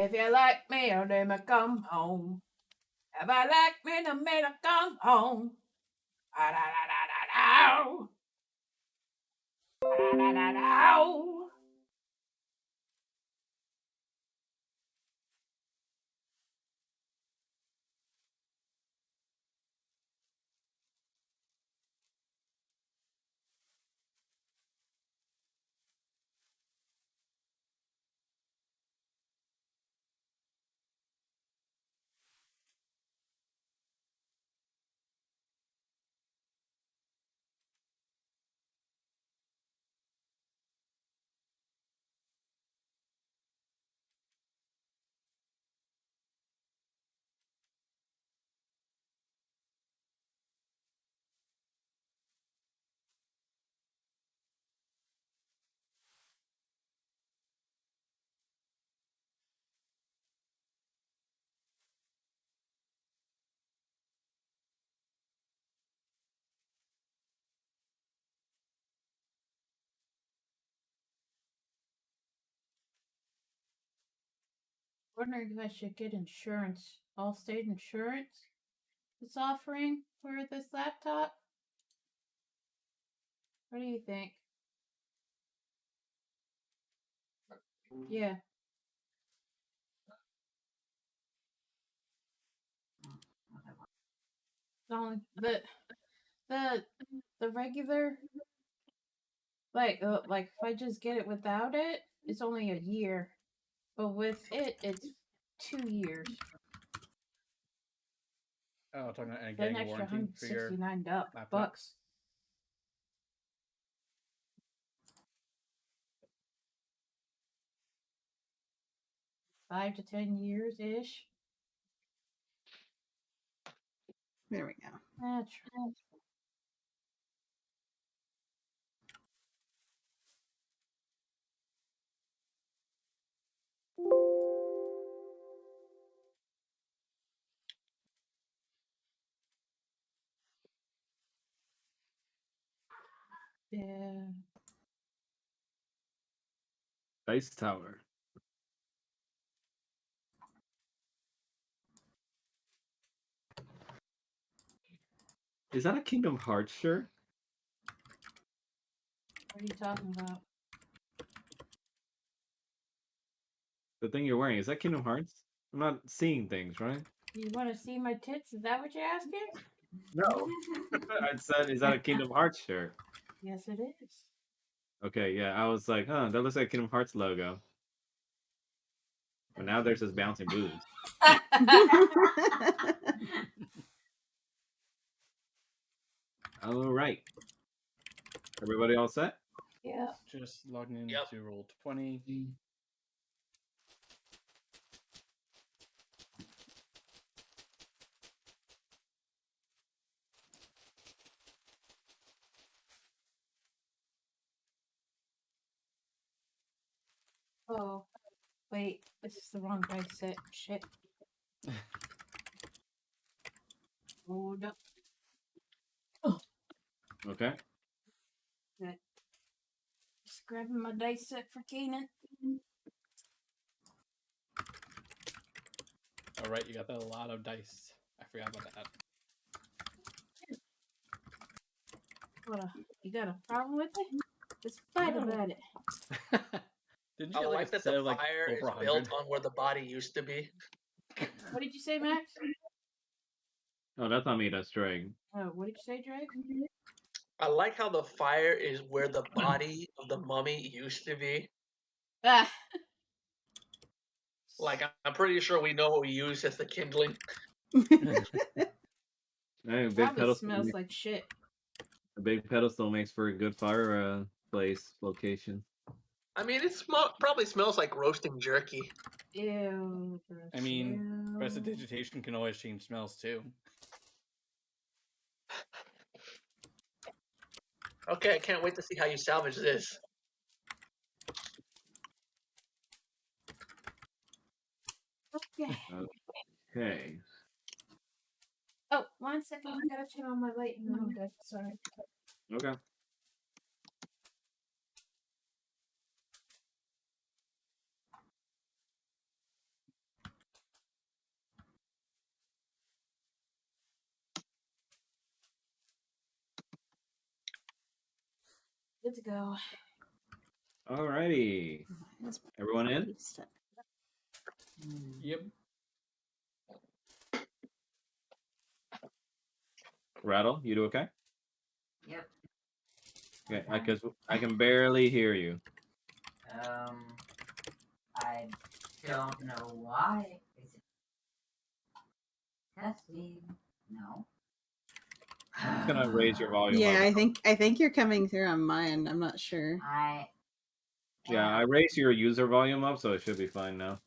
If you like me, or let me come home. If I like me, then me to come home. Ah, da, da, da, da, da. Da, da, da, da, da. Wondering if I should get insurance. Allstate Insurance is offering for this laptop. What do you think? Yeah. Only the the regular like if I just get it without it, it's only a year. But with it, it's 2 years. Oh, talking about Then getting a extra warranty for your $169 laptop. bucks. 5 to 10 years ish. There we go. That's right. Yeah. Dice Tower. Is that a Kingdom Hearts shirt? What are you talking about? The thing you're wearing, is that Kingdom Hearts? I'm not seeing things, right? You want to see my tits? Is that what you're asking? No. I said, is that a Kingdom Hearts shirt? Yes, it is. Okay, yeah. I was like, huh, that looks like a Kingdom Hearts logo. But now there's this bouncing boobs. All right. Everybody all set? Yeah. Just logging into Yep. Roll 20. Oh, wait. This is the wrong dice set. Shit. Hold up. Okay. Just grabbing my dice set for Keenan. All right, you got a lot of dice. I forgot about that. You got a problem with it? Let's fight No. about it. Didn't I you get like a that set the of like fire is over 100? built on where the body used to be. What did you say, Max? Oh, that's not me. That's Drake. Oh, what did you say, Drake? I like how the fire is where the body of the mummy used to be. Ah. Like, I'm pretty sure we know what we use as the kindling. Hey, Probably smells like shit. a big pedestal makes for a good fire place location. I mean, it probably smells like roasting jerky. Ew. I mean, ew. prestidigitation can always change smells too. Okay, I can't wait to see how you salvage this. Okay. Okay. Oh, 1 second. I gotta turn on my light. No, good. Sorry. Okay. Good to go. Alrighty. That's Everyone in? pretty stuck. Yep. Rattle, you do okay? Yep. Okay, Okay. because I can barely hear you. I don't know why. Is it testing? No. I'm just gonna raise your volume Yeah, up. I think you're coming through on mine. I'm not sure. I Yeah, I raised your user volume up, so it should be fine now.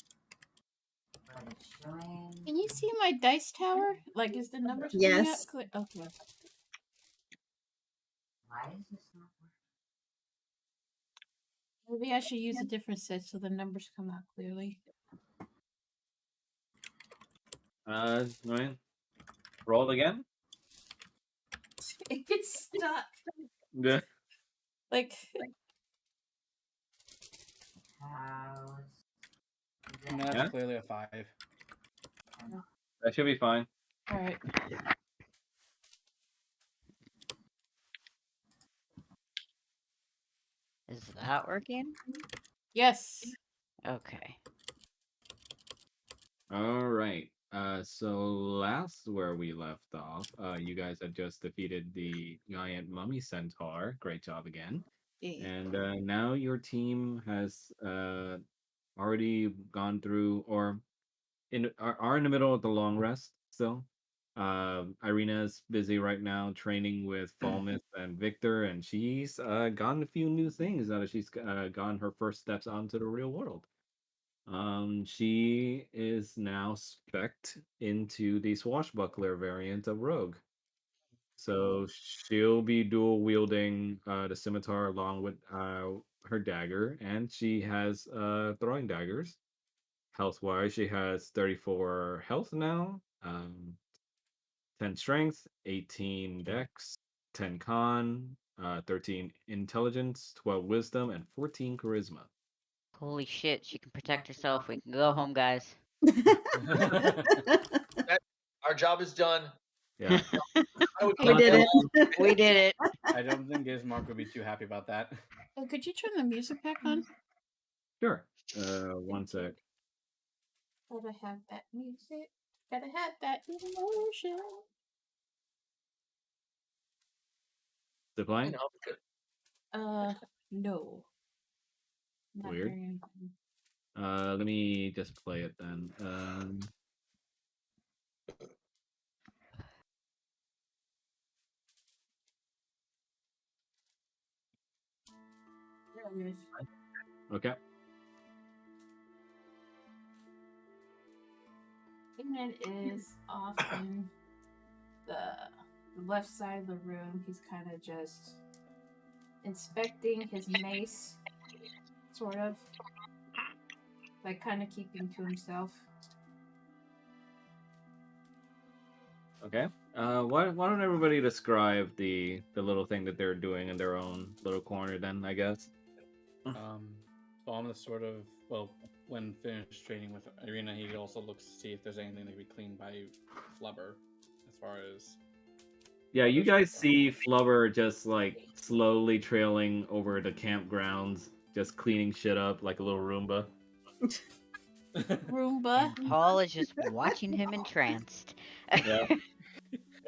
but it's showing. Can you see my dice tower? Like, is the numbers coming out Yes. clear? Okay. Why is this not Maybe I should use a different set so the numbers come out clearly. Ryan, roll again. It gets stuck. Yeah. Like, how? No, that's Yeah? clearly a 5. That should be fine. alright. Is that working? Yes. Okay. All right. So last where we left off, you guys had just defeated the giant mummy centaur. Great job again. Yeah. And now your team has already gone through or are in the middle of the long rest still. Irina's busy right now training with Falmouth and Victor, and she's gotten a few new things now that she's gotten her first steps onto the real world. She is now spec'd into the swashbuckler variant of Rogue. So she'll be dual wielding the scimitar along with her dagger, and she has throwing daggers. Health wise, she has 34 health now, 10 strength, 18 dex, 10 con, 13 intelligence, 12 wisdom, and 14 charisma. Holy shit, she can protect herself. We can go home, guys. Our job is done. Yeah. I would We click did that it. We did it. I don't think Gizmark would be too happy about that. Oh, could you turn the music back on? Sure. One sec. Gotta have that music. Gotta have that emotion. Is it playing? You know, good. No. Not Weird. hearing anything. Let me just play it then. There it is. Okay. Pigman is off in the left side of the room. He's kind of just inspecting his mace, sort of. Like, kind of keeping to himself. Okay. Why don't everybody describe the little thing that they're doing in their own little corner then, I guess. Falmouth sort of, well, when finished training with Irina, he also looks to see if there's anything that can be cleaned by Flubber, as far as... Yeah, you guys see Flubber just like slowly trailing over the campgrounds, just cleaning shit up like a little Roomba. Roomba. And Paul is just watching him entranced. Yeah.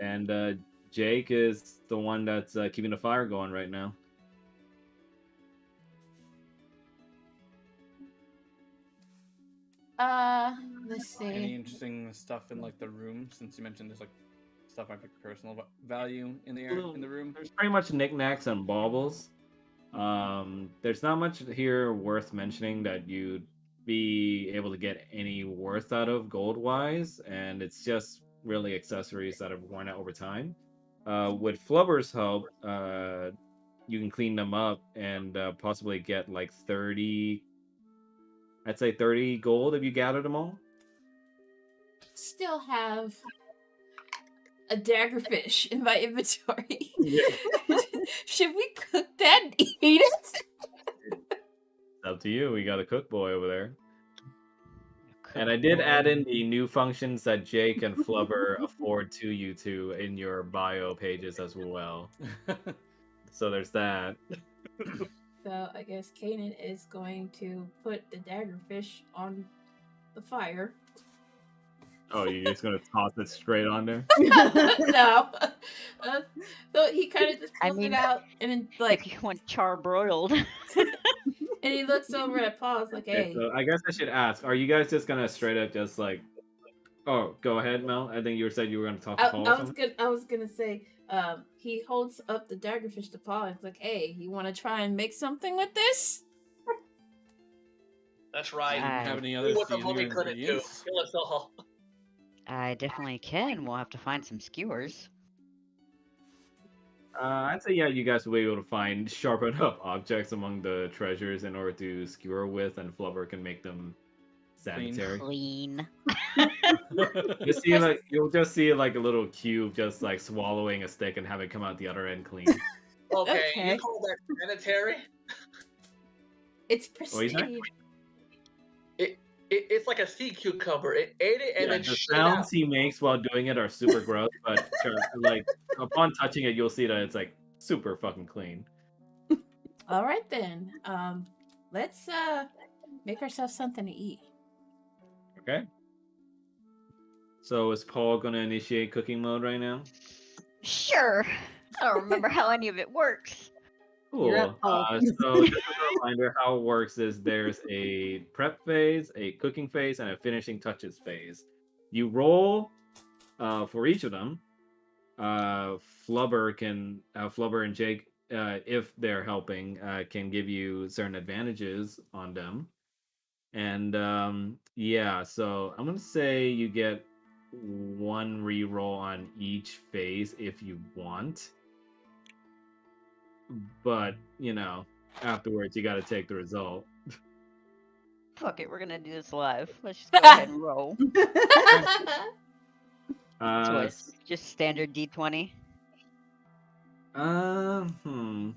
And Jake is the one that's keeping the fire going right now. Let's Any see. interesting stuff in like the room? Since you mentioned there's like stuff might be personal value in the room. There's pretty much knickknacks and baubles. There's not much here worth mentioning that you'd be able to get any worth out of gold wise, and it's just really accessories that have worn out over time. With Flubber's help, you can clean them up and possibly get like 30. I'd say 30 gold if you gather them all. Still have a daggerfish in my inventory. Should we cook that and eat it? It's up to you. We got a cook boy over there. And I did add in the new functions that Jake and Flubber afford to you two in your bio pages as well. So there's that. So I guess Kanan is going to put the daggerfish on the fire. Oh, you're just gonna toss it straight on there? No. So he kind of just I pulls it mean, out and then if like, you want charbroiled. and he looks over at Paul's like, Okay, "Hey, so I guess I should ask: are you guys just gonna straight up just like? Oh, go ahead, Mel. I think you said you were gonna talk to Paul or something. I was gonna say." He holds up the daggerfish to Paul and it's like, "Hey, you want to try and make something with this?" That's Do right. you have I any Do other what the seasoning mummy or couldn't do. ingredients? Kill us all. I definitely can. We'll have to find some skewers. I'd say yeah, you guys will be able to find sharp enough objects among the treasures in order to skewer with, and Flubber can make them sanitary. Clean. You see, like you'll just see like a little cube just like swallowing a stick and have it come out the other end clean. Okay, Okay. you call that sanitary? It's What you say? pristine. It's like a sea cucumber. It ate it and Yeah, then the shit it out. sounds he makes while doing it are super gross, but like upon touching it, you'll see that it's like super fucking clean. All right then. Let's make ourselves something to eat. Okay. So is Paul gonna initiate cooking mode right now? Sure. I don't remember how any of it works. You're up, Cool. Paul. So just as a reminder, how it works is there's a prep phase, a cooking phase, and a finishing touches phase. You roll for each of them. Flubber and Jake, if they're helping, can give you certain advantages on them. And yeah, so I'm gonna say you get one reroll on each phase if you want. But you know, afterwards you got to take the result. Fuck it, we're gonna do this live. Let's just go ahead and roll. So Uh, what? Just standard D20. hmm.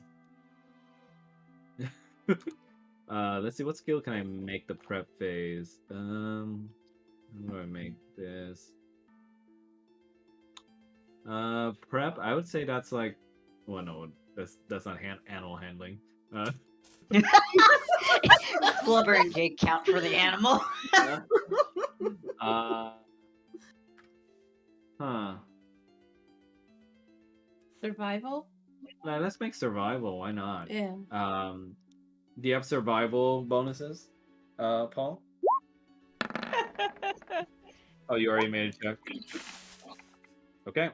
Let's see. What skill can I make the prep phase? How do I make this? Prep. I would say that's like. Well, no, that's not animal handling. Flubber and Jake count for the animal. uh, huh. Survival? Let's make survival. Why not? Yeah. Do you have survival bonuses, Paul? Oh, you already made a check. Okay.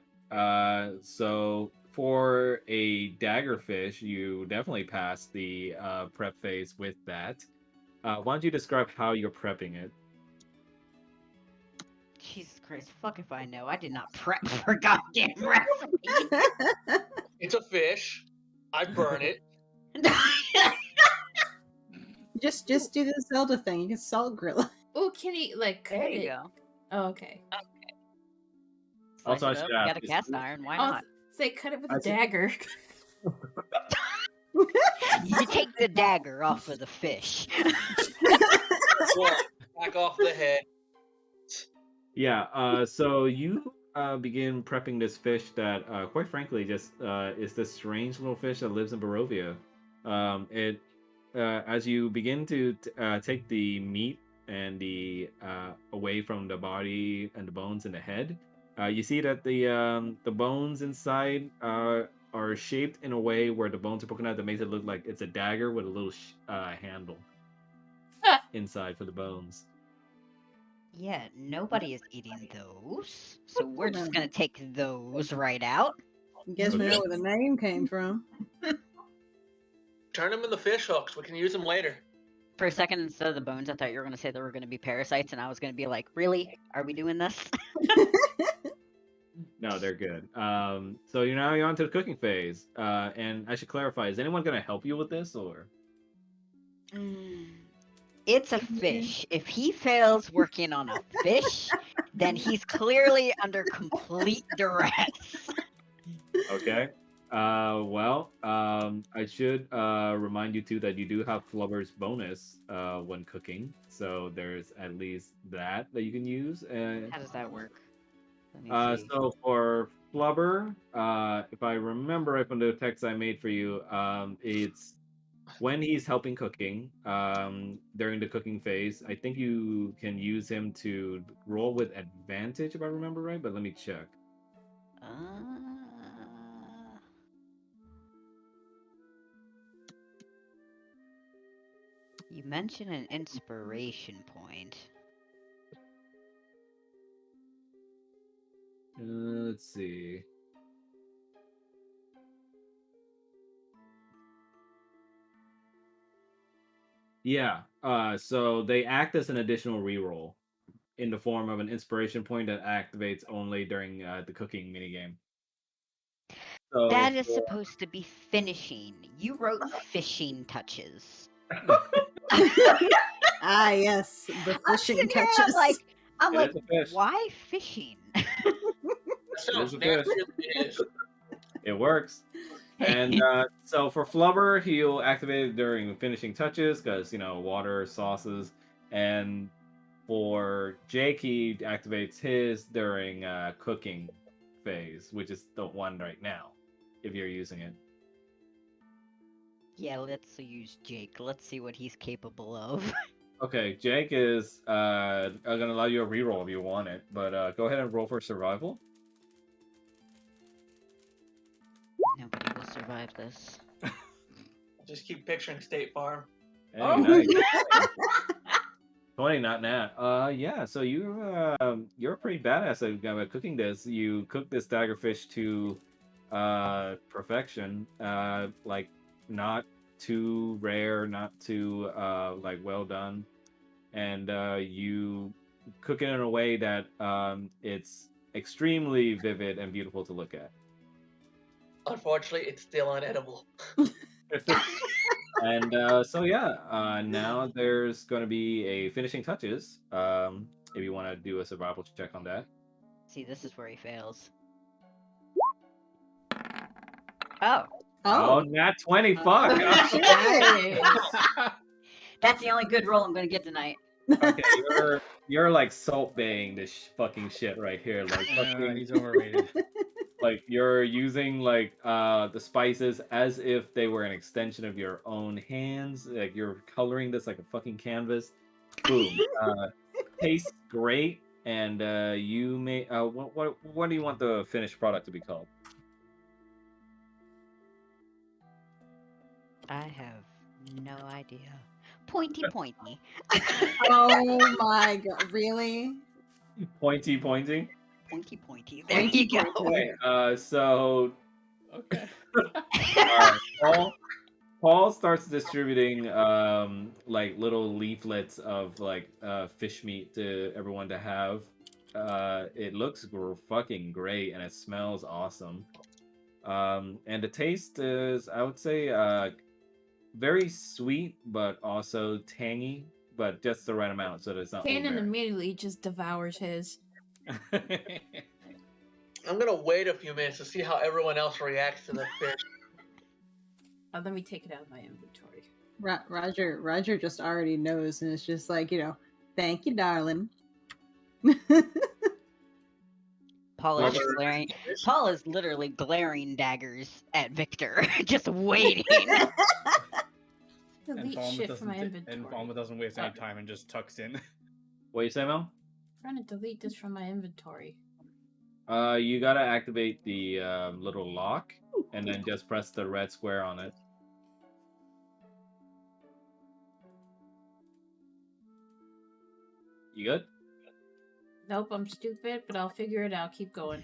So for a daggerfish, you definitely pass the prep phase with that. Why don't you describe how you're prepping it? Jesus Christ, fuck if I know. I did not prep for goddamn wrestling. It's a fish. I burn it. just do the Zelda thing. You can salt grill it. Oh, can he like cut There you it? go. Oh, okay. Slice Also, I it up. should You ask, got a cast iron. Why I'll not? say cut it with I a see. dagger. You take the dagger off of the fish. Well, back off the head. Yeah, so you begin prepping this fish that, quite frankly, just is this strange little fish that lives in Barovia. As you begin to take the meat and the away from the body and the bones and the head, you see that the bones inside are shaped in a way where the bones are poking out that makes it look like it's a dagger with a little handle inside for the bones. Yeah, nobody is eating those. So we're just gonna take those right out. Guess we know where the name came from. Turn them into fish hooks. We can use them later. For a second, instead of the bones, I thought you were gonna say there were gonna be parasites, and I was gonna be like, really? Are we doing this? No, they're good. So you're now on to the cooking phase. And I should clarify: is anyone going to help you with this, or? It's a fish. If he fails working on a fish, then he's clearly under complete duress. Okay. I should remind you too that you do have Flubber's bonus when cooking, so there's at least that you can use. How does that work? Let me see. So for Flubber, if I remember right from the text I made for you, it's when he's helping cooking, during the cooking phase, I think you can use him to roll with advantage if I remember right, but let me check. Uh, you mentioned an inspiration point. Let's see. Yeah, so they act as an additional reroll in the form of an inspiration point that activates only during the cooking minigame. So That is supposed to be finishing. You wrote fishing touches. Ah, yes, the I'm fishing sitting here, touches. I'm It like, is a fish. why fishing? That sounds a nasty fish. as it is. It works. And so for Flubber, he'll activate it during finishing touches because, water, sauces. And for Jake, he activates his during cooking phase, which is the one right now, if you're using it. Yeah, let's use Jake. Let's see what he's capable of. Okay, Jake is going to allow you a reroll if you want it, but go ahead and roll for survival. Nobody will survive this. Just keep picturing State Farm. Hey, Oh. nice. 20, not nat. Yeah. So you're pretty badass at cooking this. You cook this daggerfish to perfection. Like not too rare, not too like well done, and you cook it in a way that it's extremely vivid and beautiful to look at. Unfortunately, it's still unedible. And so yeah, now there's going to be a finishing touches. If you want to do a survival check on that. See, this is where he fails. Oh, Oh, Oh, nat 20. Fuck. okay. that's the only good roll I'm gonna get tonight. Okay, you're like salt baying this fucking shit right here. Like fucking, He's overrated. like you're using like the spices as if they were an extension of your own hands. Like you're coloring this like a fucking canvas. Boom. Tastes great, and you may what do you want the finished product to be called? I have no idea. Pointy pointy. Oh my god, really? Pointy. Pointy pointy. There Pointy you go. pointy. Okay, so Okay. Paul starts distributing like little leaflets of like fish meat to everyone to have. It looks fucking great and it smells awesome. And the taste is, I would say, very sweet but also tangy, but just the right amount so that it's not Kanan overbearing. immediately just devours his. I'm gonna wait a few minutes to see how everyone else reacts to the fish. Let me take it out of my inventory. Roger just already knows, and it's just like, thank you, darling. Paul is just Flubber. glaring. Paul is literally glaring daggers at Victor, just waiting. Delete shit from my inventory. And Falma doesn't waste any time and just tucks in. What you say, Mel? I'm trying to delete this from my inventory. You gotta activate the little lock, and then just press the red square on it. You good? Nope, I'm stupid, but I'll figure it out. Keep going.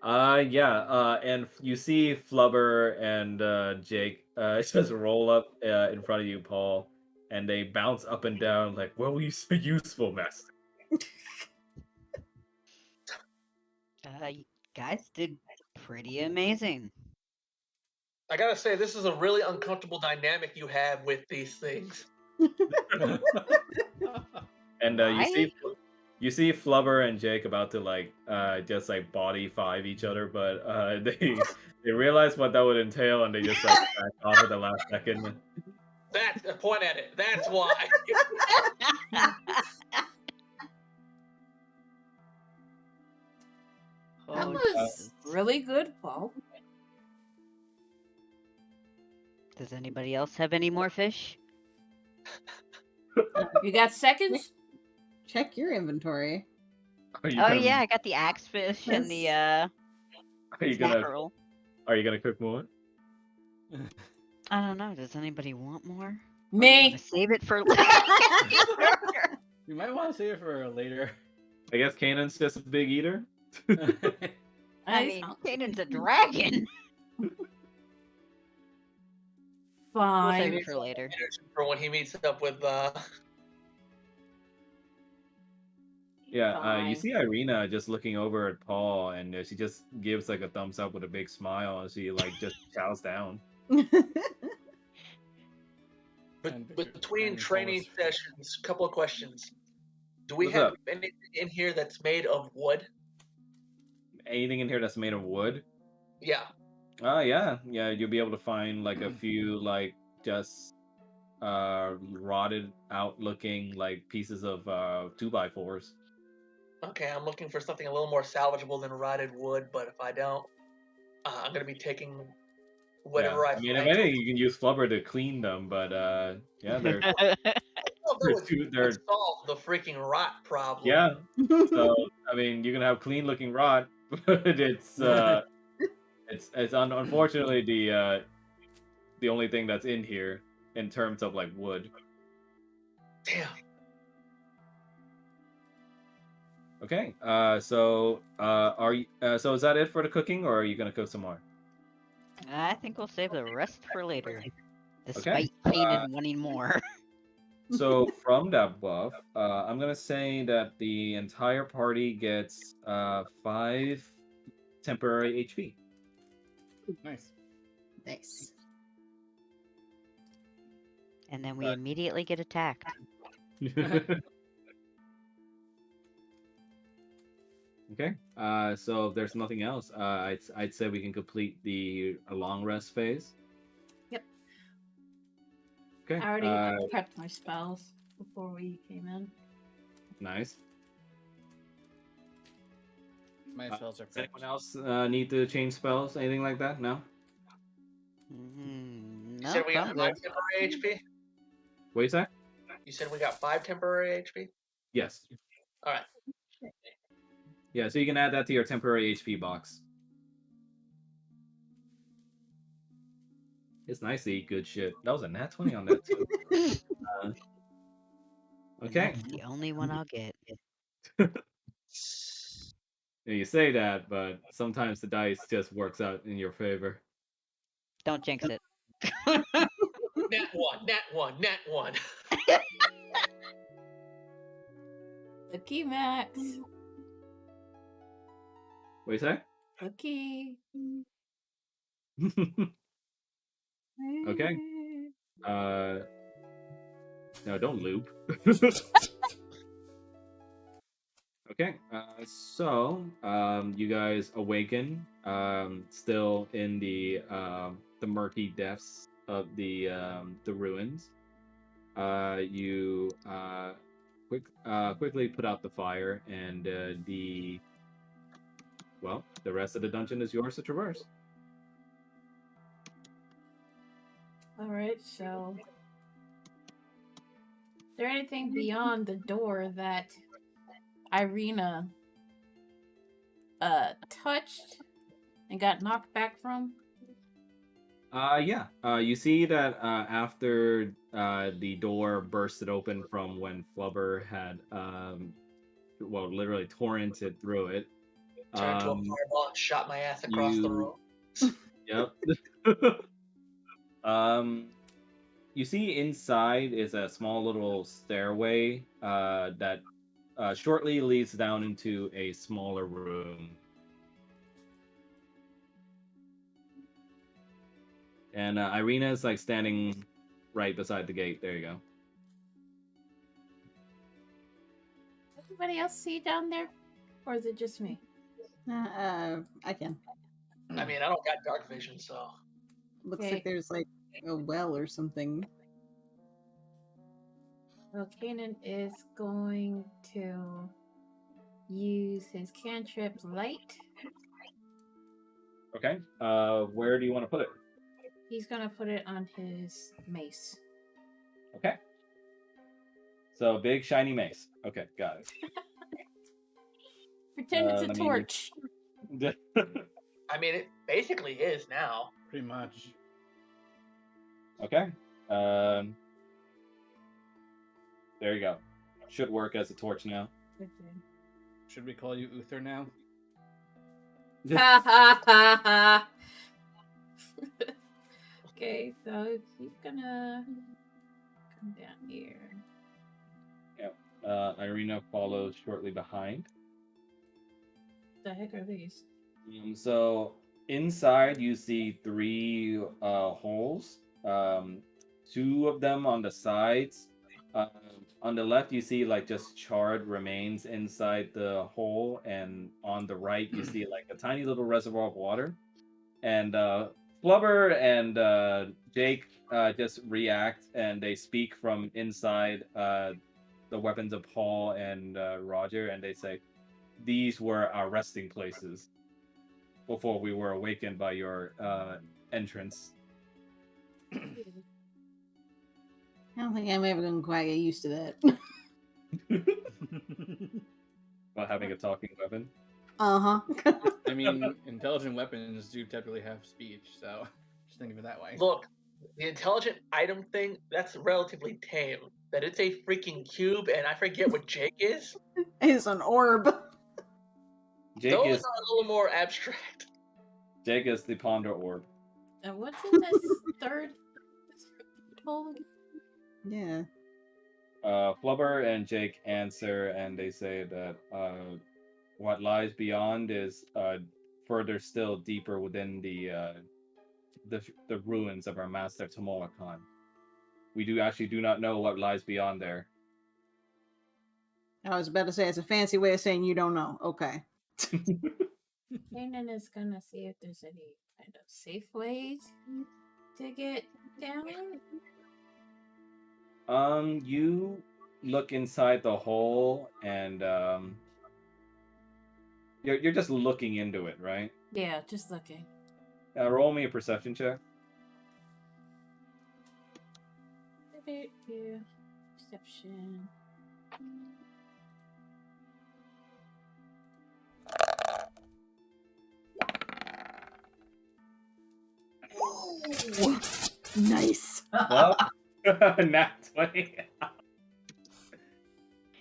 Yeah, and you see Flubber and Jake just roll up in front of you, Paul, and they bounce up and down like, "What were you so useful, master?" You guys did pretty amazing. I gotta say, this is a really uncomfortable dynamic you have with these things. And Why? you see Flubber and Jake about to like just like body five each other, but they realize what that would entail, and they just like back off at the last second. That's the point at it. That's why. That Oh, was Jesus. really good, Paul. Does anybody else have any more fish? You got seconds? Check your inventory. Are you Oh gonna, yeah, I got the axe fish and the are you gonna mackerel. are you gonna cook more? I don't know. Does anybody want more? Or do you Me. want to save it for? You might want to save it for later. I guess Kanan's just a big eater. I mean, Kanan's a dragon. We'll save Fine. it for later. For when he meets up with Yeah, you Fine. see Irina just looking over at Paul, and she just gives like a thumbs up with a big smile, and she like just chows down. And between and training Paul's- sessions, couple of questions. Do we What's have up? anything in here that's made of wood? Anything in here that's made of wood? Yeah. Yeah, you'll be able to find like a few like just rotted out looking like pieces of 2x4s. Okay, I'm looking for something a little more salvageable than rotted wood, but if I don't, I'm gonna be taking whatever Yeah, I I mean, if find. anything, you can use flubber to clean them, but yeah, they're Well, that they're would solve the freaking rot problem. yeah. So I mean, you can have clean looking rot, but it's unfortunately the only thing that's in here in terms of like wood. Damn. Okay, so are you so is that it for the cooking, or are you gonna cook some more? I think we'll save the rest for later. Okay, Despite Kanan wanting more. so from that buff, I'm gonna say that the entire party gets 5 temporary HP. Nice. Nice. And then we immediately get attacked. Okay. So if there's nothing else, I'd say we can complete the long rest phase. Yep. Okay. I already prepped my spells before we came in. Nice. My spells are Does anyone prepped. else need to change spells? Anything like that? No. You No, said we got I'm 5 good. temporary HP? What you say? You said we got 5 temporary HP? Yes. Alright. Yeah. So you can add that to your temporary HP box. It's nice to eat good shit. That was a nat 20 on that too. And Okay. that's the only one I'll get. Yeah, you say that, but sometimes the dice just works out in your favor. Don't jinx it. Nat 1, nat 1, nat 1. The key, Max. What you say? The key. Okay. No, don't loop. Okay, so you guys awaken, still in the murky depths of the ruins. You quickly put out the fire, and the rest of the dungeon is yours to traverse. Alright, so. Is there anything beyond the door that Irina touched and got knocked back from? Yeah. You see that after the door bursted open from when Flubber had literally torrented through it. Turned to a fireball and shot my ass across the room. Yep. You see inside is a small little stairway that shortly leads down into a smaller room. And Irina is like standing right beside the gate. There you go. Does anybody else see down there? Or is it just me? I can. I mean, I don't got dark vision, so. Looks Okay. like there's like a well or something. Well, Kanan is going to use his cantrip light. Okay. Where do you want to put it? He's gonna put it on his mace. Okay. So big shiny mace. Okay, got it. Pretend it's a let me- torch. I mean, it basically is now. Pretty much. Okay. There you go. Should work as a torch now. Should we call you Uther now? Ha ha ha ha. Okay, so he's gonna come down here. Irina follows shortly behind. The heck are these? So inside you see 3 holes. 2 of them on the sides. On the left you see like just charred remains inside the hole, and on the right you see like a tiny little reservoir of water. And Flubber and Jake just react, and they speak from inside the weapons of Paul and Roger, and they say, "These were our resting places before we were awakened by your entrance." I don't think I'm ever gonna quite get used to that. About having a talking weapon. Uh-huh. I mean, intelligent weapons do typically have speech, so just think of it that way. Look, the intelligent item thing, that's relatively tame. That it's a freaking cube, and I forget what Jake is. It's an orb. Jake Those is are a little more abstract. the Ponder Orb. And what's in this third hole? Yeah. Flubber and Jake answer, and they say that what lies beyond is further still deeper within the ruins of our master Tomoa-kan. We do not know what lies beyond there. I was about to say it's a fancy way of saying you don't know. Okay. Kanan is gonna see if there's any kind of safe ways to get down. You look inside the hole, and you're just looking into it, right? Yeah, just looking. Roll me a perception check. Yeah. Perception. Ooh, nice. Well, nat 20.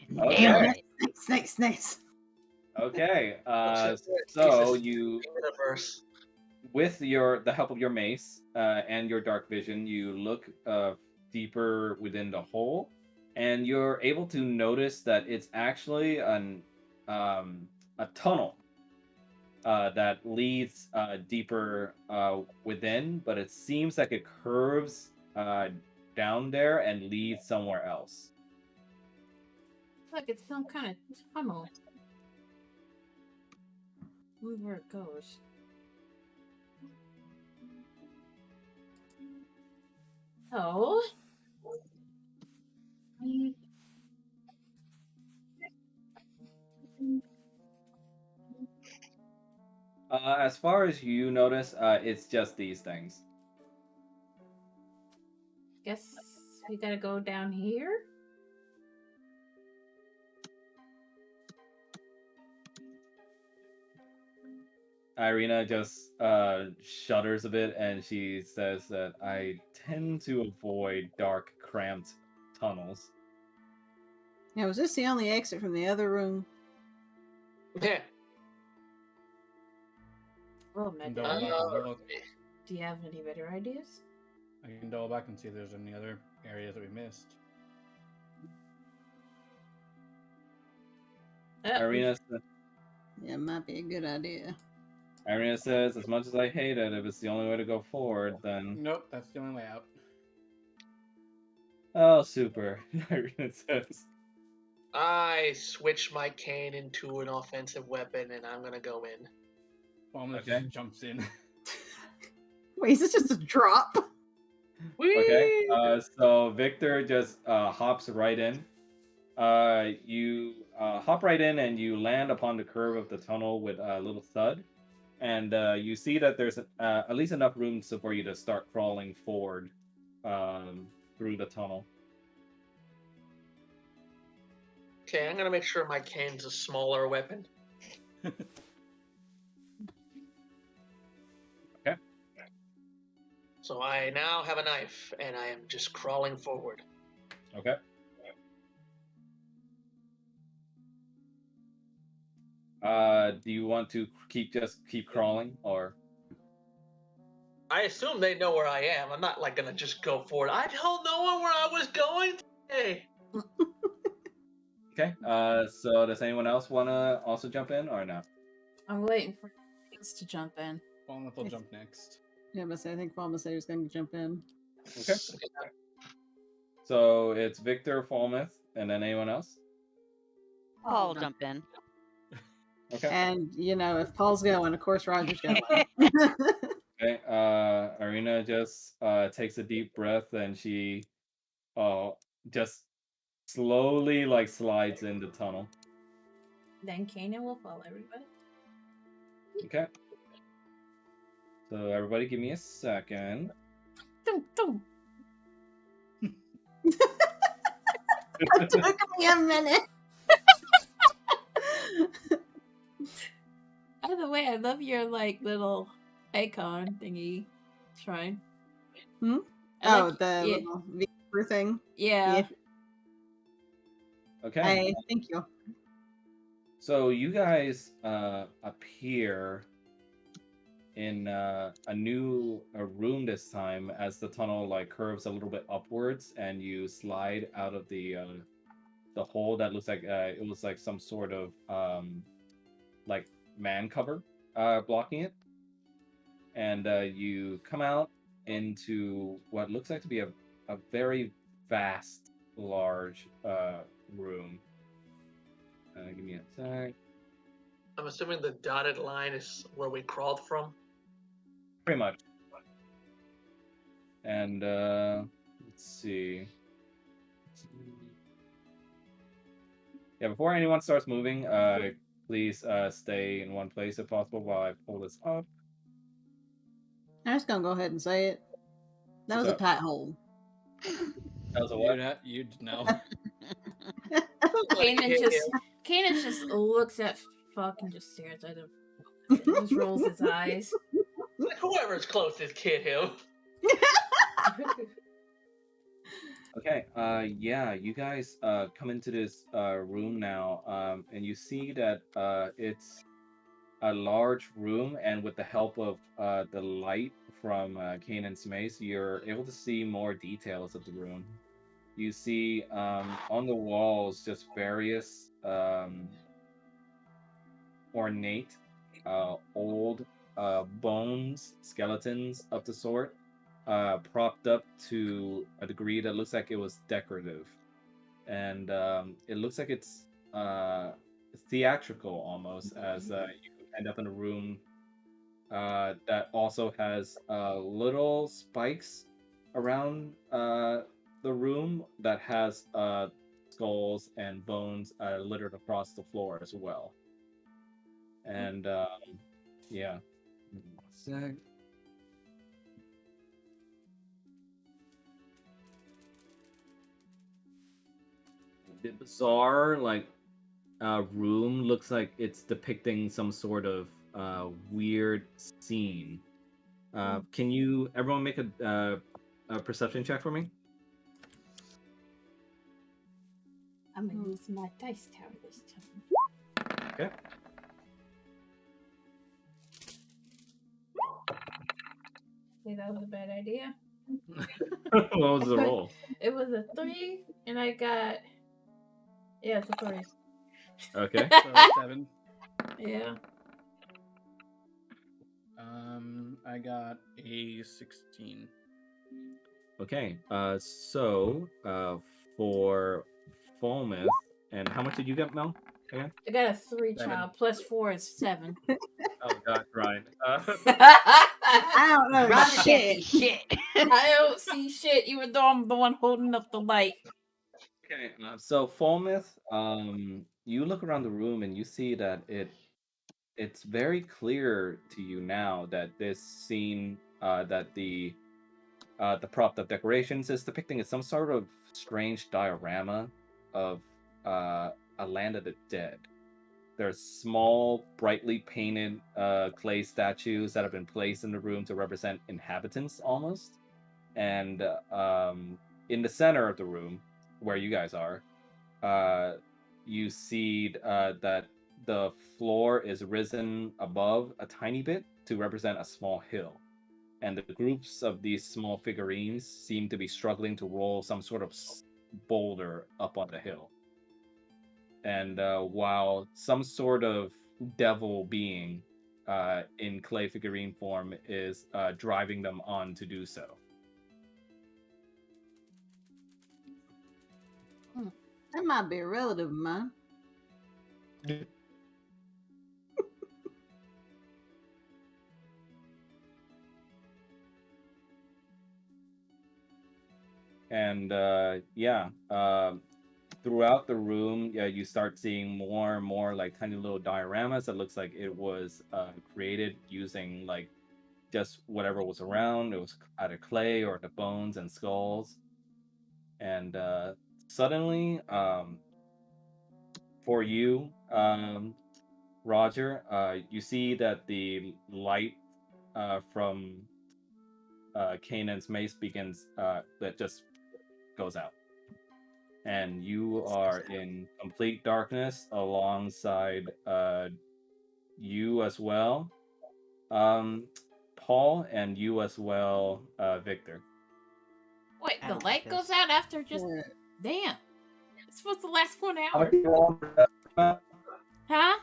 Nailed Okay. it. Nice. Okay. So You, universe. with the help of your mace and your dark vision, you look deeper within the hole, and you're able to notice that it's actually a tunnel that leads deeper within, but it seems like it curves down there and leads somewhere else. Look, it's some kind of tunnel. Move where it goes. So. As far as you notice, it's just these things. Guess we gotta go down here? Irina just shudders a bit, and she says that I tend to avoid dark, cramped tunnels. Now, was this the only exit from the other room? Yeah. Well, I can maybe. double back and look. Do you have any better ideas? I can double back and see if there's any other areas that we missed. Irina says, Yeah, it might be a good idea. Irina says, as much as I hate it, if it's the only way to go forward, then... Nope, that's the only way out. Oh, super. Irina says. I switch my cane into an offensive weapon, and I'm gonna go in. Bomb Okay. just jumps in. Wait, is this just a drop? Okay, so Victor just hops right in. You hop right in, and you land upon the curve of the tunnel with a little thud. and you see that there's at least enough room for you to start crawling forward through the tunnel. Okay, I'm gonna make sure my cane's a smaller weapon. Okay. So I now have a knife, and I am just crawling forward. Okay. Do you want to keep crawling, or? I assume they know where I am. I'm not like gonna just go forward. I told no one where I was going today. Okay. So does anyone else want to also jump in or no? I'm waiting for us to jump in. Falmouth will jump next. Yeah, but I think Falmouth is going to jump in. Okay. So it's Victor, Falmouth, and then anyone else? I'll jump in. Okay. And, if Paul's going, of course Roger's going. Okay. Irina just takes a deep breath and she just slowly slides in the tunnel. Then Kanan will follow everybody. Okay. So everybody give me a second. Dum, dum. It took me a minute. By the way, I love your little icon thingy shrine. Hmm? I Oh, like- the yeah. little Viper thing. Yeah. Okay. Thank you. So you guys appear in a new room this time as the tunnel curves a little bit upwards, and you slide out of the hole that looks like it was some sort of man cover blocking it, and you come out into what looks like to be a very vast, large room. Give me a sec. I'm assuming the dotted line is where we crawled from. Pretty much. And let's see. Yeah, before anyone starts moving, please stay in one place if possible while I pull this up. I'm just going to go ahead and say it. That was a So- pat hole. That was a what? You'd know. Kanan just looks at fucking just stares at him. Just rolls his eyes. Whoever's closest, kid him. Okay, yeah, you guys come into this room now, and you see that it's a large room, and with the help of the light from Kanan's mace, you're able to see more details of the room. You see on the walls just various ornate, old bones, skeletons of the sort, propped up to a degree that looks like it was decorative. And it looks like it's theatrical almost, as you end up in a room that also has little spikes around the room that has skulls and bones littered across the floor as well. And yeah. Sec. The bizarre room looks like it's depicting some sort of weird scene. Can you everyone make a perception check for me? I'm gonna use my dice tower this time. Okay. See, that was a bad idea. What was the roll? It was a 3, and I got it's a 3. Okay. So 7. Yeah. I got a 16. Okay. So for Falmouth, and how much did you get, Mel? Again? I got a 3, 7. child. Plus 4 is 7. Oh God, Ryan. I don't know Roger can't shit. see shit. I don't see shit, even though I'm the one holding up the light. Okay. So Falmouth, you look around the room and you see that it's very clear to you now that this scene, that the prop of decorations is depicting some sort of strange diorama of a land of the dead. There's small, brightly painted clay statues that have been placed in the room to represent inhabitants almost. And in the center of the room, where you guys are, you see that the floor is risen above a tiny bit to represent a small hill. And the groups of these small figurines seem to be struggling to roll some sort of boulder up on the hill. And while some sort of devil being in clay figurine form is driving them on to do so. That might be a relative of mine. And throughout the room, you start seeing more and more like tiny little dioramas that looks like it was created using like just whatever was around. It was either clay or the bones and skulls. And suddenly, for you, Roger, you see that the light from Canaan's mace begins, that just goes out. And you are in complete darkness alongside you as well, Paul, and you as well, Victor. Wait, the Oh, light because- goes out after just. Yeah. Damn. It's supposed to last 1 How hour. much you roll perception? How Huh?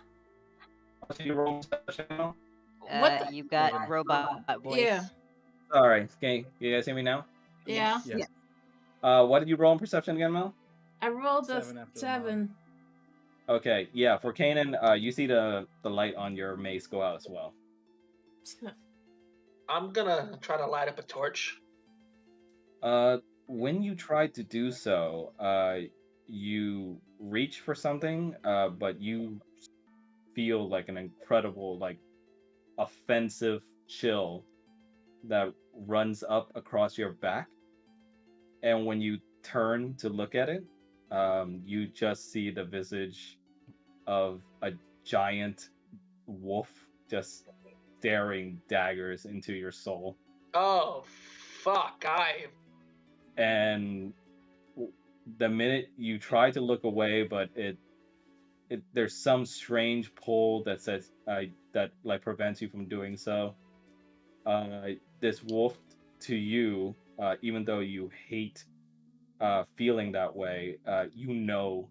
much you roll perception now? What the? you got robot voice. Yeah. Sorry, can you guys hear me now? Yeah. Yes. What did you roll in perception again, Mel? I rolled a 7 after the 7. Okay, yeah, for Kanan, you see the light on your mace go out as well. I'm gonna try to light up a torch. When you try to do so, you reach for something, but you feel like an incredible, like, offensive chill that runs up across your back. And when you turn to look at it, you just see the visage of a giant wolf just staring daggers into your soul. Oh, fuck! And the minute you try to look away, but there's some strange pull that says that like prevents you from doing so. This wolf to you, even though you hate feeling that way, you know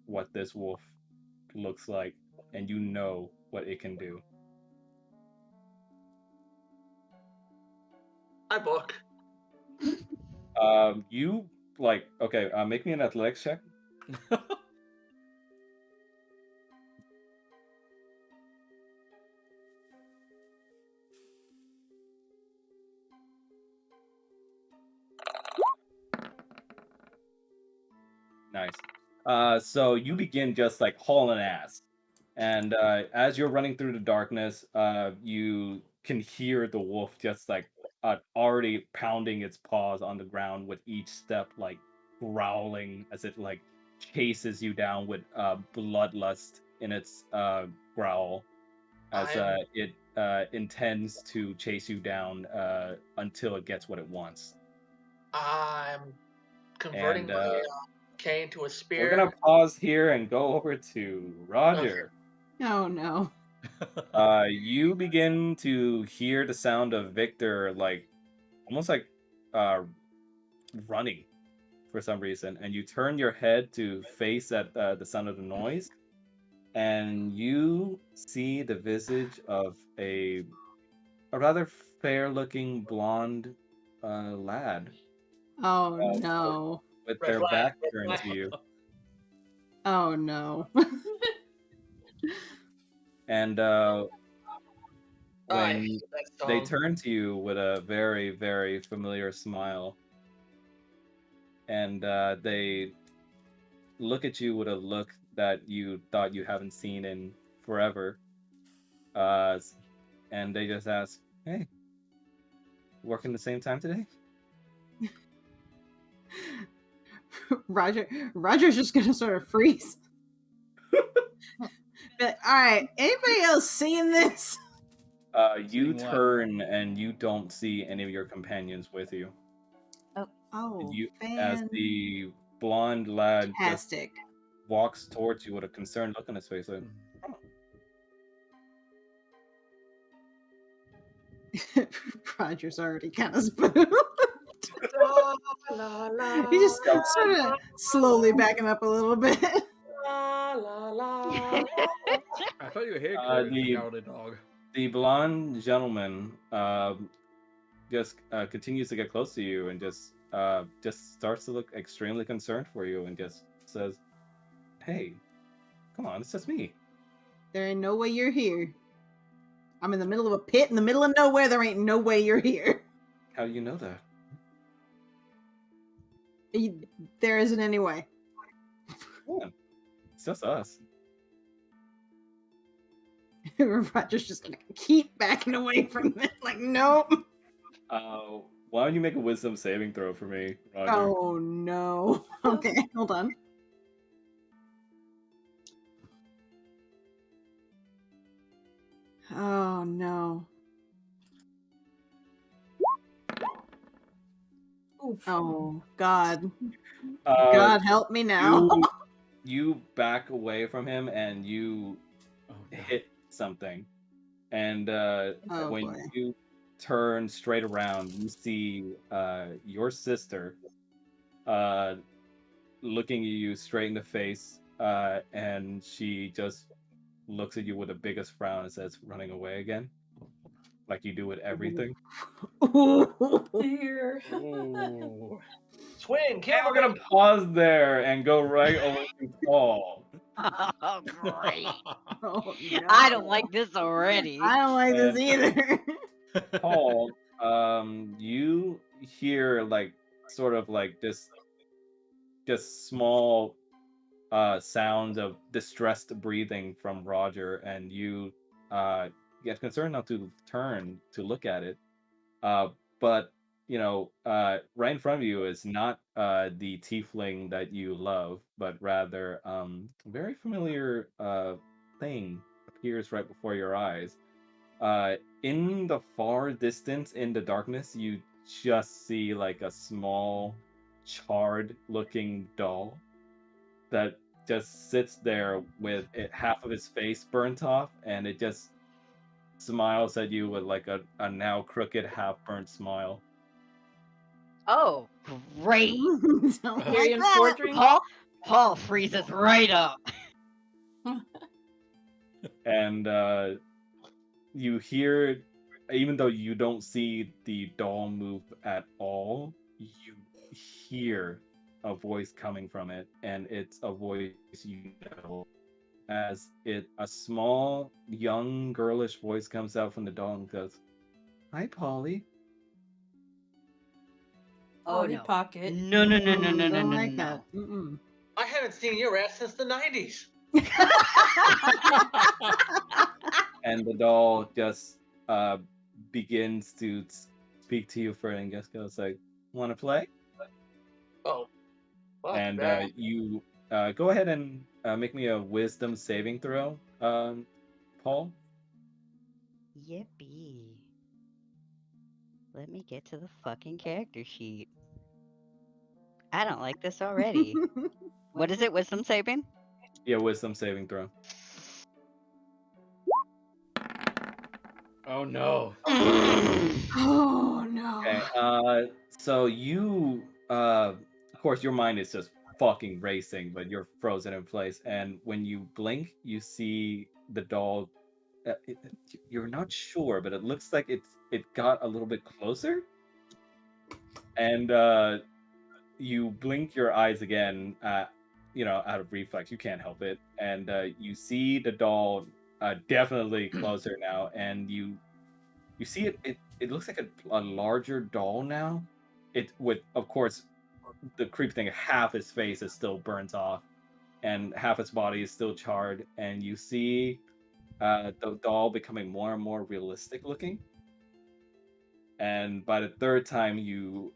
what this wolf looks like, and you know what it can do. I book. You like okay. Make me an athletics check. Nice. So you begin just like hauling ass, and as you're running through the darkness, you can hear the wolf just like already pounding its paws on the ground with each step, like growling as it like chases you down with bloodlust in its growl, as it intends to chase you down until it gets what it wants. I'm converting And my cane to a spear. we're gonna pause here and go over to Roger. Oh no. You begin to hear the sound of Victor, like almost like running for some reason, and you turn your head to face at the sound of the noise, and you see the visage of a rather fair-looking blonde lad Oh no. with Red their flag, back red turned flag. to you. Oh no. And I when hate that they song. turn to you with a very, very familiar smile, and they look at you with a look that you thought you haven't seen in forever. and they just ask, "Hey, working the same time today?" Roger's just gonna sort of freeze. But, all right, anybody else seeing this? You Seeing what? turn and you don't see any of your companions with you. Oh, You, as the blonde lad just fantastic. walks towards you with a concerned look on his face, like, Roger's already kind of spooked. La, la, la, He's just la, sort of slowly backing up a little bit. la, la, la. I thought you hated the cowardly dog. the blonde gentleman just continues to get close to you and just starts to look extremely concerned for you and just says, "Hey, come on, it's just me." There ain't no way you're here. I'm in the middle of a pit in the middle of nowhere. There ain't no way you're here. How do you know that? There isn't any way. Come on, it's just us. Roger's just gonna keep backing away from it. Like, nope. Why don't you make a wisdom saving throw for me, Roger? Oh no. Okay, hold on. Oh no. Oof. Oh God. Uh, God help me now. you back away from him and you Oh, no. hit something, and Oh, when boy. you turn straight around, you see your sister looking at you straight in the face, and she just looks at you with the biggest frown and says, "Running away again?" Like you do with everything. Dear. Oh. Swing, kill And we're me. gonna pause there and go right over to Paul. Oh, great. Oh, I don't no. like this already. I don't like this And- either. Paul, you hear like sort of like this just small sounds of distressed breathing from Roger, and you get concerned not to turn to look at it. But right in front of you is not the tiefling that you love, but rather a very familiar thing appears right before your eyes. In the far distance, in the darkness, you just see like a small, charred-looking doll that just sits there with half of his face burnt off, and it just smiles at you with like a now crooked, half-burnt smile. Oh, great. Don't like Tyrion that. Fordring. Paul freezes right up. And you hear, even though you don't see the doll move at all, you hear a voice coming from it, and it's a voice you know, as a small, young, girlish voice comes out from the doll and goes, "Hi, Polly." Oh Polly no. Pocket. No. Don't like that. Mm-mm. I haven't seen your ass since the 90s. And the doll just begins to speak to you for and just goes like, "Want to play?" Oh. Fuck And that. you go ahead and make me a wisdom saving throw, Paul. Yippee. Let me get to the fucking character sheet. I don't like this already. What is it? Wisdom saving? Yeah, wisdom saving throw. Oh no. Oh no. Okay. So you, of course, your mind is just fucking racing, but you're frozen in place. And when you blink, you see the doll. You're not sure, but it looks like it got a little bit closer. And you blink your eyes again, out of reflex. You can't help it. And you see the doll definitely closer now, and you see it looks like a larger doll now. It with, of course, the creepy thing, half his face is still burnt off and half his body is still charred, and you see the doll becoming more and more realistic looking. And by the third time you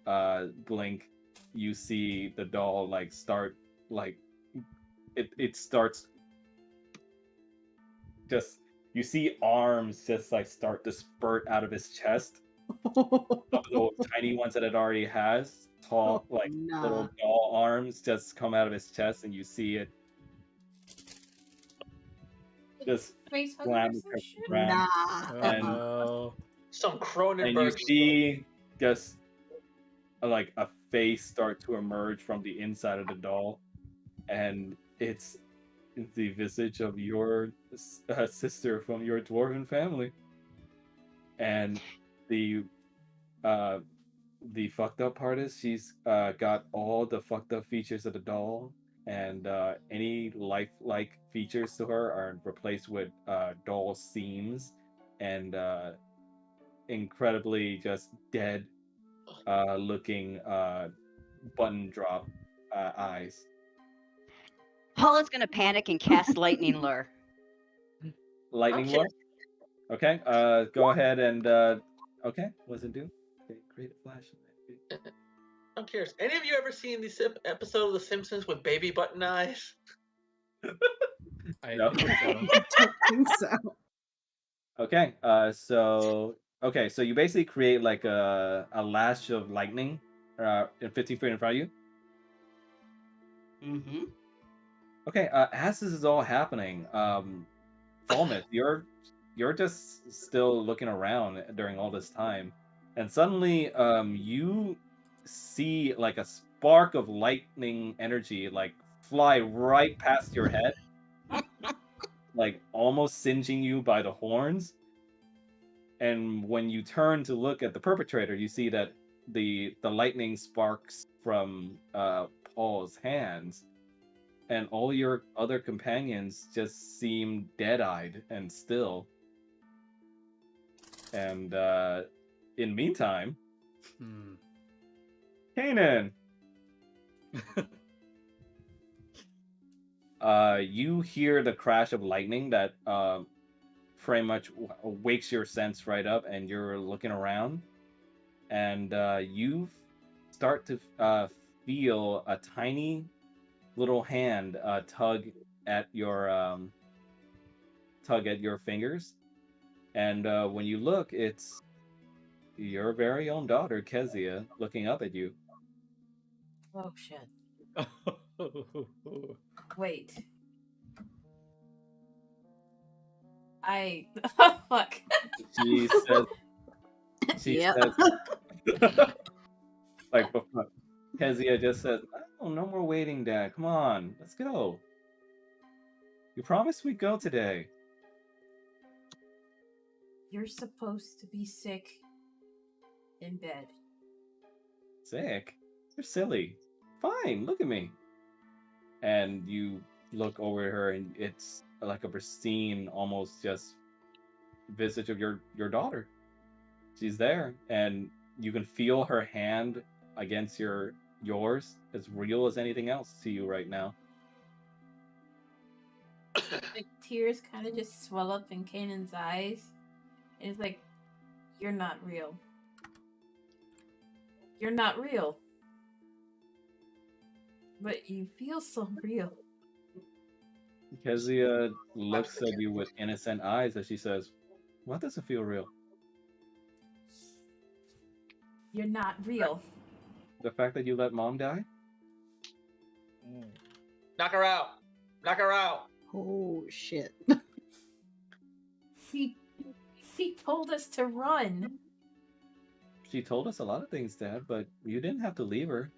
blink, you see the doll like start like it starts just you see arms just like start to spurt out of his chest. Of those tiny ones that it already has, tall like Nah. little doll arms just come out of his chest, and you see it just Face hugger or slam some across shit? the ground. Nah. Oh And- no. Some And you Cronenberg. see just like a face start to emerge from the inside of the doll, and it's the visage of your sister from your dwarven family. And the uh, the fucked up part is she's got all the fucked up features of the doll, and any lifelike features to her are replaced with doll seams and incredibly just dead looking button drop eyes. Paula's gonna panic and cast lightning lure. Lightning Okay. lure. Okay, go ahead and okay, what's it do? Okay, create a flash. I'm curious. Any of you ever seen this episode of The Simpsons with baby button eyes? I No. think so. I don't think so. Okay, so you basically create like a lash of lightning, 15 feet in front of you. Mm-hmm. Okay, as this is all happening, Falmouth, you're just still looking around during all this time, and suddenly, you see like a spark of lightning energy like fly right past your head, like almost singeing you by the horns. And when you turn to look at the perpetrator, you see that the lightning sparks from Paul's hands, and all your other companions just seem dead-eyed and still. And in meantime, Hmm. Kanan, you hear the crash of lightning that pretty much wakes your sense right up, and you're looking around, and you start to feel a tiny little hand tug at your fingers, and when you look, it's your very own daughter, Kezia, looking up at you. Oh shit. Wait. Fuck. She says, Yep. like, before, Kezia just says, "Oh, no more waiting, Dad. Come on, let's go. You promised we'd go today." You're supposed to be sick in bed. Sick? You're silly. Fine, look at me. And you look over at her, and it's like a pristine, almost just visage of your daughter. She's there, and you can feel her hand against yours, as real as anything else to you right now. Like tears kind of just swell up in Kanan's eyes. And it's like, you're not real. You're not real. But you feel so real. Kezia looks at you with innocent eyes as she says, "What doesn't feel real? You're not real. The fact that you let Mom die?" Knock her out. Knock her out. Oh shit. He told us to run. She told us a lot of things, Dad, but you didn't have to leave her.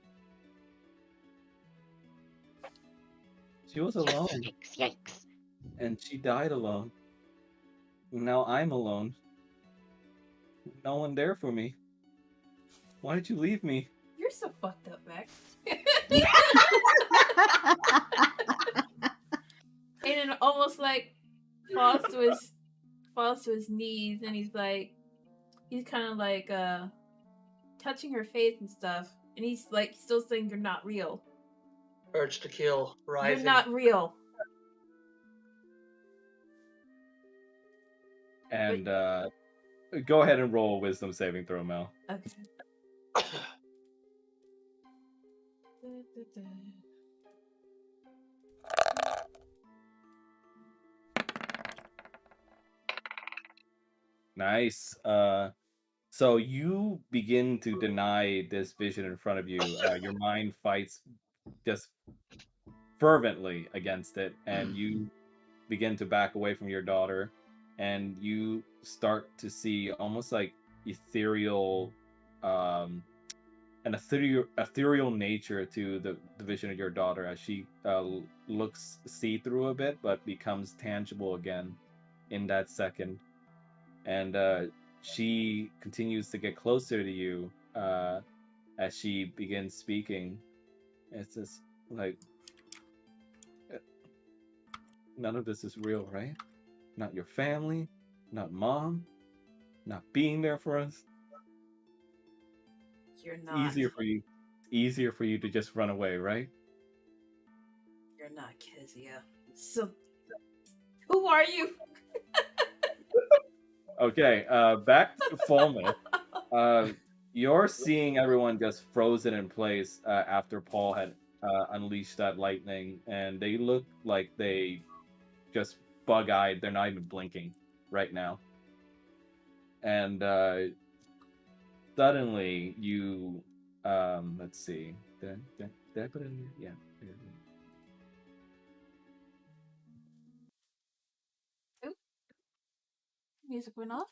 She was alone, Yikes! Yikes! and she died alone. Now I'm alone. No one there for me. Why did you leave me? You're so fucked up, Max. Kanan almost like falls to his knees, and he's kind of like touching her face and stuff, and he's like still saying, "You're not real. Urge to kill rising. You're not real." And go ahead and roll a wisdom saving throw, Mel. Okay. Nice. So you begin to deny this vision in front of you. Your mind fights just fervently against it, and you begin to back away from your daughter, and you start to see almost like ethereal, um, an ethereal nature to the vision of your daughter as she looks see through a bit, but becomes tangible again in that second, and she continues to get closer to you as she begins speaking. It's just like none of this is real, right? Not your family, not mom, not being there for us. You're It's not. easier for you to just run away, right? You're not Kezia. So, who are you? Okay, back to Fulmouth. You're seeing everyone just frozen in place after Paul had unleashed that lightning, and they look like they just bug-eyed. They're not even blinking right now. And suddenly, you let's see. Did I put it in here? Yeah. Oop, music went off.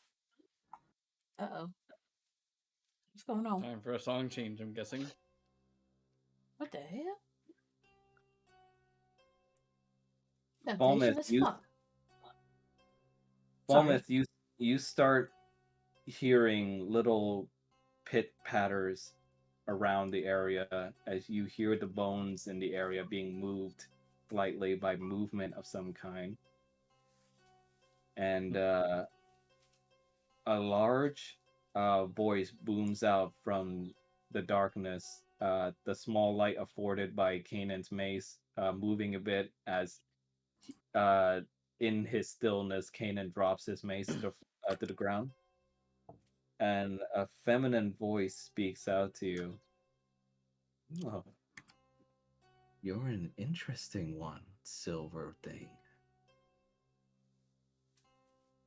Uh-oh. What's going on? Time for a song change, I'm guessing. What the hell? That Fulmouth, vision as fuck. Fulmouth, you start hearing little pit patters around the area as you hear the bones in the area being moved slightly by movement of some kind. And a large voice booms out from the darkness, the small light afforded by Kanan's mace moving a bit as uh, in his stillness, Kanan drops his mace to the ground. And a feminine voice speaks out to you. Oh, you're an interesting one, Silver Thing.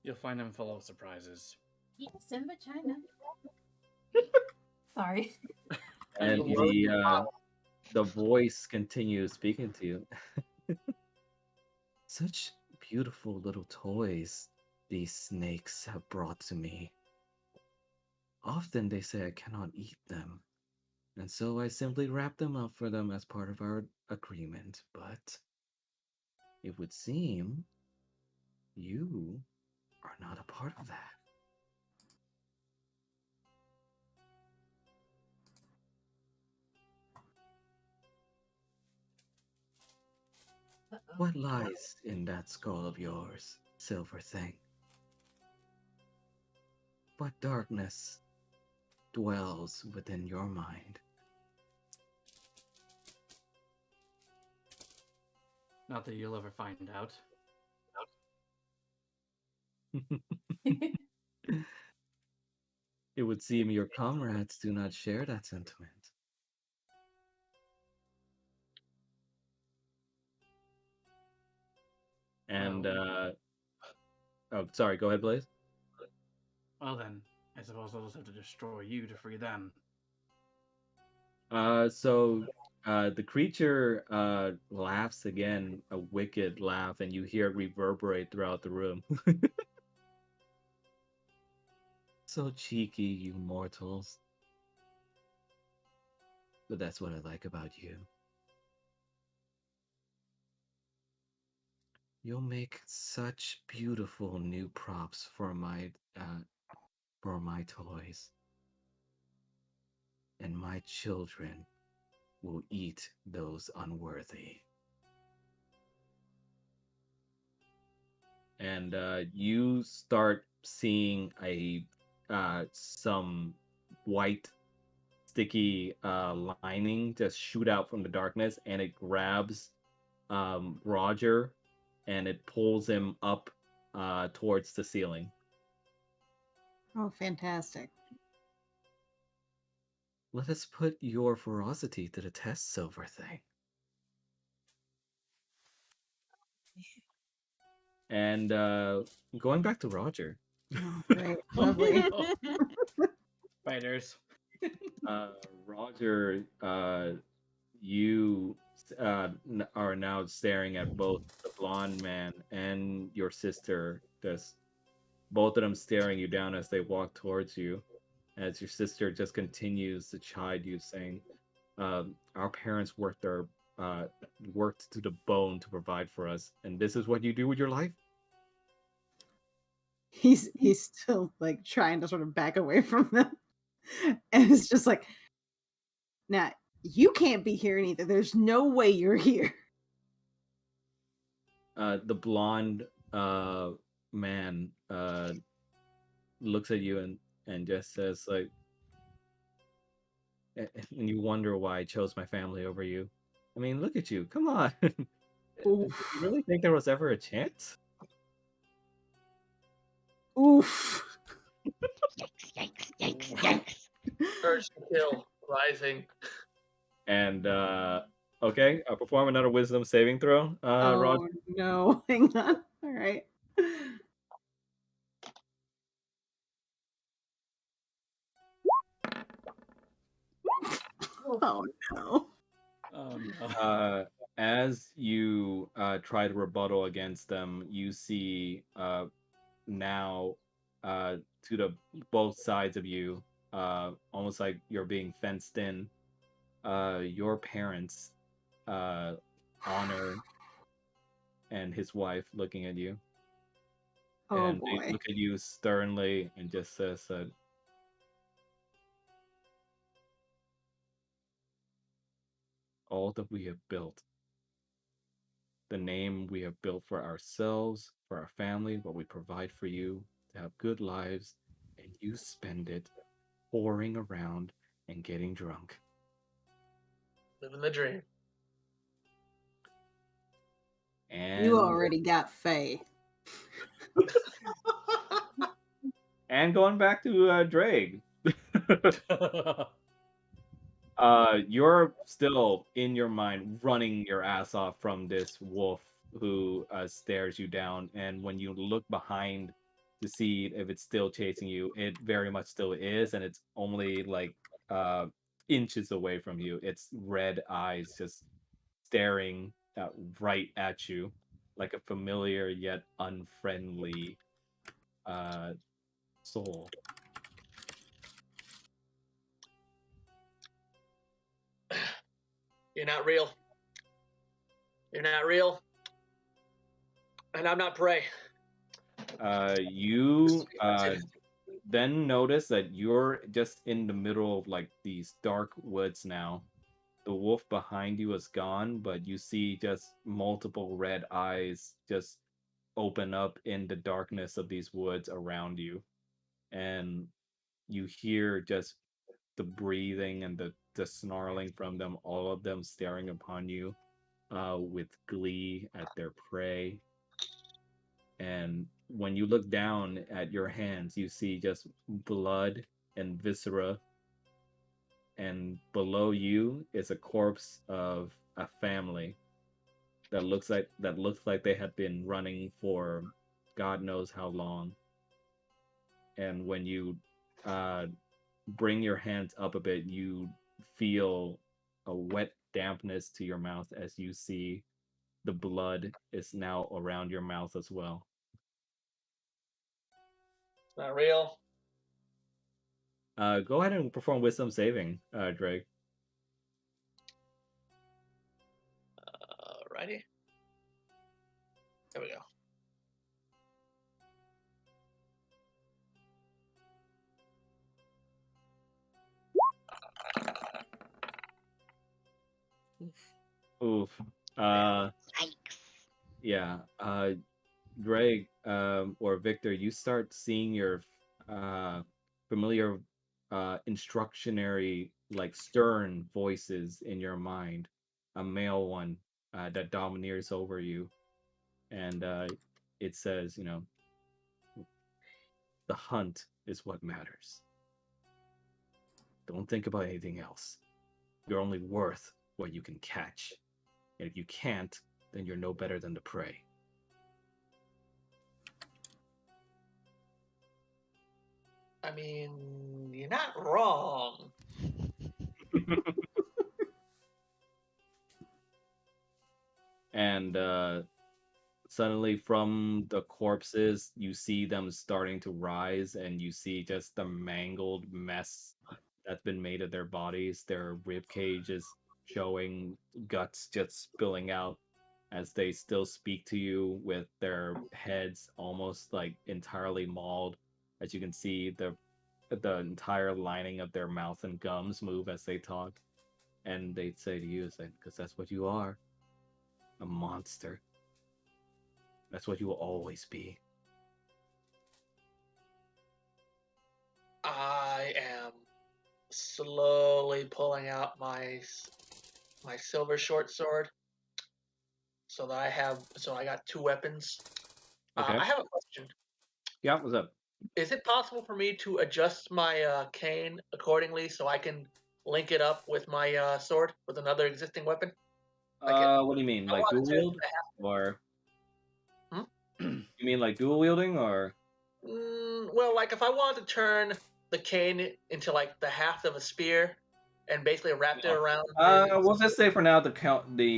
You'll find him full of surprises. Yes, in vagina. Sorry. And the voice continues speaking to you. Such beautiful little toys these snakes have brought to me. Often they say I cannot eat them, and so I simply wrap them up for them as part of our agreement. But it would seem you are not a part of that. Uh-oh. What lies in that skull of yours, Silver Thing? What darkness dwells within your mind? Not that you'll ever find out. It would seem your comrades do not share that sentiment. And oh, sorry. Go ahead, Blaze. Well then, I suppose I'll just have to destroy you to free them. So the creature laughs again, a wicked laugh, and you hear it reverberate throughout the room. So cheeky, you mortals. But that's what I like about you. You'll make such beautiful new props for my toys. And my children will eat those unworthy. And you start seeing some white sticky lining just shoot out from the darkness, and it grabs Roger, and it pulls him up towards the ceiling. Oh, fantastic. Let us put your ferocity to the test, Silver Thing. And going back to Roger, Oh, great. Lovely. Spiders. Roger, you are now staring at both the blonde man and your sister, just both of them staring you down as they walk towards you, as your sister just continues to chide you, saying, "Our parents worked to the bone to provide for us, and this is what you do with your life." He's still like trying to sort of back away from them. And it's just like, now you can't be here either. There's no way you're here. The blonde man looks at you and just says like, and you wonder why I chose my family over you. I mean, look at you. Come on. Do Oof. you really think there was ever a chance? Oof. Yikes, yikes, yikes. Urge to kill rising. And okay, perform another wisdom saving throw. Roger. Oh no. Hang on. All right. Oh no. Oh no. As you try to rebuttal against them, you see now to the both sides of you, almost like you're being fenced in. Your parents, Honor and his wife, looking at you, Oh and they boy. look at you sternly and just says, "All that we have built, the name we have built for ourselves, for our family, what we provide for you to have good lives, and you spend it whoring around and getting drunk." Living the dream. And You already got Faye. going back to Drake. You're still in your mind running your ass off from this wolf who stares you down, and when you look behind to see if it's still chasing you, it very much still is, and it's only like inches away from you. Its red eyes just staring right at you like a familiar yet unfriendly soul. You're not real. You're not real. And I'm not prey. You then notice that you're just in the middle of like these dark woods now. The wolf behind you is gone, but you see just multiple red eyes just open up in the darkness of these woods around you. And you hear just the breathing and the snarling from them, all of them staring upon you with glee at their prey. And when you look down at your hands, you see just blood and viscera, and below you is a corpse of a family that looks like they had been running for God knows how long. And when you uh, bring your hands up a bit, you feel a wet dampness to your mouth as you see the blood is now around your mouth as well. It's not real. Go ahead and perform wisdom saving, Drake. Alrighty. There we go. Oof. Yikes. Yeah. Drake, or Victor, you start seeing your familiar instructionary, like stern voices in your mind, a male one that domineers over you, and it says, The hunt is what matters. Don't think about anything else. You're only worth what you can catch. And if you can't, then you're no better than the prey. I mean, you're not wrong. And suddenly from the corpses, you see them starting to rise, and you see just the mangled mess that's been made of their bodies. Their rib cages showing, guts just spilling out as they still speak to you with their heads almost like entirely mauled. As you can see, the entire lining of their mouth and gums move as they talk, and they say to you, "Because that's what you are, a monster. That's what you will always be." I am slowly pulling out my silver short sword, so that I got two weapons. Okay. I have a question. Yeah, what's up? Is it possible for me to adjust my cane accordingly so I can link it up with my sword with another existing weapon? Like What do you mean? I Like want dual to wield? Or Hmm? you mean like dual wielding or well, like if I wanted to turn the cane into like the haft of a spear and basically wrapped it no? around We'll just say for now the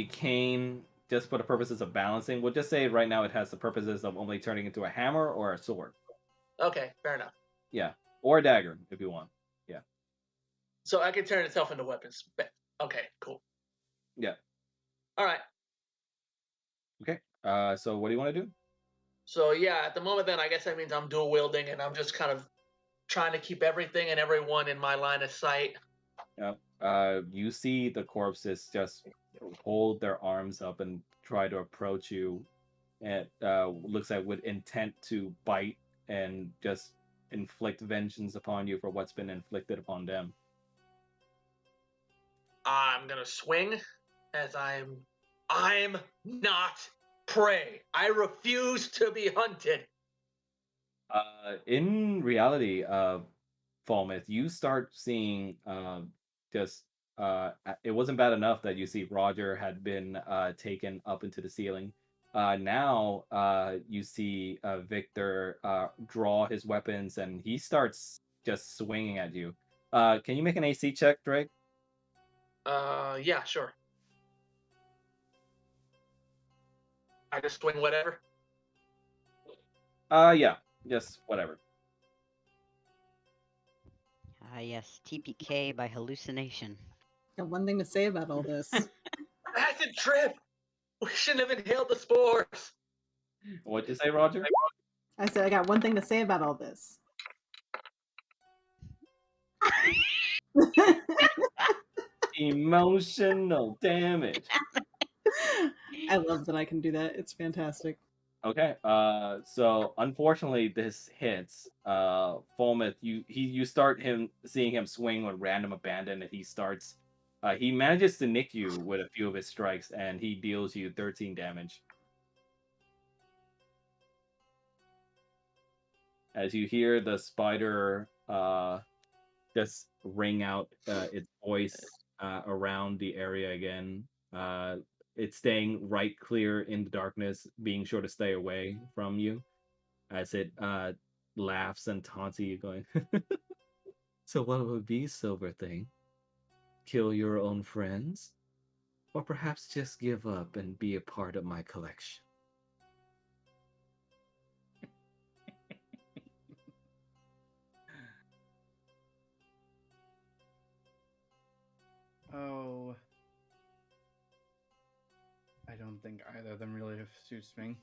cane, just for the purposes of balancing, we'll just say right now it has the purposes of only turning into a hammer or a sword. Okay, fair enough. Yeah. Or a dagger if you want. Yeah. So I can turn itself into weapons. Okay, cool. Yeah. All right. Okay. So what do you want to do? So yeah, at the moment then I guess that means I'm dual wielding and I'm just kind of trying to keep everything and everyone in my line of sight. Yeah. You see the corpses just hold their arms up and try to approach you. It looks like with intent to bite and just inflict vengeance upon you for what's been inflicted upon them. I'm gonna swing as I'm not prey. I refuse to be hunted. In reality, Falmouth, you start seeing just it wasn't bad enough that you see Roger had been taken up into the ceiling. Now you see Victor draw his weapons and he starts just swinging at you. Can you make an AC check, Drake? Yeah, sure. I just swing whatever. Yeah, just whatever. Ah, yes, TPK by hallucination. Got one thing to say about all this. Acid trip. We shouldn't have inhaled the spores. What'd you say, Roger? I said I got one thing to say about all this. Emotional damage. I love that I can do that. It's fantastic. Okay, so unfortunately this hits. Fulmouth, you start seeing him swing with random abandon, and he manages to nick you with a few of his strikes, and he deals you 13 damage. As you hear the spider just ring out its voice around the area again. It's staying right clear in the darkness, being sure to stay away from you as it laughs and taunts you, going, "So what would be, Silver Thing? Kill your own friends? Or perhaps just give up and be a part of my collection?" Oh. I don't think either of them really suits me.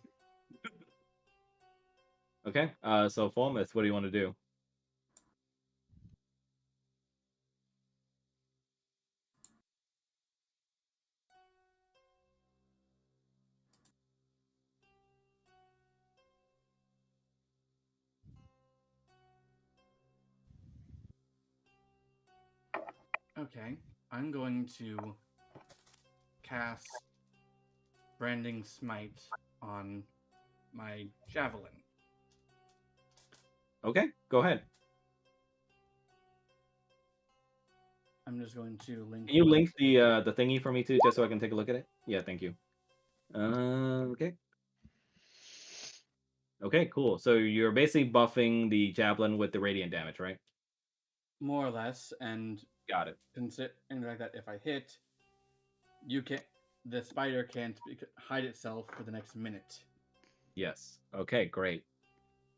Okay, so Fulmouth, what do you want to do? Okay, I'm going to cast Branding Smite on my javelin. Okay, go ahead. I'm just going to link. Can you link the thingy for me too, just so I can take a look at it? Yeah, thank you. Okay. Okay, cool. So you're basically buffing the javelin with the radiant damage, right? More or less, and Got it. and like that, if I hit, the spider can't hide itself for the next minute. Yes. Okay, great.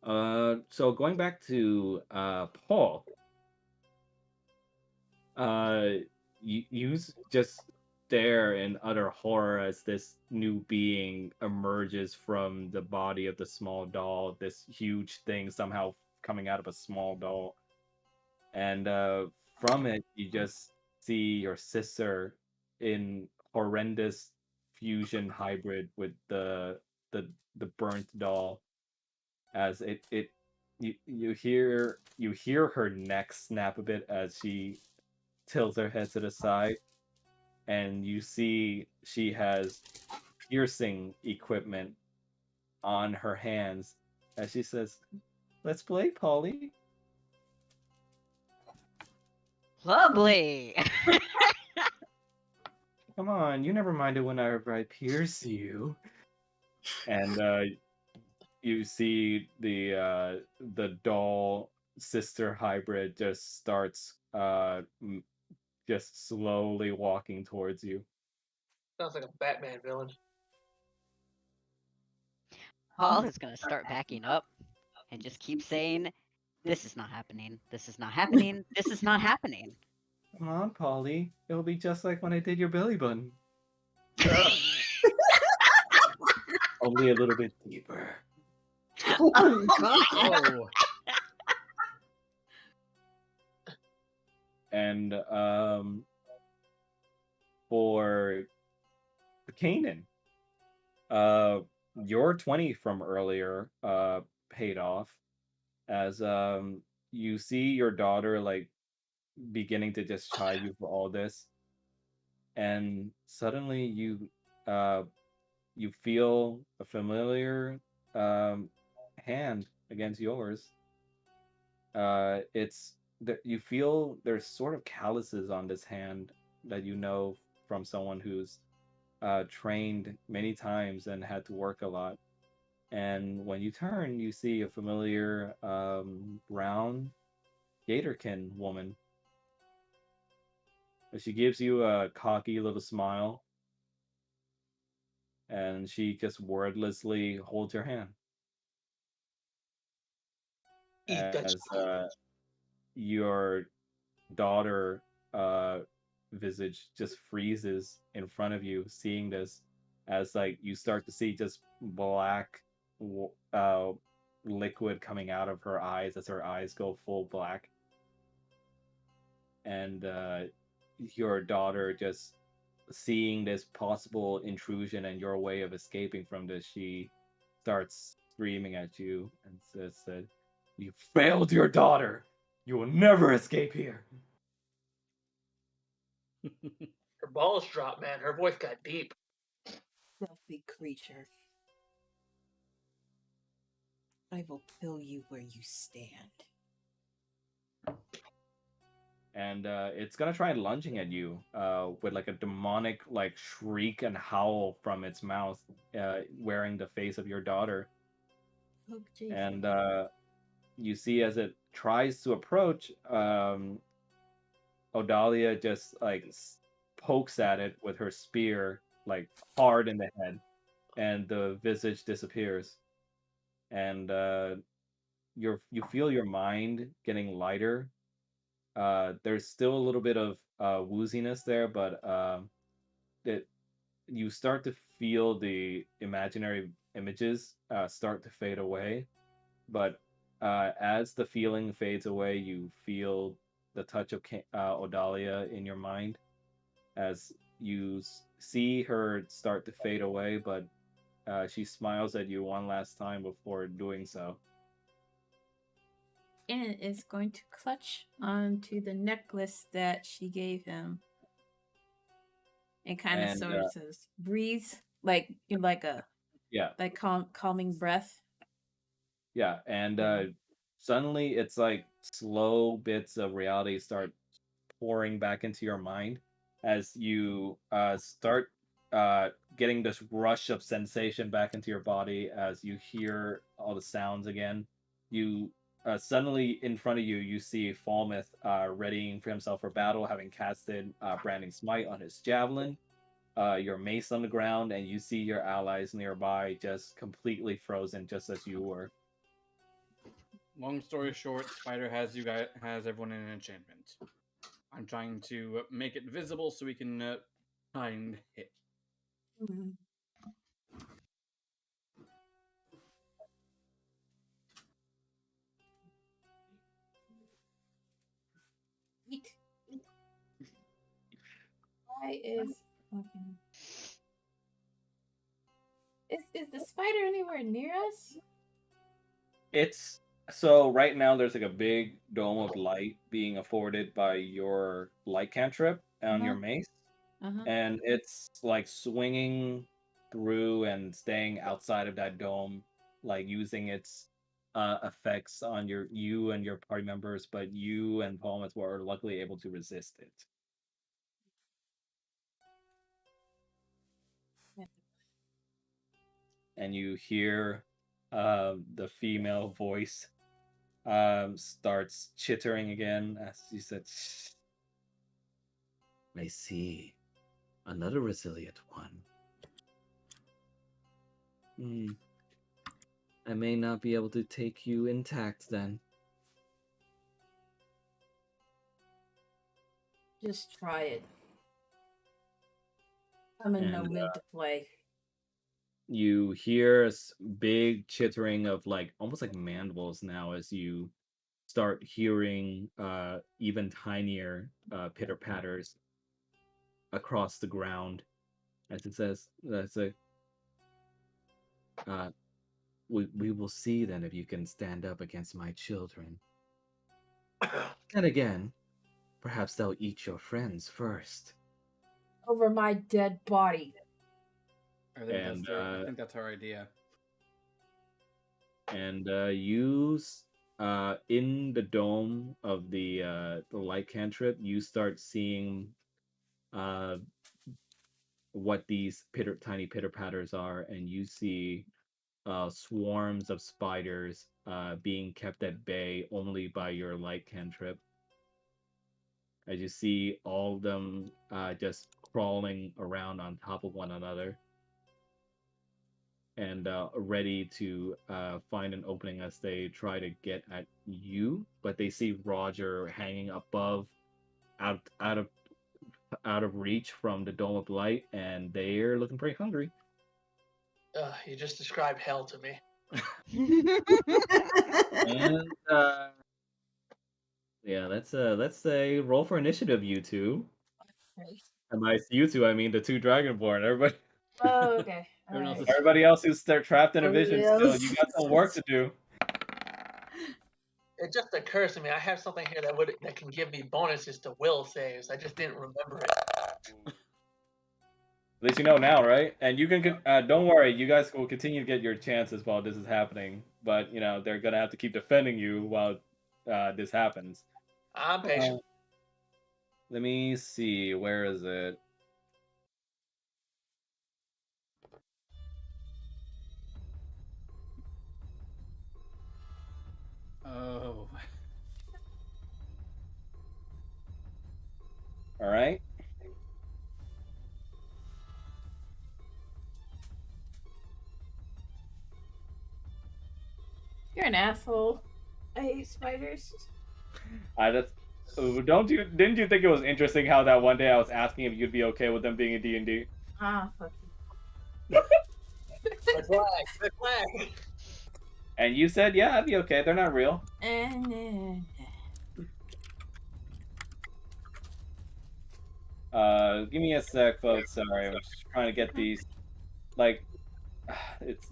So going back to Paul, you just stare in utter horror as this new being emerges from the body of the small doll. This huge thing somehow coming out of a small doll, and from it you just see your sister in horrendous fusion hybrid with the the burnt doll as you hear her neck snap a bit as she tilts her head to the side, and you see she has piercing equipment on her hands as she says, "Let's play, Polly." Lovely. Come on, you never minded whenever I pierce you. And you see the doll sister hybrid just starts just slowly walking towards you. Sounds like a Batman villain. Paul is gonna start backing up and just keep saying, "This is not happening. This is not happening. This is not happening." Come on, Polly. It'll be just like when I did your belly button. Only a little bit deeper. Oh god. Oh, And for Kanan, your 20 from earlier paid off as you see your daughter like beginning to just chide you for all this, and suddenly uh you feel a familiar hand against yours. It's that you feel there's sort of calluses on this hand that you know from someone who's trained many times and had to work a lot. And when you turn, you see a familiar brown Gatorkin woman. She gives you a cocky little smile, and she just wordlessly holds your hand Eat that as chocolate. your daughter visage just freezes in front of you, seeing this as like you start to see just black uh, liquid coming out of her eyes as her eyes go full black, and your daughter just seeing this possible intrusion and your way of escaping from this, she starts screaming at you and said, "You failed your daughter. You will never escape here." Her balls dropped, man. Her voice got deep. Filthy creature. I will kill you where you stand. And it's gonna try lunging at you with like a demonic like shriek and howl from its mouth, wearing the face of your daughter. Oh, Jesus. And you see as it tries to approach, Odalia just like pokes at it with her spear, like hard in the head, and the visage disappears. And you feel your mind getting lighter. There's still a little bit of wooziness there, but it you start to feel the imaginary images start to fade away. But as the feeling fades away, you feel the touch of Odalia in your mind as you see her start to fade away, but she smiles at you one last time before doing so. And is going to clutch onto the necklace that she gave him and kind of And sort of says, breathe like you like a yeah, like calming breath. yeah, and Yeah. suddenly it's like slow bits of reality start pouring back into your mind as you start getting this rush of sensation back into your body as you hear all the sounds again. You suddenly in front of you, you see Falmouth readying for himself for battle, having casted Branding Smite on his javelin. Your mace on the ground, and you see your allies nearby just completely frozen, just as you were. Long story short, Spider has everyone in an enchantment. I'm trying to make it visible so we can find hit. Mhm. Eat. Why is okay? Is the spider anywhere near us? It's so right now there's like a big dome of light being afforded by your light cantrip on your Uh-huh. mace, Uh-huh. and it's like swinging through and staying outside of that dome, like using its effects on you and your party members, but you and Palmas were luckily able to resist it. And you hear the female voice starts chittering again as she said, I see. Another resilient one. Hmm. I may not be able to take you intact then. Just try it. I'm in no And mood to play. you hear a big chittering of like almost like mandibles now as you start hearing even tinier pitter patters across the ground as it says, that's a uh, we will see then if you can stand up against my children. And again, perhaps they'll eat your friends first. Over my dead body. I think And that's our idea. and you in the dome of the light cantrip, you start seeing uh what these tiny pitter patters are, and you see swarms of spiders being kept at bay only by your light cantrip. As you see all of them just crawling around on top of one another and ready to find an opening as they try to get at you, but they see Roger hanging above, out of reach from the dome of light, and they're looking pretty hungry. You just described hell to me. And yeah, let's say roll for initiative, you two. Right. And by you two, I mean the two Dragonborn. Oh, okay. Everyone else is Everybody else who's trapped in a vision Everybody still, you got some work to do. It just occurs to me I have something here that can give me bonuses to will saves. I just didn't remember it. At least you know now, right? And you can don't worry, you guys will continue to get your chances while this is happening. But you know they're gonna have to keep defending you while this happens. I'm patient. Let me see, where is it? Oh. All right. You're an asshole. I hate spiders. Didn't you think it was interesting how that one day I was asking if you'd be okay with them being in D&D? Ah, fuck Red flag. And you said, yeah, I'd be okay. They're not real. you. Give me a sec, folks. Sorry, I'm just trying to get these. Like, it's.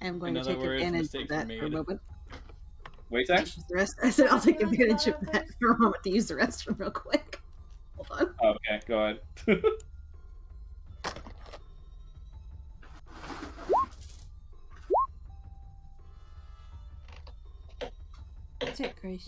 I'm going In to other take words, advantage of mistakes were that for a made. moment. Wait a sec. Use the rest. I said I'll take advantage of that for a moment to use the restroom real quick. Hold on. Oh, okay, go ahead. it, Grace.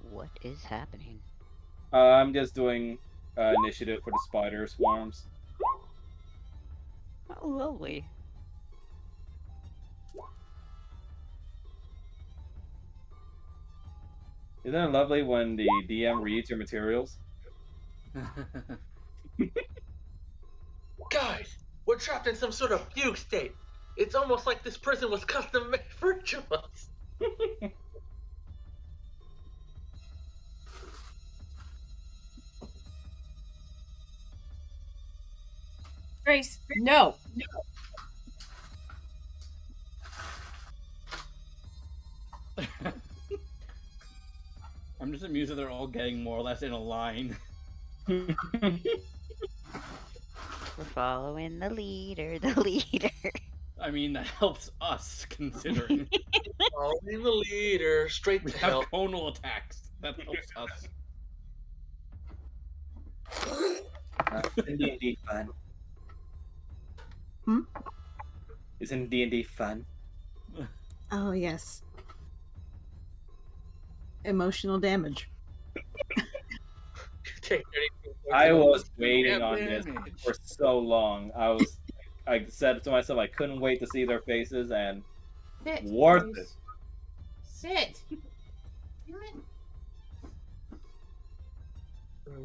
What is happening? I'm just doing initiative for the spider swarms. Oh, lovely. Isn't it lovely when the DM reads your materials? Guys, we're trapped in some sort of fugue state. It's almost like this prison was custom made for us. Grace, no. I'm just amused that they're all getting more or less in a line. We're following the leader, the leader. I mean, that helps us, considering Following the leader, straight we to have hell. conal attacks. That helps us. Isn't D&D fun? Hmm? Isn't D&D fun? Oh yes. Emotional damage. Take 32 points I of was emotional waiting on this damage. for so long. I said to myself I couldn't wait to see their faces, and Sit. worth Grace. it. Sit. Damn it.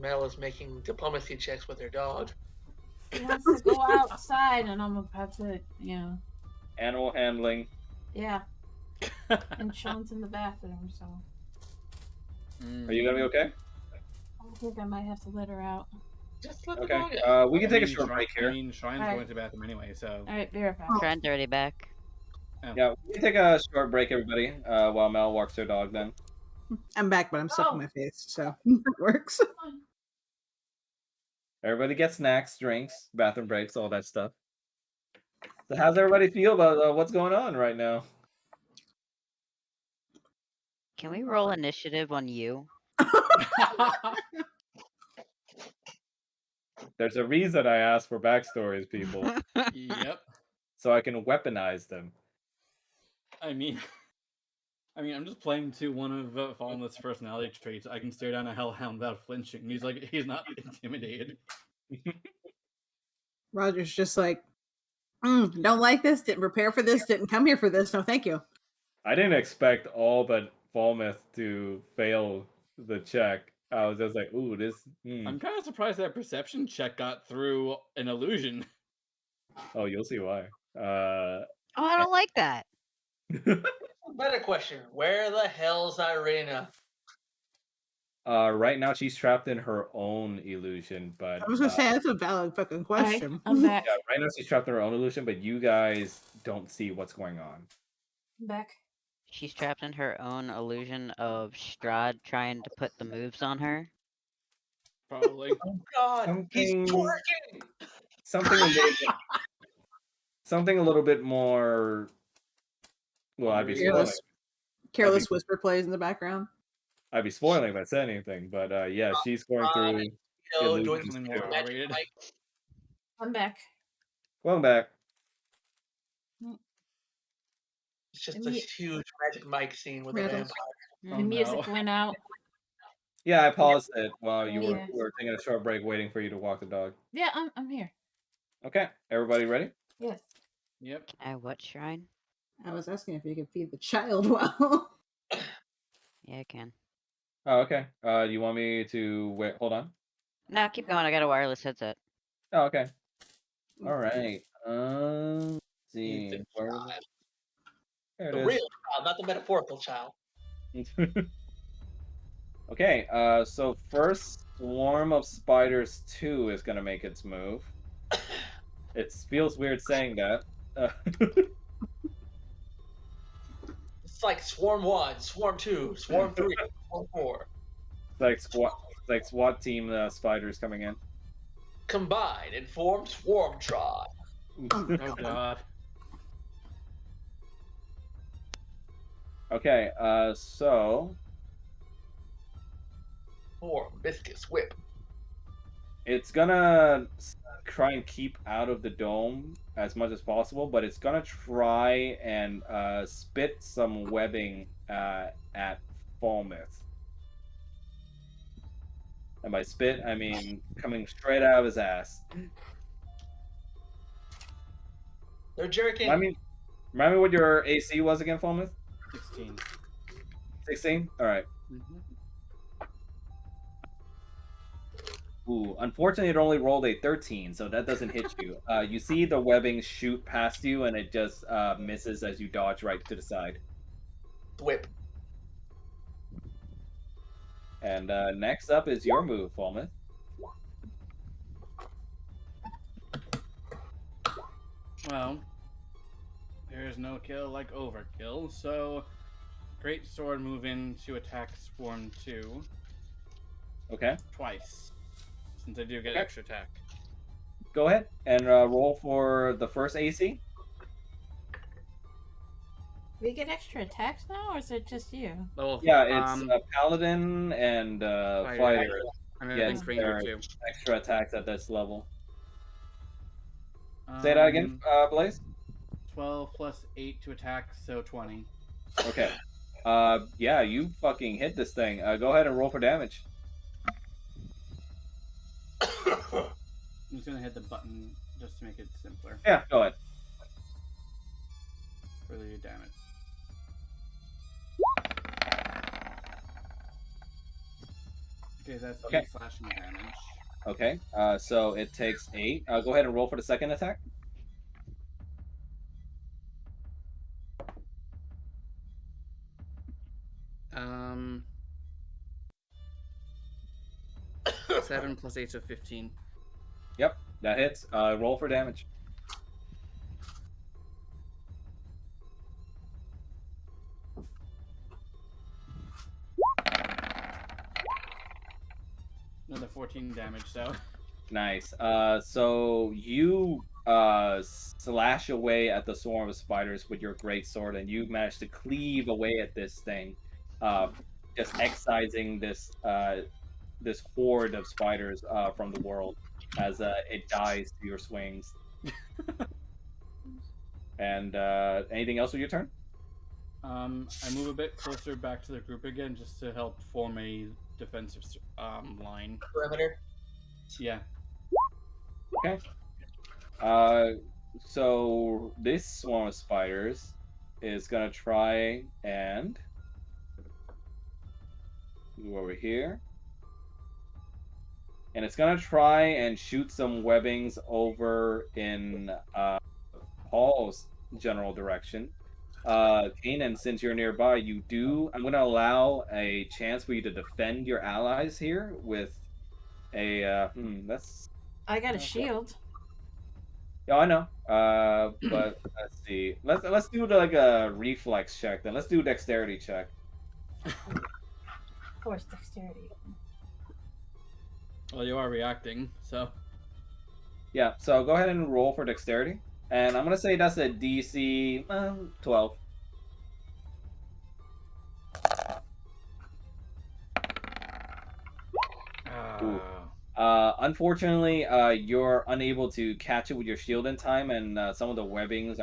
Mel is making diplomacy checks with her dog. He wants to go outside, and I'm about to, Animal handling. yeah. And Sean's in the bathroom, so Are you gonna be okay? I think I might have to let her out. Just let the Okay. dog out. We can take a short break I here. mean, Shrine's Alright. going to the bathroom anyway, so. All right, be right back. Shrine's already back. Yeah, we can take a short break, everybody, while Mel walks her dog. Then I'm back, but I'm stuffing Oh. my face, so it works. everybody gets snacks, drinks, bathroom breaks, all that stuff. So, how's everybody feel about what's going on right now? Can we roll initiative on you? There's a reason I asked for backstories, people, Yep. so I can weaponize them. I mean, I'm just playing to one of Fallen's personality traits. I can stare down a hellhound without flinching. He's not intimidated. Roger's just like, don't like this, didn't prepare for this, didn't come here for this, no thank you. I didn't expect all but Falmouth to fail the check. I was just like, ooh, this. I'm kind of surprised that perception check got through an illusion. Oh, you'll see why. Oh, I don't like that. Better question. Where the hell's Irina? Right now she's trapped in her own illusion, but I was gonna say that's a valid fucking question. I'm back. yeah, right now she's trapped in her own illusion, but you guys don't see what's going on. I'm back. She's trapped in her own illusion of Strahd trying to put the moves on her. Probably. Oh God, he's Something- twerking. Something a little bit more. Well, I'd be spoiling. Careless whisper plays in the background. I'd be spoiling if I said anything, but yeah, she's going through. Doing illusions something too. more magic R-rated. Mike. I'm back. Welcome back. It's just And a the- huge magic Mike scene with a Rattles. vampire. Oh, The music no. went out. Yeah, I paused it while you Yeah. were taking a short break, waiting for you to walk the dog. Yeah, I'm here. Okay, everybody ready? Yes. Yep. Can I what, Shrine? I was asking if you could feed the child well. Yeah, I can. Oh, okay. You want me to wait? Hold on. No, keep going. I got a wireless headset. Oh, okay. All right. Let's He's see. the Where was child. it? There The it real child, not the metaphorical child. is. Okay. So first swarm of spiders 2 is gonna make its move. It feels weird saying that. It's like Swarm 1, Swarm 2, Swarm 3, Swarm 4. like SWAT team spiders coming in. Combine and form Swarmtron. Oh god. Okay, so 4 viscous whip. it's gonna try and keep out of the dome as much as possible, but it's gonna try and spit some webbing at Falmouth. And by spit, I mean coming straight out of his ass. They're jerking. Remind me what your AC was again, Falmouth? 16. 16? Alright. Mm-hmm. Ooh, unfortunately, it only rolled a 13, so that doesn't hit you. You see the webbing shoot past you, and it just misses as you dodge right to the side. Whip. And next up is your move, Falmouth. Well, there's no kill like overkill, so Great Sword move in to attack Swarm 2 Okay, twice, since I do get Okay. extra attack. go ahead and roll for the first AC. We get extra attacks now, or is it just you? Level, Yeah, it's a paladin and fighter. And then Yeah, I think Ranger there are too. extra attacks at this level. Say that again, Blaze. 12 plus 8 to attack, so 20. Okay. Yeah, you fucking hit this thing. Go ahead and roll for damage. I'm just gonna hit the button just to make it simpler Yeah, go ahead. for the damage. Okay, that's Okay. 8 slashing damage. Okay, so it takes 8. Go ahead and roll for the second attack. Um, 7 plus 8, so 15. Yep, that hits. Roll for damage. Another 14 damage, so. Nice. So you slash away at the swarm of spiders with your great sword, and you manage to cleave away at this thing, just excising this horde of spiders from the world as it dies to your swings. And anything else with your turn? I move a bit closer back to the group again just to help form a defensive line. Perimeter. Yeah. Okay. So this swarm of spiders is gonna try and go over here. And it's gonna try and shoot some webbings over in Paul's general direction. Kanan, since you're nearby, I'm gonna allow a chance for you to defend your allies here with a that's I got a shield. yeah, I know. But let's see. Let's do like a reflex check then. Let's do a dexterity check. Of course, dexterity. Well, you are reacting, so. Yeah, so go ahead and roll for dexterity. And I'm gonna say that's a DC 12. Ooh. Unfortunately, you're unable to catch it with your shield in time, and some of the webbings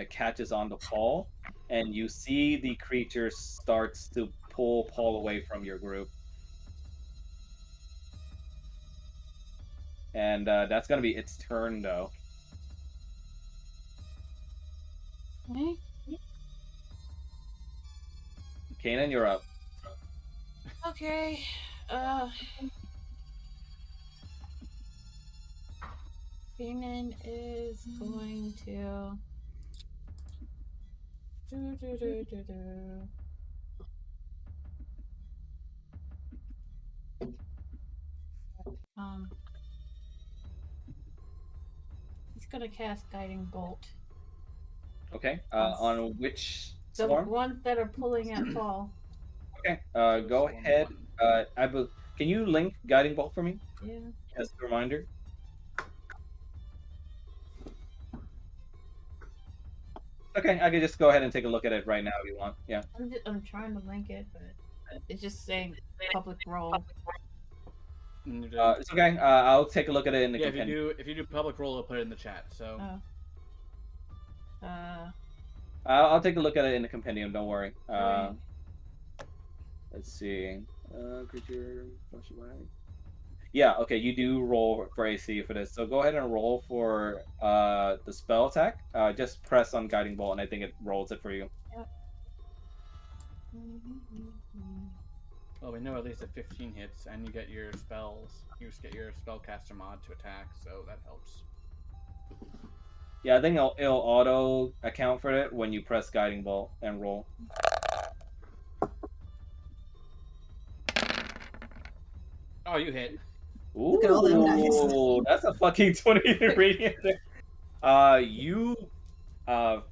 catches on to Paul, and you see the creature starts to pull Paul away from your group. And that's gonna be its turn, though. Okay. Kanan, you're up. Okay. Kanan is going to he's gonna cast Guiding Bolt. Okay. On which The swarm? ones that are pulling at Paul. Okay. Go ahead. Can you link Guiding Bolt for me? Yeah. As a reminder. Okay, I can just go ahead and take a look at it right now if you want. Yeah. I'm trying to link it, but it's just saying public role. It's okay. I'll take a look at it in the Yeah, compendium. if you do public roll, I'll put it in the chat. So I'll take a look at it in the compendium. Don't worry. Right. Let's see. Creature. Yeah. Okay. You do roll for AC for this. So go ahead and roll for the spell attack. Just press on guiding bolt, and I think it rolls it for you. Yep. well, we know at least at 15 hits, and you get your spells. You just get your spellcaster mod to attack, so that helps. Yeah, I think it'll auto account for it when you press guiding bolt and roll. Oh, you hit. Ooh, Look at all them dice. That's a fucking 20 radiant. You, go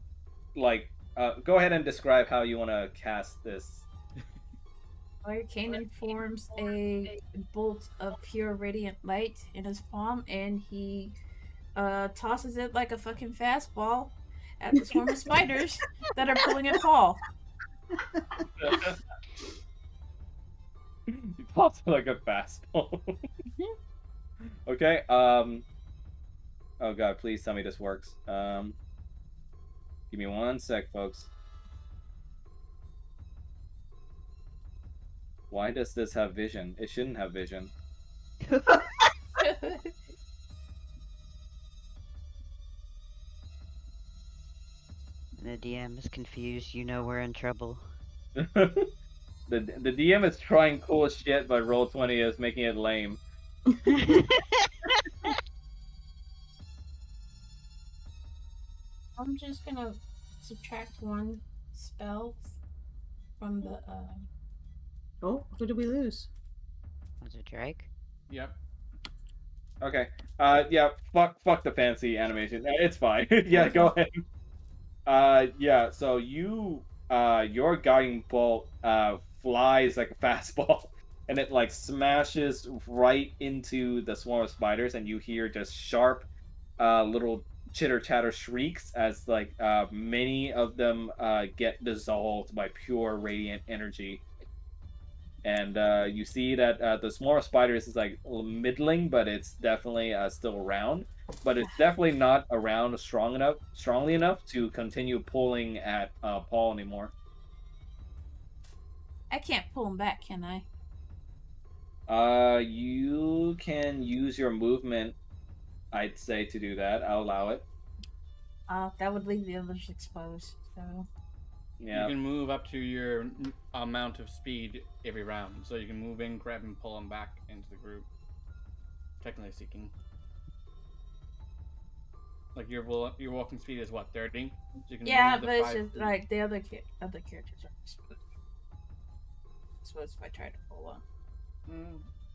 ahead and describe how you want to cast this. Kanan forms a bolt of pure radiant light in his palm, and he tosses it like a fucking fastball at the swarm of spiders that are pulling at Paul. You toss it like a fastball. Okay. Oh god, please tell me this works. Give me 1 sec, folks. Why does this have vision? It shouldn't have vision. The DM is confused. You know we're in trouble. The DM is trying cool shit, but Roll20 is making it lame. I'm just gonna subtract 1 spell from the. Oh, who did we lose? Was it Drake? Yep. Okay. Yeah. Fuck the fancy animation. It's fine. Yeah. Go ahead. Yeah. So your guiding bolt flies like a fastball, and it like smashes right into the swarm of spiders, and you hear just sharp, little chitter chatter shrieks as like many of them get dissolved by pure radiant energy. And you see that the swarm of spiders is like middling, but it's definitely still around. But it's definitely not around strongly enough to continue pulling at Paul anymore. I can't pull him back, can I? You can use your movement, I'd say, to do that. I'll allow it. That would leave the others exposed. So. Yeah. You can move up to your amount of speed every round, so you can move in, grab, and pull them back into the group. Technically speaking, like your walking speed is what, 30? So you can Yeah, move but it's just like the other characters are exposed. Exposed if I try to pull one.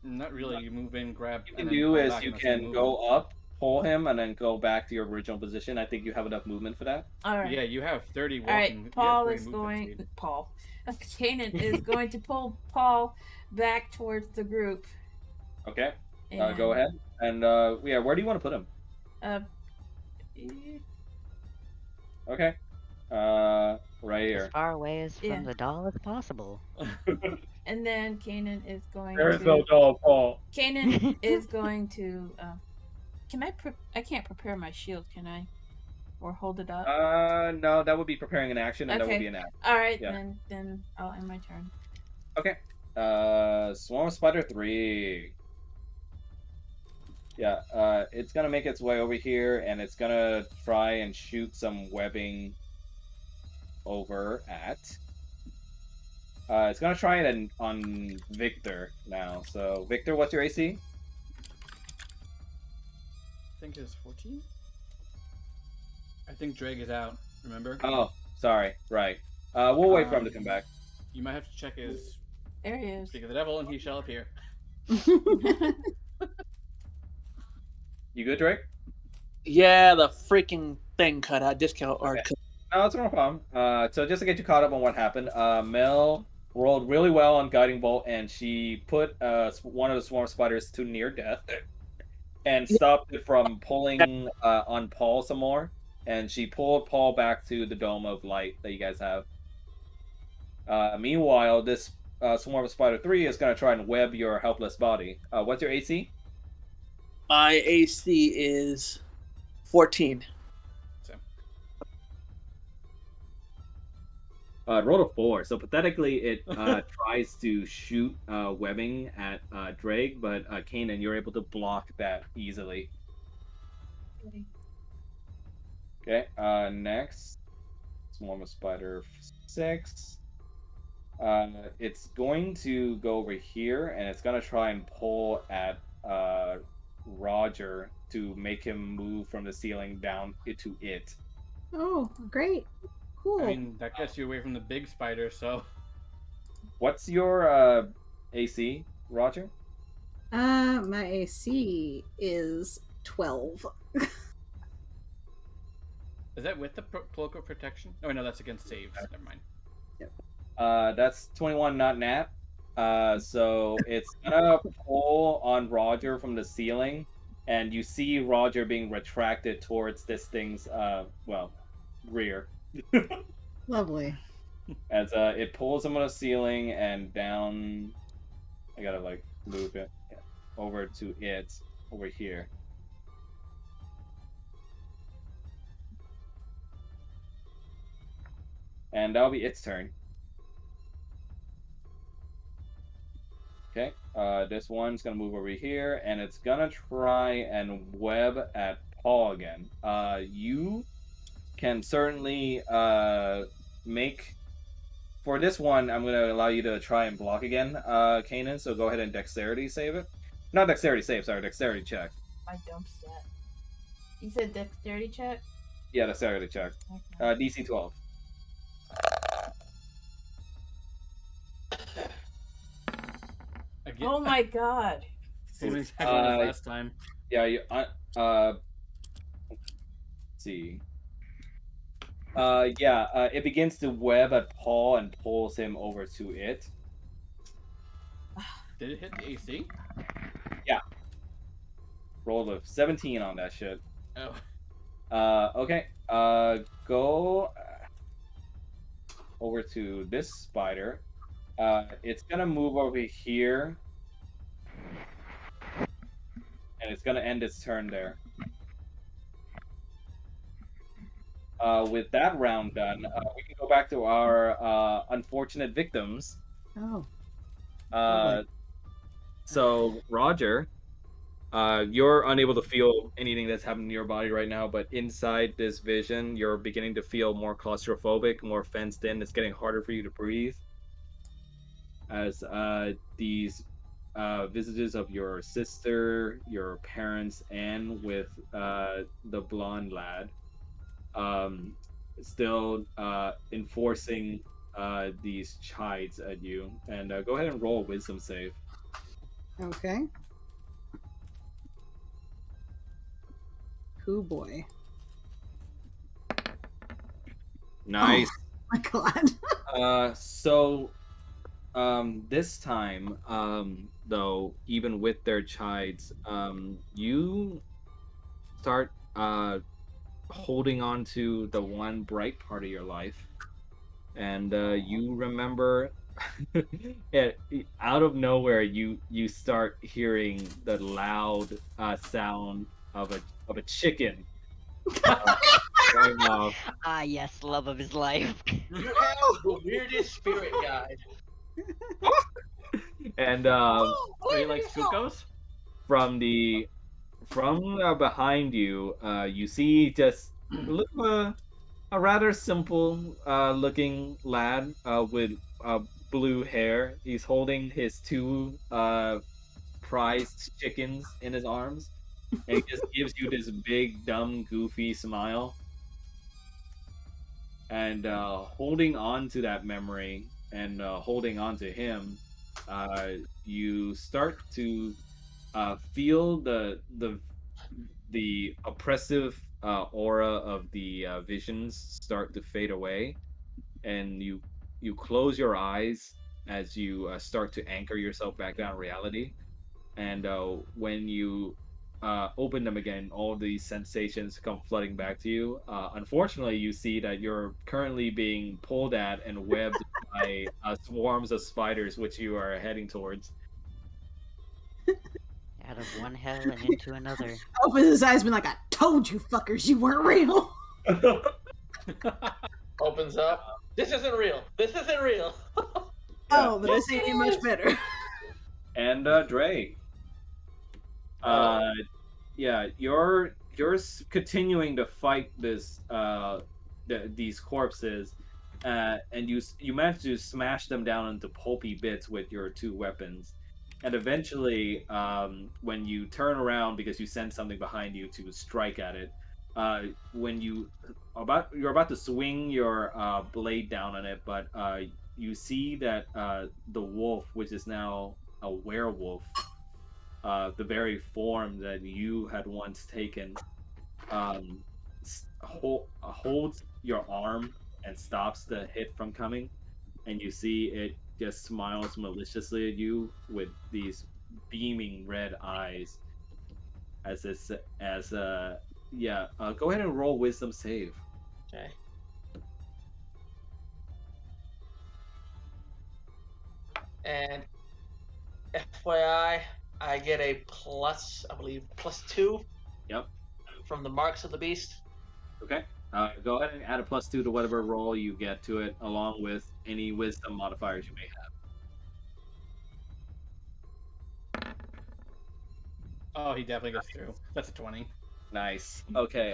Not really. You move in, grab. What you can do is you can go up, pull him, and then go back to your original position. I think you have enough movement for that. All right. Yeah, you have 30 walking. All right, Paul is going. Speed. Paul. Kanan is going to pull Paul back towards the group. Okay. Go ahead. And yeah, where do you want to put him? Okay. Right here. As far away as from the doll as possible. And then Kanan is going There is no doll, Paul. Kanan is going to. Can I can't prepare my shield, can I? Or hold it up? No, that would be preparing an action, and that would be an action. All right, yeah. then I'll end my turn. Okay. Swarm Spider 3. Yeah, it's gonna make its way over here, and it's gonna try and shoot some webbing over at. It's gonna try it on Victor now. So, Victor, what's your AC? I think it's 14. I think Drake is out. Remember? Oh, sorry. Right. We'll wait for him to come back. You might have to check his. There he is. Speak of the devil, and he shall appear. You good, Drake? Yeah, the freaking thing cut out. Discount or. Okay. No, it's no problem. So just to get you caught up on what happened, Mel rolled really well on Guiding Bolt, and she put one of the swarm spiders to near death, and stopped it from pulling on Paul some more. and she pulled Paul back to the dome of light that you guys have. Meanwhile, this swarm of Spider 3 is going to try and web your helpless body. What's your AC? My AC is 14. So, Roll a 4. So pathetically, it tries to shoot webbing at Drake, but Kanan, you're able to block that easily. Okay. Next, swarm of Spider 6. It's going to go over here, and it's going to try and pull at Roger to make him move from the ceiling down to it. Oh, great. Cool. I mean, that gets you away from the big spider, so. What's your AC, Roger? My AC is 12. Is that with the cloak of protection? Oh, no, that's against saves. Never mind. That's 21, not nat. So it's gonna pull on Roger from the ceiling, and you see Roger being retracted towards this thing's rear. Lovely. As it pulls him on the ceiling and down. I gotta like move it over to it over here. And that'll be its turn. Okay, this one's gonna move over here, and it's gonna try and web at Paul again. You can certainly make... For this one, I'm gonna allow you to try and block again, Kanan, so go ahead and dexterity save it. Not dexterity save, sorry, dexterity check. My dump stat. You said dexterity check? Yeah, dexterity check. Okay. DC 12. Again, Oh my god. same exact one as last time. Yeah, you, let's see. It begins to web at Paul and pulls him over to it. Did it hit the AC? Yeah. Rolled a 17 on that shit. Oh. Okay. Go over to this spider. It's gonna move over here. And it's gonna end its turn there. With that round done, we can go back to our unfortunate victims. Oh. So Roger, you're unable to feel anything that's happening in your body right now, but inside this vision, you're beginning to feel more claustrophobic, more fenced in. It's getting harder for you to breathe as these visages of your sister, your parents, and with the blonde lad still enforcing these chides at you. And go ahead and roll a wisdom save. Okay. Cool boy. Nice. Oh my god. This time, though, even with their chides, you start holding on to the one bright part of your life, and you remember out of nowhere you start hearing the loud sound of a chicken going off. Ah, yes, love of his life. You have the weirdest spirit guide. And So you like Spookos? from behind you, you see just a rather simple looking lad with blue hair. He's holding his two prized chickens in his arms, and he just gives you this big, dumb, goofy smile. And holding on to that memory and holding on to him, you start to feel the oppressive aura of the visions start to fade away, and you close your eyes as you start to anchor yourself back down in reality. And when you open them again, all these sensations come flooding back to you. Unfortunately, you see that you're currently being pulled at and webbed by swarms of spiders, which you are heading towards. Out of one hell and into another. Opens his eyes, been like, "I told you, fuckers, you weren't real." Opens up. This isn't real. This isn't real. Oh, but this ain't any much better. And Dre, yeah, you're continuing to fight these corpses, and you manage to smash them down into pulpy bits with your two weapons, and eventually, when you turn around because you sense something behind you to strike at it, when you're about to swing your blade down on it, but you see that the wolf, which is now a werewolf, the very form that you had once taken, holds your arm and stops the hit from coming, and you see it just smiles maliciously at you with these beaming red eyes. Go ahead and roll wisdom save. Okay. And FYI, I get a plus, I believe, +2. Yep. From the marks of the beast. Okay. Go ahead and add a +2 to whatever roll you get to it, along with any wisdom modifiers you may have. Oh, he definitely gets through. That's a 20. Nice. Okay.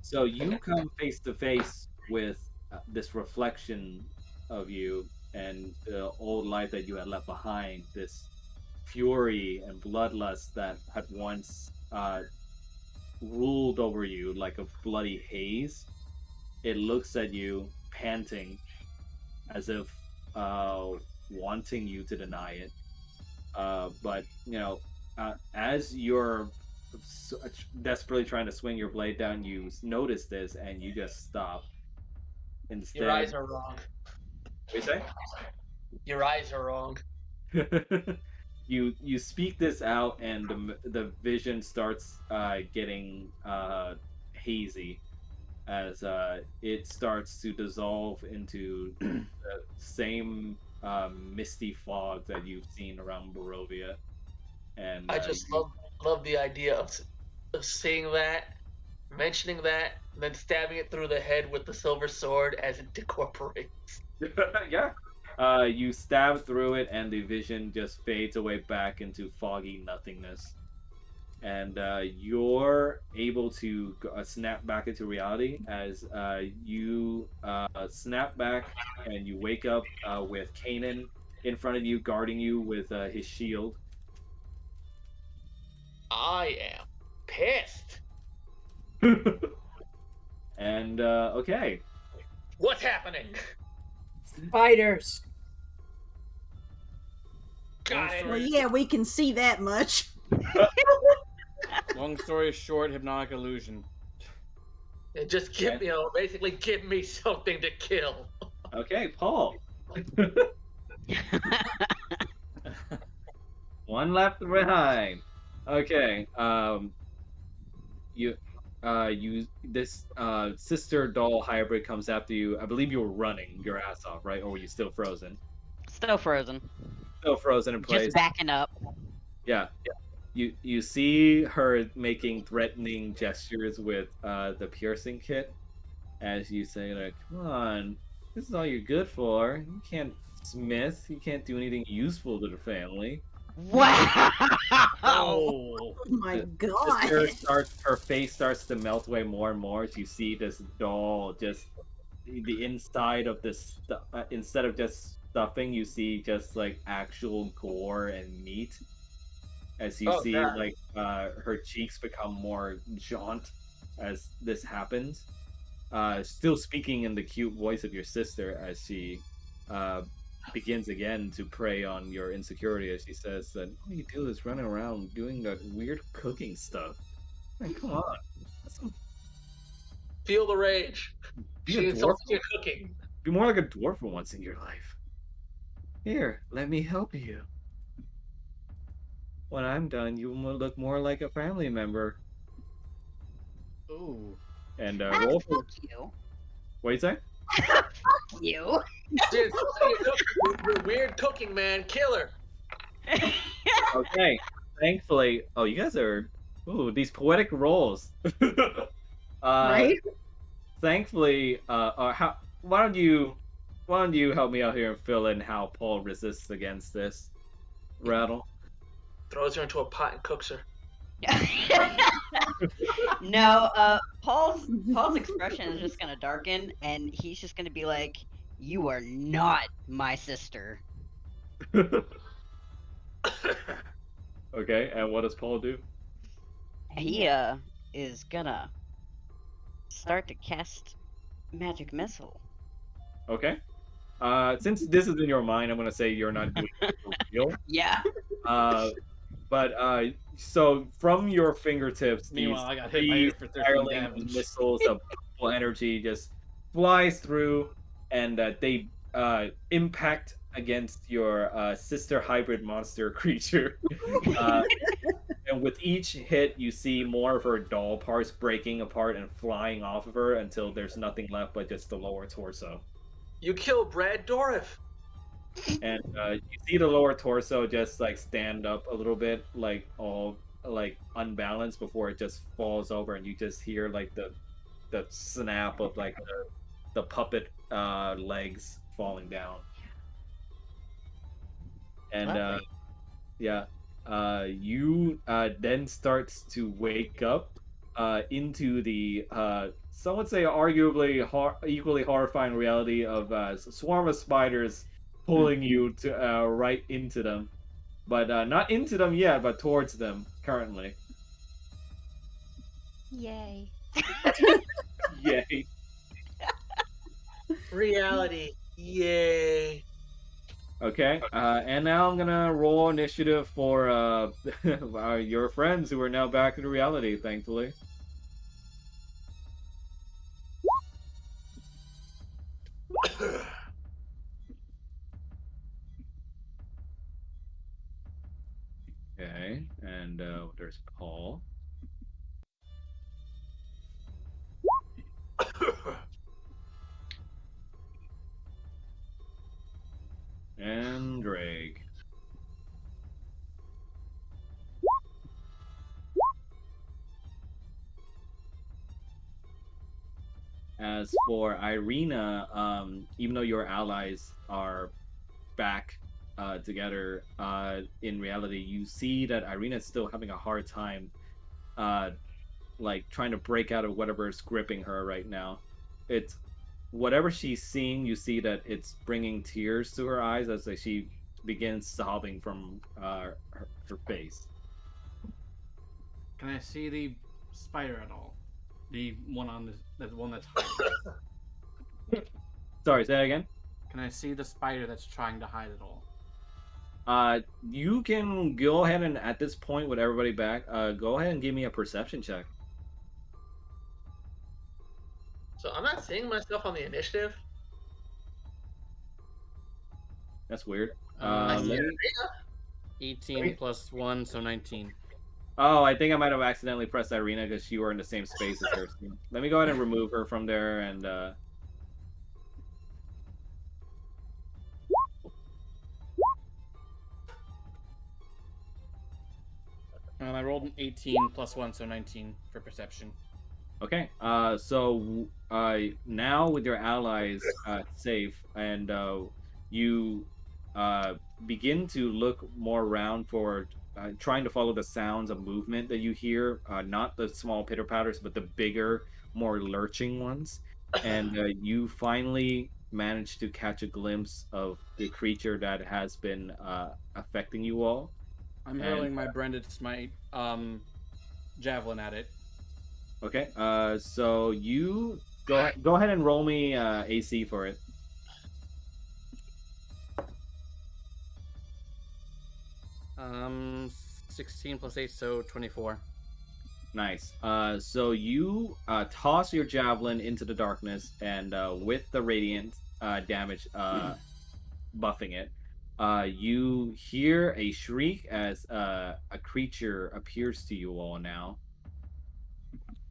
So you come face to face with this reflection of you and the old life that you had left behind. This fury and bloodlust that had once ruled over you like a bloody haze. It looks at you, panting, as if wanting you to deny it. But as you're desperately trying to swing your blade down, you notice this and you just stop. Instead, your eyes are wrong. What do you say? Your eyes are wrong. You speak this out, and the vision starts getting hazy as it starts to dissolve into the same misty fog that you've seen around Barovia. And I just love the idea of seeing that, mentioning that, and then stabbing it through the head with the silver sword as it decorporates. Yeah. You stab through it, and the vision just fades away back into foggy nothingness. And you're able to snap back into reality as you snap back, and you wake up with Kanan in front of you, guarding you with his shield. I am pissed. And okay. What's happening? Spiders. Got it. Well, yeah, we can see that much. Long story short, hypnotic illusion. Just give me, basically give me something to kill. Okay, Paul. One left behind. Okay. This sister doll hybrid comes after you. I believe you were running your ass off, right? Or were you still frozen? Still frozen. Still frozen in place. Just backing up. Yeah. You see her making threatening gestures with the piercing kit as you say, like, come on, this is all you're good for. You can't smith. You can't do anything useful to the family. Wow! Oh my god! Her face starts to melt away more and more as you see this doll just the inside of this instead of just stuffing, you see just like actual gore and meat. As you see, God. like her cheeks become more jaunt as this happens. Still speaking in the cute voice of your sister as she begins again to prey on your insecurity as she says that all you do is run around doing that weird cooking stuff. Like, come on. Feel the rage. Be She a dwarf. insults your cooking. Be more like a dwarf for once in your life. Here, let me help you. when I'm done, you will look more like a family member. Ooh. And Ah, roll for. fuck you. What do you say? Fuck you. Dude, you're weird cooking, man. Killer. Okay. Thankfully, oh, you guys are. Ooh, these poetic rolls. Right? Thankfully, how? Why don't you help me out here and fill in how Paul resists against this rattle? Throws her into a pot and cooks her. No, Paul's expression is just gonna darken, and he's just gonna be like, "You are not my sister." Okay, and what does Paul do? He is gonna start to cast magic missile. Okay. Since this is in your mind, I'm gonna say you're not doing it for real. Yeah. But so from your fingertips, these Meanwhile, I got hit by three it for 13 spiraling damage. missiles of purple energy just flies through, and they impact against your sister hybrid monster creature. And with each hit, you see more of her doll parts breaking apart and flying off of her until there's nothing left but just the lower torso. You kill Brad Dourif. And you see the lower torso just like stand up a little bit, like all like unbalanced before it just falls over, and you just hear like the snap of like the puppet legs falling down. And Lovely. yeah, you then starts to wake up into the some would say arguably equally horrifying reality of a swarm of spiders pulling you to right into them, but not into them yet, but towards them currently. Yay. Yay! Reality. Yay. Okay, and now I'm gonna roll initiative for your friends who are now back in reality, thankfully. Okay, and there's Paul. And Drake. As for Irina, even though your allies are back together in reality, you see that Irina is still having a hard time, uh, like trying to break out of whatever is gripping her right now. It's whatever she's seeing. You see that it's bringing tears to her eyes as like, she begins sobbing from her face. Can I see the spider at all? The one on the one that's hiding. Sorry, say that again. Can I see the spider that's trying to hide at all? You can go ahead and at this point with everybody back, go ahead and give me a perception check. So I'm not seeing myself on the initiative. That's weird. I see Let me- Irina. 18 plus 1, so 19. Oh, I think I might have accidentally pressed Irina because you were in the same space as her. So let me go ahead and remove her from there and I rolled an 18 plus 1, so 19 for perception. okay. So now with your allies safe and you begin to look more around for trying to follow the sounds of movement that you hear, not the small pitter patters, but the bigger, more lurching ones. And you finally manage to catch a glimpse of the creature that has been affecting you all. I'm And- hurling my branded smite javelin at it. Okay. So you go ahead and roll me AC for it. Um, 16 plus 8, so 24. Nice. So you toss your javelin into the darkness, and with the radiant damage buffing it, You hear a shriek as a creature appears to you all now,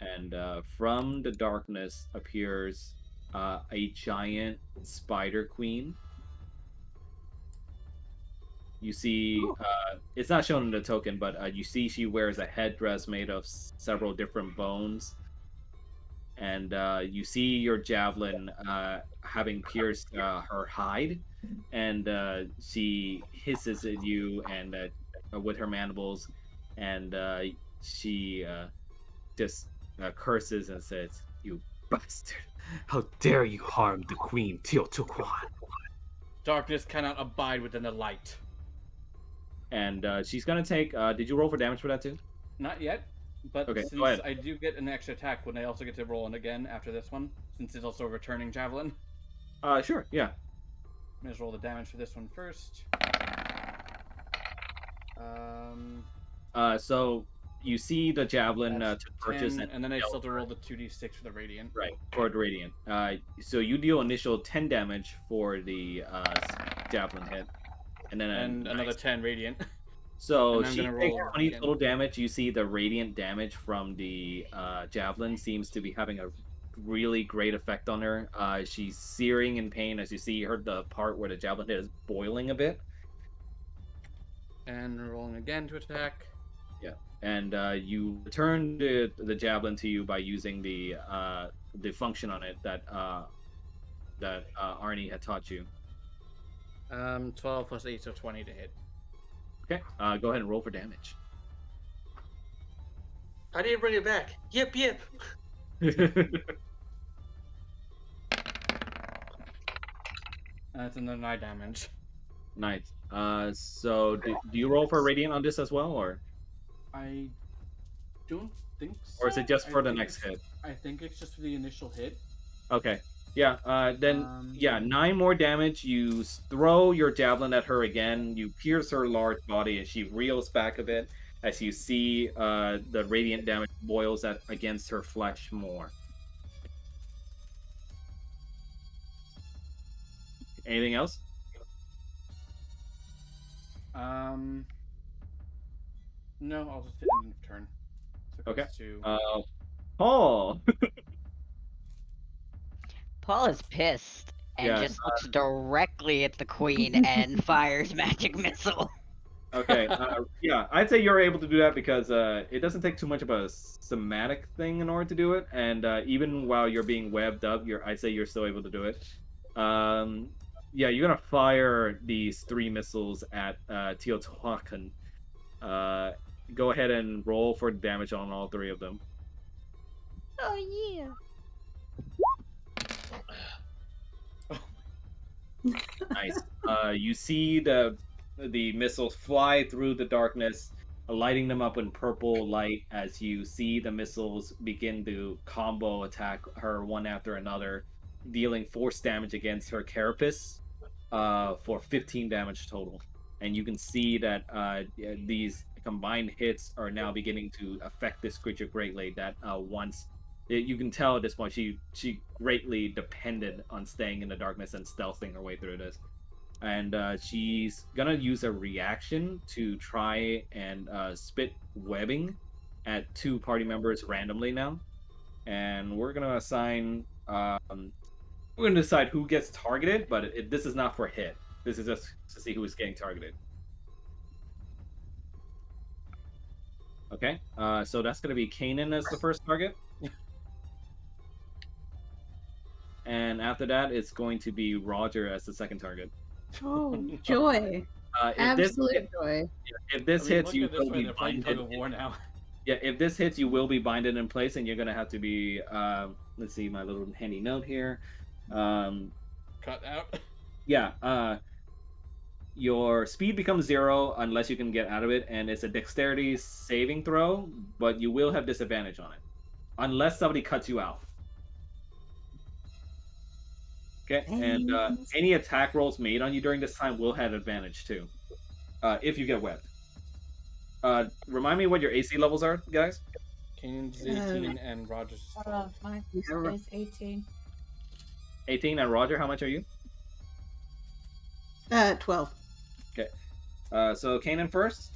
and from the darkness appears a giant spider queen. You see, it's not shown in the token, but you see she wears a headdress made of several different bones, and you see your javelin having pierced her hide, and she hisses at you and with her mandibles, and she just curses and says, "You bastard! How dare you harm the Queen Teotihuacan?" Darkness cannot abide within the light. And she's gonna take. Did you roll for damage for that too? Not yet, but Okay, go since ahead. I do get an extra attack, would I also get to roll it again after this one? Since it's also a returning javelin. Sure, yeah. I'm gonna roll the damage for this one first. So you see the javelin That's to purchase, 10, and then I still have to roll the 2d6 for the radiant. right for the radiant. So you deal initial 10 damage for the javelin hit, and then another 10 radiant. So and I'm she gonna takes roll 20 again. total damage. You see the radiant damage from the javelin seems to be having a really great effect on her. She's searing in pain as you see her the part where the javelin hit is boiling a bit. And rolling again to attack. Yeah, and you return the javelin to you by using the function on it that Arnie had taught you. 12 plus 8, so 20 to hit. Okay, go ahead and roll for damage. How do you bring it back? Yip yip. That's another 9 damage. Nice. So do you roll for radiant on this as well, or I don't think so. or is it just for the next hit? I think it's just for the initial hit. Okay. Yeah. Then 9 more damage. You throw your javelin at her again. You pierce her large body, and she reels back a bit as you see the radiant damage boils against her flesh more. Anything else? No, I'll just hit end of turn. So Okay. To... Paul. Paul is pissed and Yeah, just looks directly at the queen and fires magic missile. Okay. Yeah, I'd say you're able to do that because it doesn't take too much of a somatic thing in order to do it, and even while you're being webbed up, I'd say you're still able to do it. Yeah, you're gonna fire these 3 missiles at Teotihuacan. Go ahead and roll for damage on all 3 of them. Oh yeah. Nice. You see the missiles fly through the darkness, lighting them up in purple light as you see the missiles begin to combo attack her one after another, dealing force damage against her carapace for 15 damage total. And you can see that these combined hits are now beginning to affect this creature greatly. That once you can tell at this point she greatly depended on staying in the darkness and stealthing her way through this. And she's gonna use a reaction to try and spit webbing at 2 party members randomly now, and we're gonna assign. We're gonna decide who gets targeted, but this is not for hit. This is just to see who is getting targeted. Okay, so that's gonna be Kanan as the first target. And after that, it's going to be Roger as the second target. Oh, joy. Absolute joy. If this hits, you will be they're playing binded. tug of war now. Yeah, if this hits, you will be binded in place, and you're gonna have to be. Let's see my little handy note here. Cut out. Yeah. Your speed becomes 0 unless you can get out of it, and it's a dexterity saving throw, but you will have disadvantage on it unless somebody cuts you out. Okay, and any attack rolls made on you during this time will have advantage too, if you get webbed. Remind me what your AC levels are, guys. Kanan's 18 and Roger's is 12. Mine is 18. 18, and Roger, how much are you? 12. Okay. So Kanan first.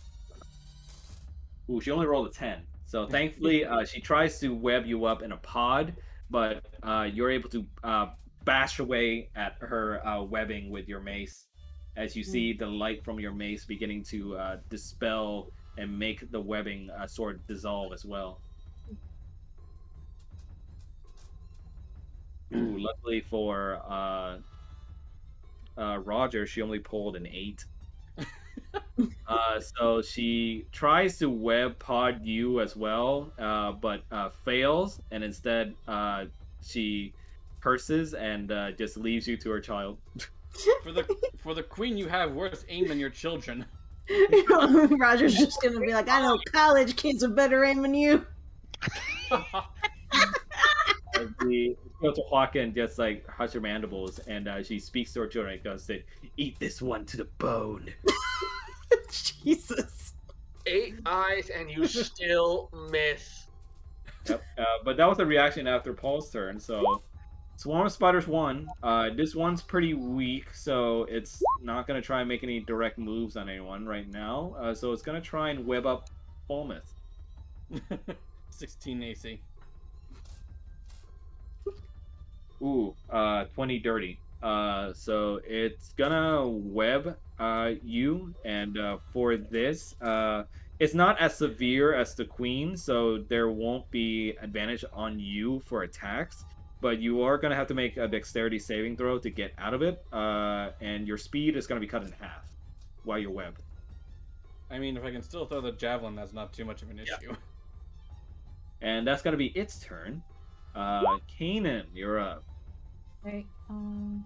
Ooh, she only rolled a 10. So thankfully, she tries to web you up in a pod, but you're able to bash away at her webbing with your mace as you see the light from your mace beginning to dispel and make the webbing sort of dissolve as well. Ooh, luckily for Roger, she only pulled an 8. So she tries to web pod you as well, but fails, and instead she curses and just leaves you to her child. For the queen, you have worse aim than your children. Roger's just gonna be like, I know college kids are better aim than you. The Jotohawken just like hush her mandibles, and she speaks to her children and goes, "Eat this one to the bone." Jesus. 8 eyes and you still miss. Yep. But that was the reaction after Paul's turn. So Swarm of Spiders won. This one's pretty weak, so it's not gonna try and make any direct moves on anyone right now. So it's gonna try and web up Falmouth. 16 AC. Ooh, 20 dirty. So it's gonna web you, and for this, it's not as severe as the queen, so there won't be advantage on you for attacks. But you are gonna have to make a dexterity saving throw to get out of it, and your speed is gonna be cut in half while you're webbed. I mean, if I can still throw the javelin, that's not too much of an issue. And that's gonna be its turn. Kanan, you're up. Right. Can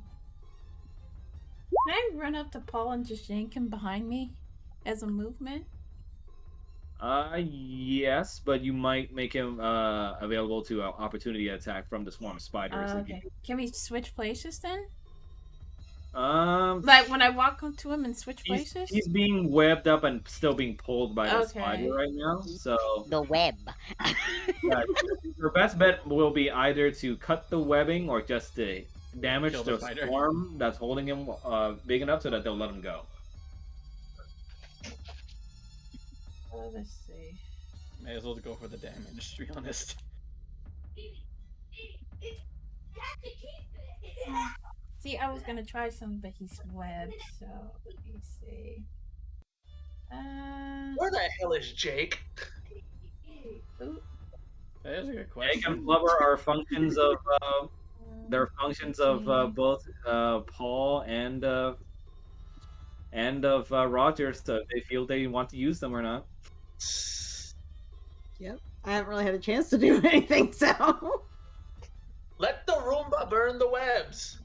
I run up to Paul and just yank him behind me as a movement? Yes, but you might make him available to opportunity attack from the swarm of spiders. Okay. Can we switch places then? Um, Like when I walk up to him and switch he's, places? he's being webbed up and still being pulled by the Okay. spider right now. So The web. yeah, your best bet will be either to cut the webbing or just to damage Kill the the spider. swarm that's holding him big enough so that they'll let him go. Let's see. May as well go for the damage, to be honest. See, I was gonna try some, but he's webbed, so let me see. Where the hell is Jake? Ooh, That is a good Egg question. and blubber are functions of they're functions of 15. both Paul and of Roger, so if they feel they want to use them or not. Yep. I haven't really had a chance to do anything, so. Let the Roomba burn the webs.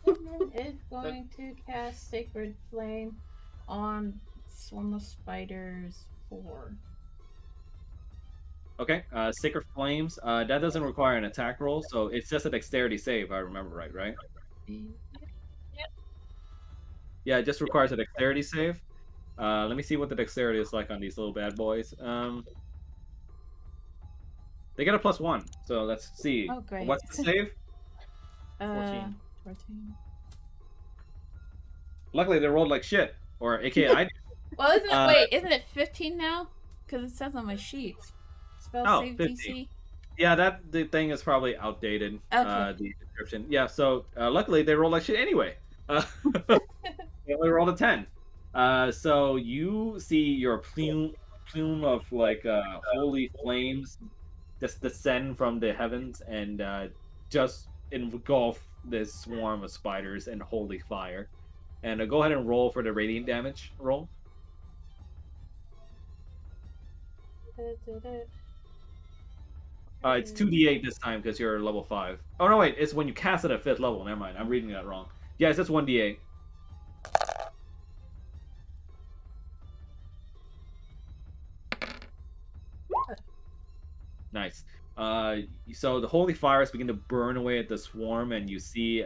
It's going to cast Sacred Flame on Swarm of Spiders 4. Okay, Sacred Flames. That doesn't require an attack roll, so it's just a dexterity save, if I remember right? Yeah, it just requires a dexterity save. Let me see what the dexterity is like on these little bad boys. They get a +1, so let's see. Oh, great. What's the save? 14. 14. Luckily, they rolled like shit, or AKA I did. Well, isn't it 15 now? Because it says on my sheet. Spell save 50. DC. Yeah, the thing is probably outdated. Okay. The description. Yeah, so luckily they rolled like shit anyway. They only rolled a 10. So you see your plume of like holy flames just descend from the heavens and just engulf this swarm of spiders in holy fire. And go ahead and roll for the radiant damage roll. It's 2d8 this time because you're level 5. Oh no, wait, it's when you cast it at 5th level. Never mind, I'm reading that wrong. Yeah, it's just 1d8. Nice. So the holy fires begin to burn away at the swarm, and you see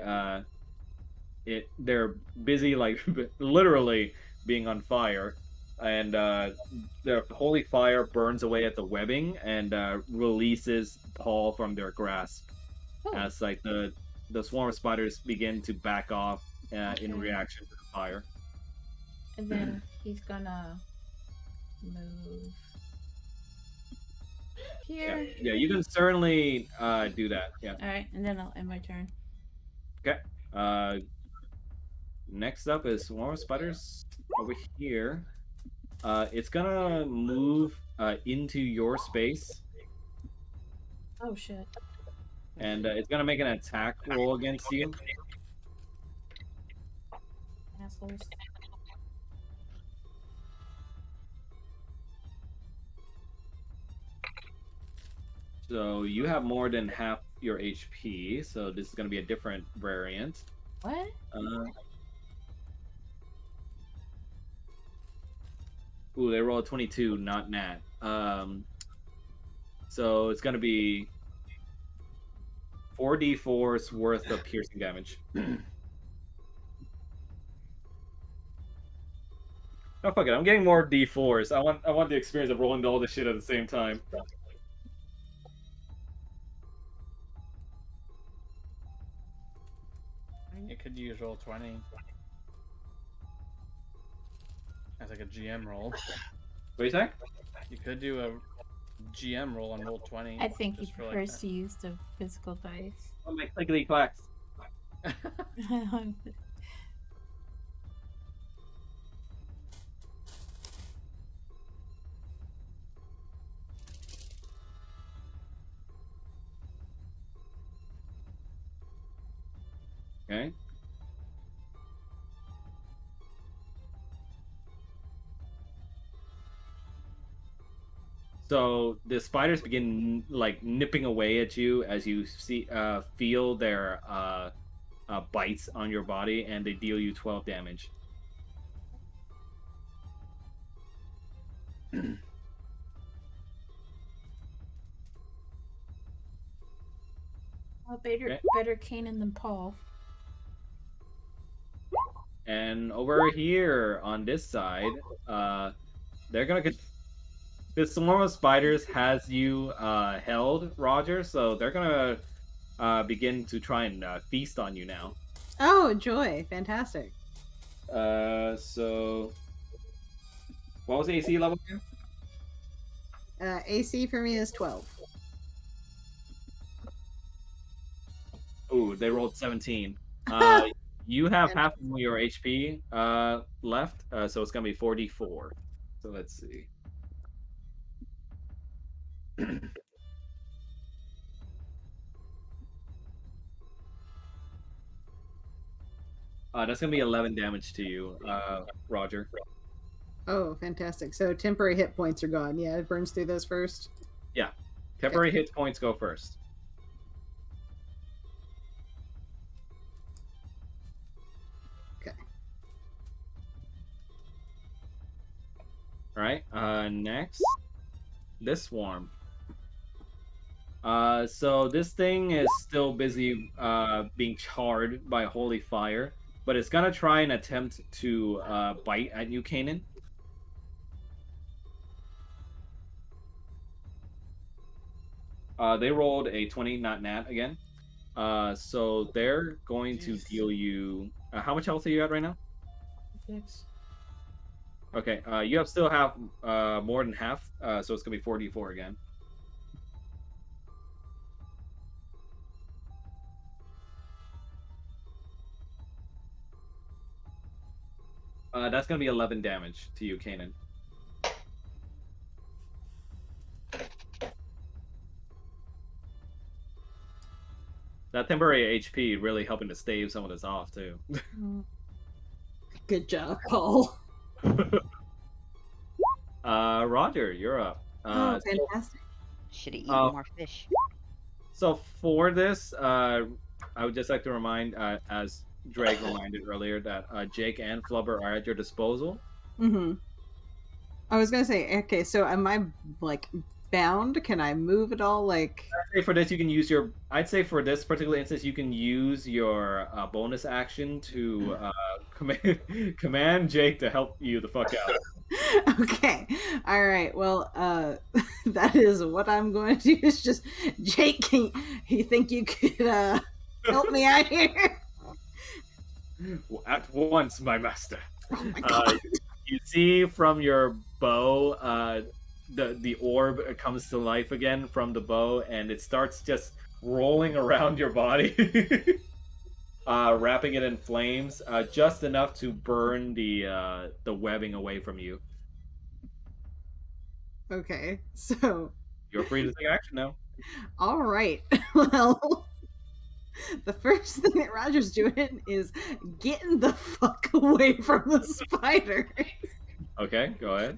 they're busy, like literally being on fire, and the holy fire burns away at the webbing and releases Paul from their grasp as like the swarm of spiders begin to back off in reaction to the fire. And then he's gonna move here. Yeah, you can certainly do that. Yeah. Alright, and then I'll end my turn. Okay. Next up is Swarm of Spiders over here. It's gonna move into your space, Oh shit. and it's gonna make an attack roll against you. Assholes. So you have more than half your HP, so this is gonna be a different variant. What? Ooh, they rolled 22, not nat. So it's gonna be 4d4's worth of piercing damage. Oh fuck it, I'm getting more d4s. I want the experience of rolling all this shit at the same time. You could use roll 20 as like a GM roll. What do you say? You could do a GM roll on roll 20. I think he just for, like, prefers that. to use the physical dice. Oh my clickety clacks. Okay. So the spiders begin like nipping away at you as you feel their bites on your body, and they deal you 12 damage. Well, better, Okay. better Kanan than Paul. And over here on this side, they're gonna get. This swarm of spiders has you held, Roger. So they're gonna begin to try and feast on you now. Oh, joy! Fantastic. So what was the AC level again? AC for me is 12. Ooh, they rolled 17. You have half of your HP left, so it's gonna be 4d4. So let's see. That's gonna be 11 damage to you, Roger. Oh, fantastic. So temporary hit points are gone. Yeah, it burns through those first. Yeah, temporary hit points go first. Okay. All right. Next, this swarm. So this thing is still busy being charred by holy fire, but it's gonna try and attempt to bite at you, Kanan. They rolled a 20, not nat again. So they're going to deal you. How much health are you at right now? 6. Okay. You still have more than half. So it's gonna be 4d4 again. That's gonna be 11 damage to you, Kanan. That temporary HP really helping to stave some of this off too. Good job, Paul. Roger, you're up. Oh, fantastic. Should have eaten more fish. So for this, I would just like to remind, as Drake reminded earlier, that Jake and Flubber are at your disposal. Mm-hmm. I was gonna say, okay, so am I like bound? Can I move at all? Like, I'd say for this, you can use your. I'd say for this particular instance, you can use your bonus action to command Jake to help you the fuck out. okay, all right. Well, that is what I'm going to do. Is just Jake. Can you think you could help me out here? At once, my master. Oh my god. You see from your bow, the orb comes to life again from the bow, and it starts just rolling around your body, wrapping it in flames, just enough to burn the webbing away from you. Okay, so You're free to take action now. all right. Well, the first thing that Roger's doing is getting the fuck away from the spider. Okay, go ahead.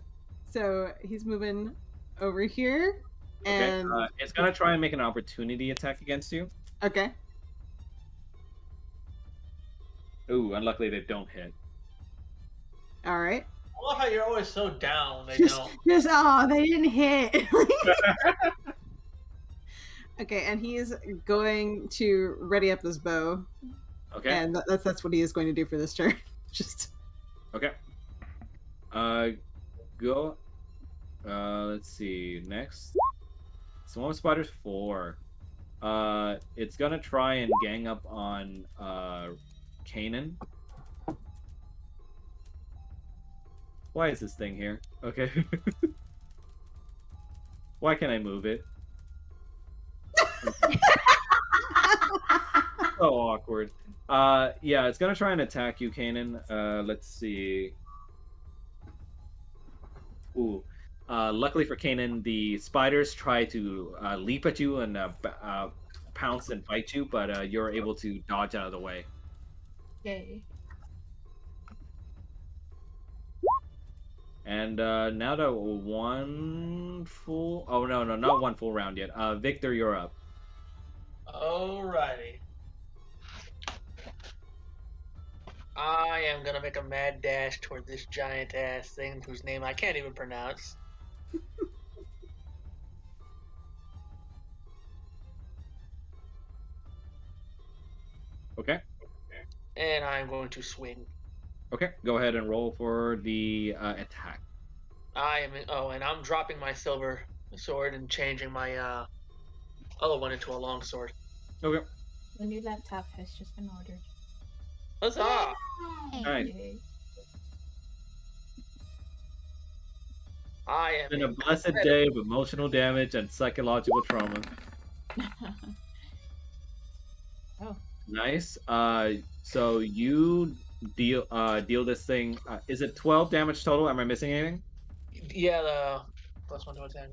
So he's moving over here, Okay, and it's gonna try and make an opportunity attack against you. okay. Ooh, unluckily they don't hit. All right. I love how you're always so down. They Just, don't. just oh, they didn't hit. Okay, and he is going to ready up his bow, Okay. and that's what he is going to do for this turn. Just Okay. Go. Let's see. Next, Swarm Spider's 4. It's gonna try and gang up on Kanan. Why is this thing here? Okay. Why can't I move it? So awkward. Yeah, it's gonna try and attack you, Kanan. Let's see. Ooh. Luckily for Kanan, the spiders try to leap at you and pounce and bite you, but you're able to dodge out of the way. Yay. And now that one full... Oh, no, not one full round yet. Victor, you're up. Alrighty. I am gonna make a mad dash toward this giant ass thing whose name I can't even pronounce. Okay. And I'm going to swing. Okay, go ahead and roll for the attack. And I'm dropping my silver sword and changing my other one into a long sword. Okay. The new laptop has just been ordered. Huzzah! Alright. Yay. I It's am been a blessed day of emotional damage and psychological trauma. Oh. Nice. So you deal this thing. Is it 12 damage total? Am I missing anything? Yeah, the +1 to attack.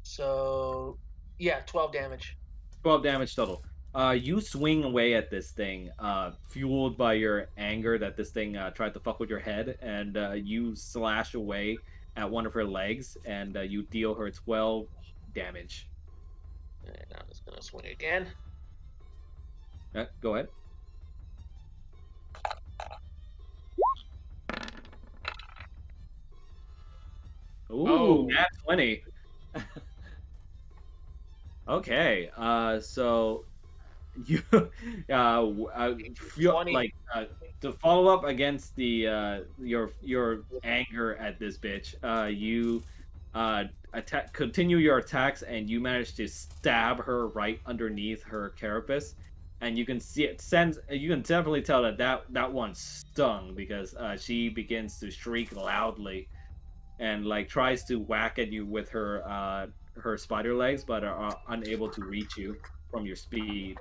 So, yeah, 12 damage. 12 damage total. You swing away at this thing, fueled by your anger that this thing tried to fuck with your head, and you slash away at one of her legs, and you deal her 12 damage. And I'm just gonna swing again. Go ahead. Ooh, Oh. nat 20. Okay, so you feel 20. like to follow up against the your anger at this bitch. You attack, continue your attacks, and you manage to stab her right underneath her carapace, and you can see it sends. You can definitely tell that one stung because she begins to shriek loudly, and like tries to whack at you with her spider legs, but are unable to reach you from your speed.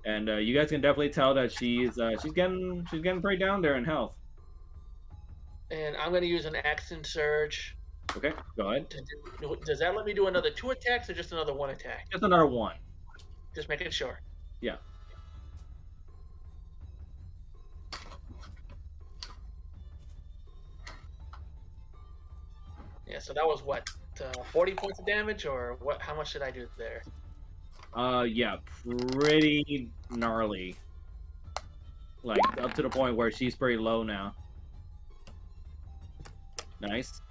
And you guys can definitely tell that she's getting pretty down there in health. And I'm gonna use an action surge. Okay, go ahead. Does that let me do another 2 attacks or just another 1 attack? Just another 1. Just making sure. Yeah. Yeah, so that was what, 40 points of damage, or what? How much did I do there? Yeah, pretty gnarly. Like up to the point where she's pretty low now. Nice.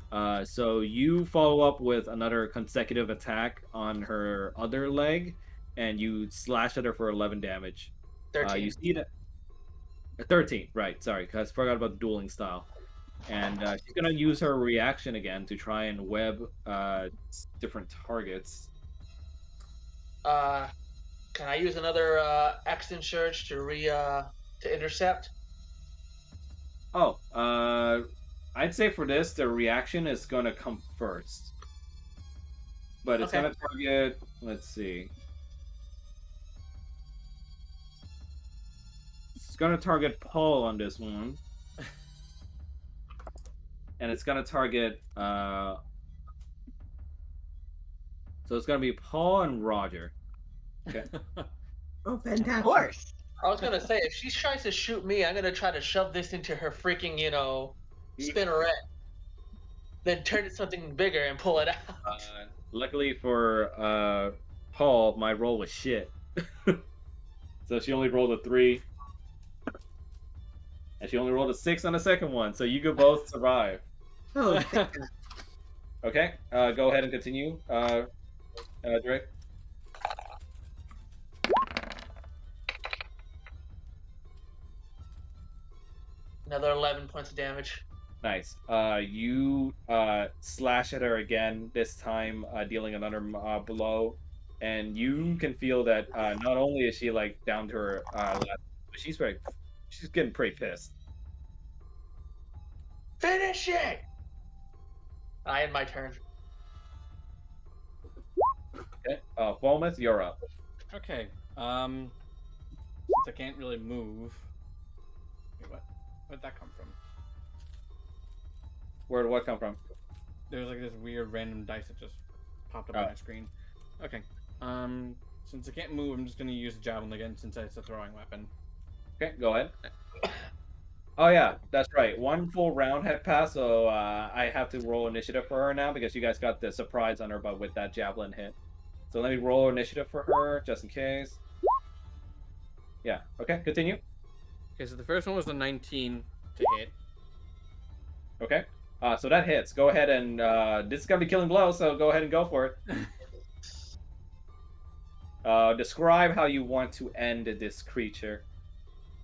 So you follow up with another consecutive attack on her other leg, and you slash at her for 11 damage. 13. You see that 13, right? Sorry, because I forgot about the dueling style. And she's gonna use her reaction again to try and web different targets. Can I use another action surge to to intercept? Oh, I'd say for this, the reaction is gonna come first, but it's Okay. gonna target. Let's see. It's gonna target Paul on this one, and it's gonna target. So it's gonna be Paul and Roger. Okay. Oh, Of fantastic. course. I was gonna say, if she tries to shoot me, I'm gonna try to shove this into her freaking, spinneret. Then turn it something bigger and pull it out. Luckily for Paul, my roll was shit. So she only rolled a 3. And she only rolled a 6 on the second one, so you could both survive. Oh, thank God. Okay, go ahead and continue, Drake. Another 11 points of damage. Nice. You slash at her again, this time dealing another blow, and you can feel that not only is she like down to her last, but she's getting pretty pissed. Finish it! I end my turn. Okay, Falmouth, you're up. Okay. Since I can't really move. Wait, what? Where'd that come from? Where'd what come from? There's like this weird random dice that just popped up on my screen. Okay. Since I can't move, I'm just gonna use the javelin again since it's a throwing weapon. Okay, go ahead. Oh yeah, that's right. One full round had passed, so I have to roll initiative for her now because you guys got the surprise on her, but with that javelin hit. So let me roll initiative for her just in case. Yeah. Okay. Continue. Okay, so the first one was a 19 to hit. Okay. So that hits. Go ahead and this is gonna be killing blow, so go ahead and go for it. Describe how you want to end this creature.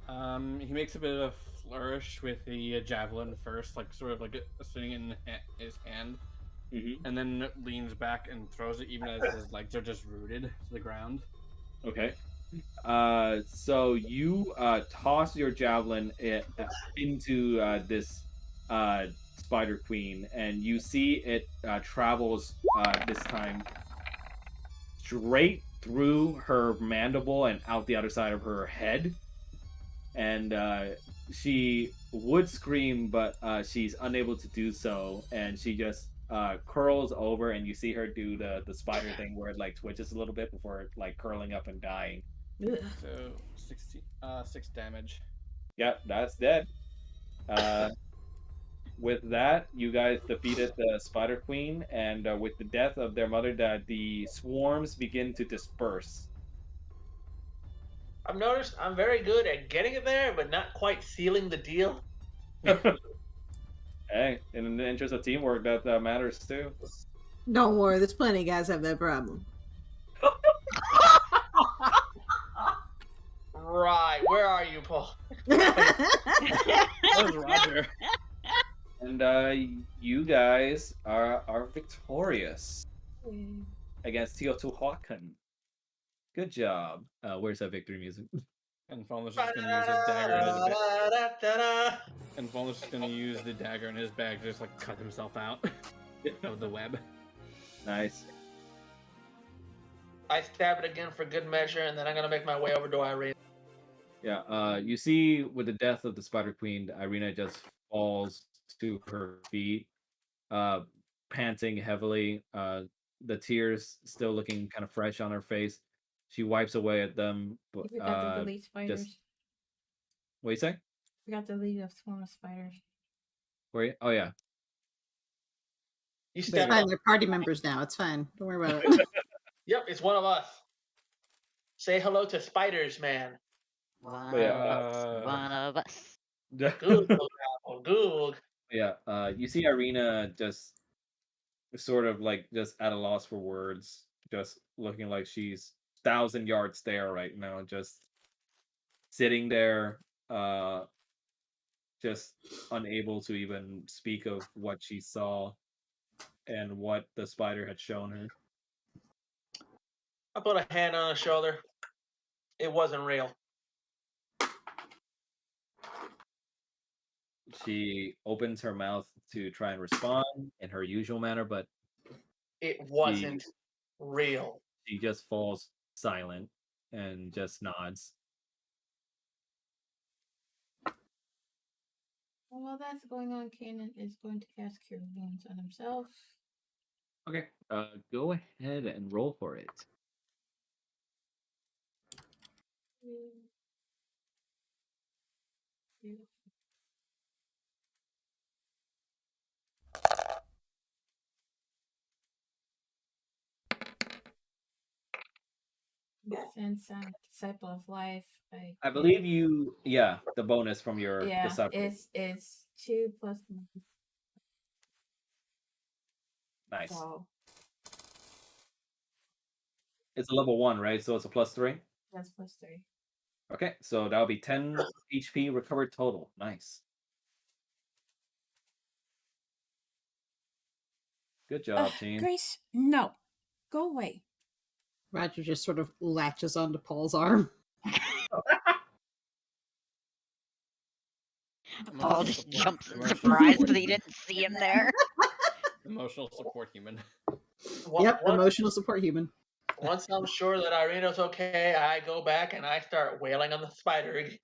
He makes a bit of a flourish with the javelin first, like sort of like swinging in his hand, and then leans back and throws it, even as his legs are just rooted to the ground. Okay. So you toss your javelin into this spider queen, and you see it travels this time straight through her mandible and out the other side of her head. And she would scream, but she's unable to do so, and she just curls over, and you see her do the spider thing where it like twitches a little bit before like curling up and dying. So 6 damage. Yep, that's dead. With that, you guys defeated the Spider Queen, and with the death of their mother, the swarms begin to disperse. I've noticed I'm very good at getting it there, but not quite sealing the deal. Hey, in the interest of teamwork, that matters too. Don't worry, there's plenty of guys have that problem. Right, where are you, Paul? That was Roger. And you guys are victorious against Teotihuacan. Good job. Where's that victory music? And Fallen's just gonna use his dagger in his bag. And Fallen's just gonna use the dagger in his bag to just like cut himself out of the web. Nice. I stab it again for good measure, and then I'm gonna make my way over to Irene. Yeah, you see with the death of the Spider Queen, Irina just falls to her feet, panting heavily, the tears still looking kind of fresh on her face. She wipes away at them, You but forgot to delete spiders. what do you say? Forgot to delete a swarm of spiders. Where you? Oh yeah. You It's stab it fine. up. They're party members now. It's fine. Don't worry about it. Yep, it's one of us. Say hello to Spiders, man. One Yeah, of us. One of us. Google, Google. Yeah, you see Irina just sort of like just at a loss for words, just looking like she's 1,000 yards there right now, just sitting there, just unable to even speak of what she saw and what the spider had shown her. I put a hand on her shoulder. It wasn't real. She opens her mouth to try and respond in her usual manner, but It wasn't real. she just falls silent and just nods. While that's going on, Kanan is going to cast Cure Wounds on himself. Okay. Go ahead and roll for it. Since I'm Disciple of Life, I believe you. Yeah, the bonus from your disciple. it's 2 plus 1. Nice. So It's a level 1, right? So it's a +3. that's +3. Okay, so that'll be 10 HP recovered total. Nice. Good job, team. Grace, no, go away. Roger just sort of latches onto Paul's arm. Paul just jumps in surprise that he didn't see him there. Emotional support human. Yep, emotional support human. Once I'm sure that Irina's okay, I go back and I start wailing on the spider again.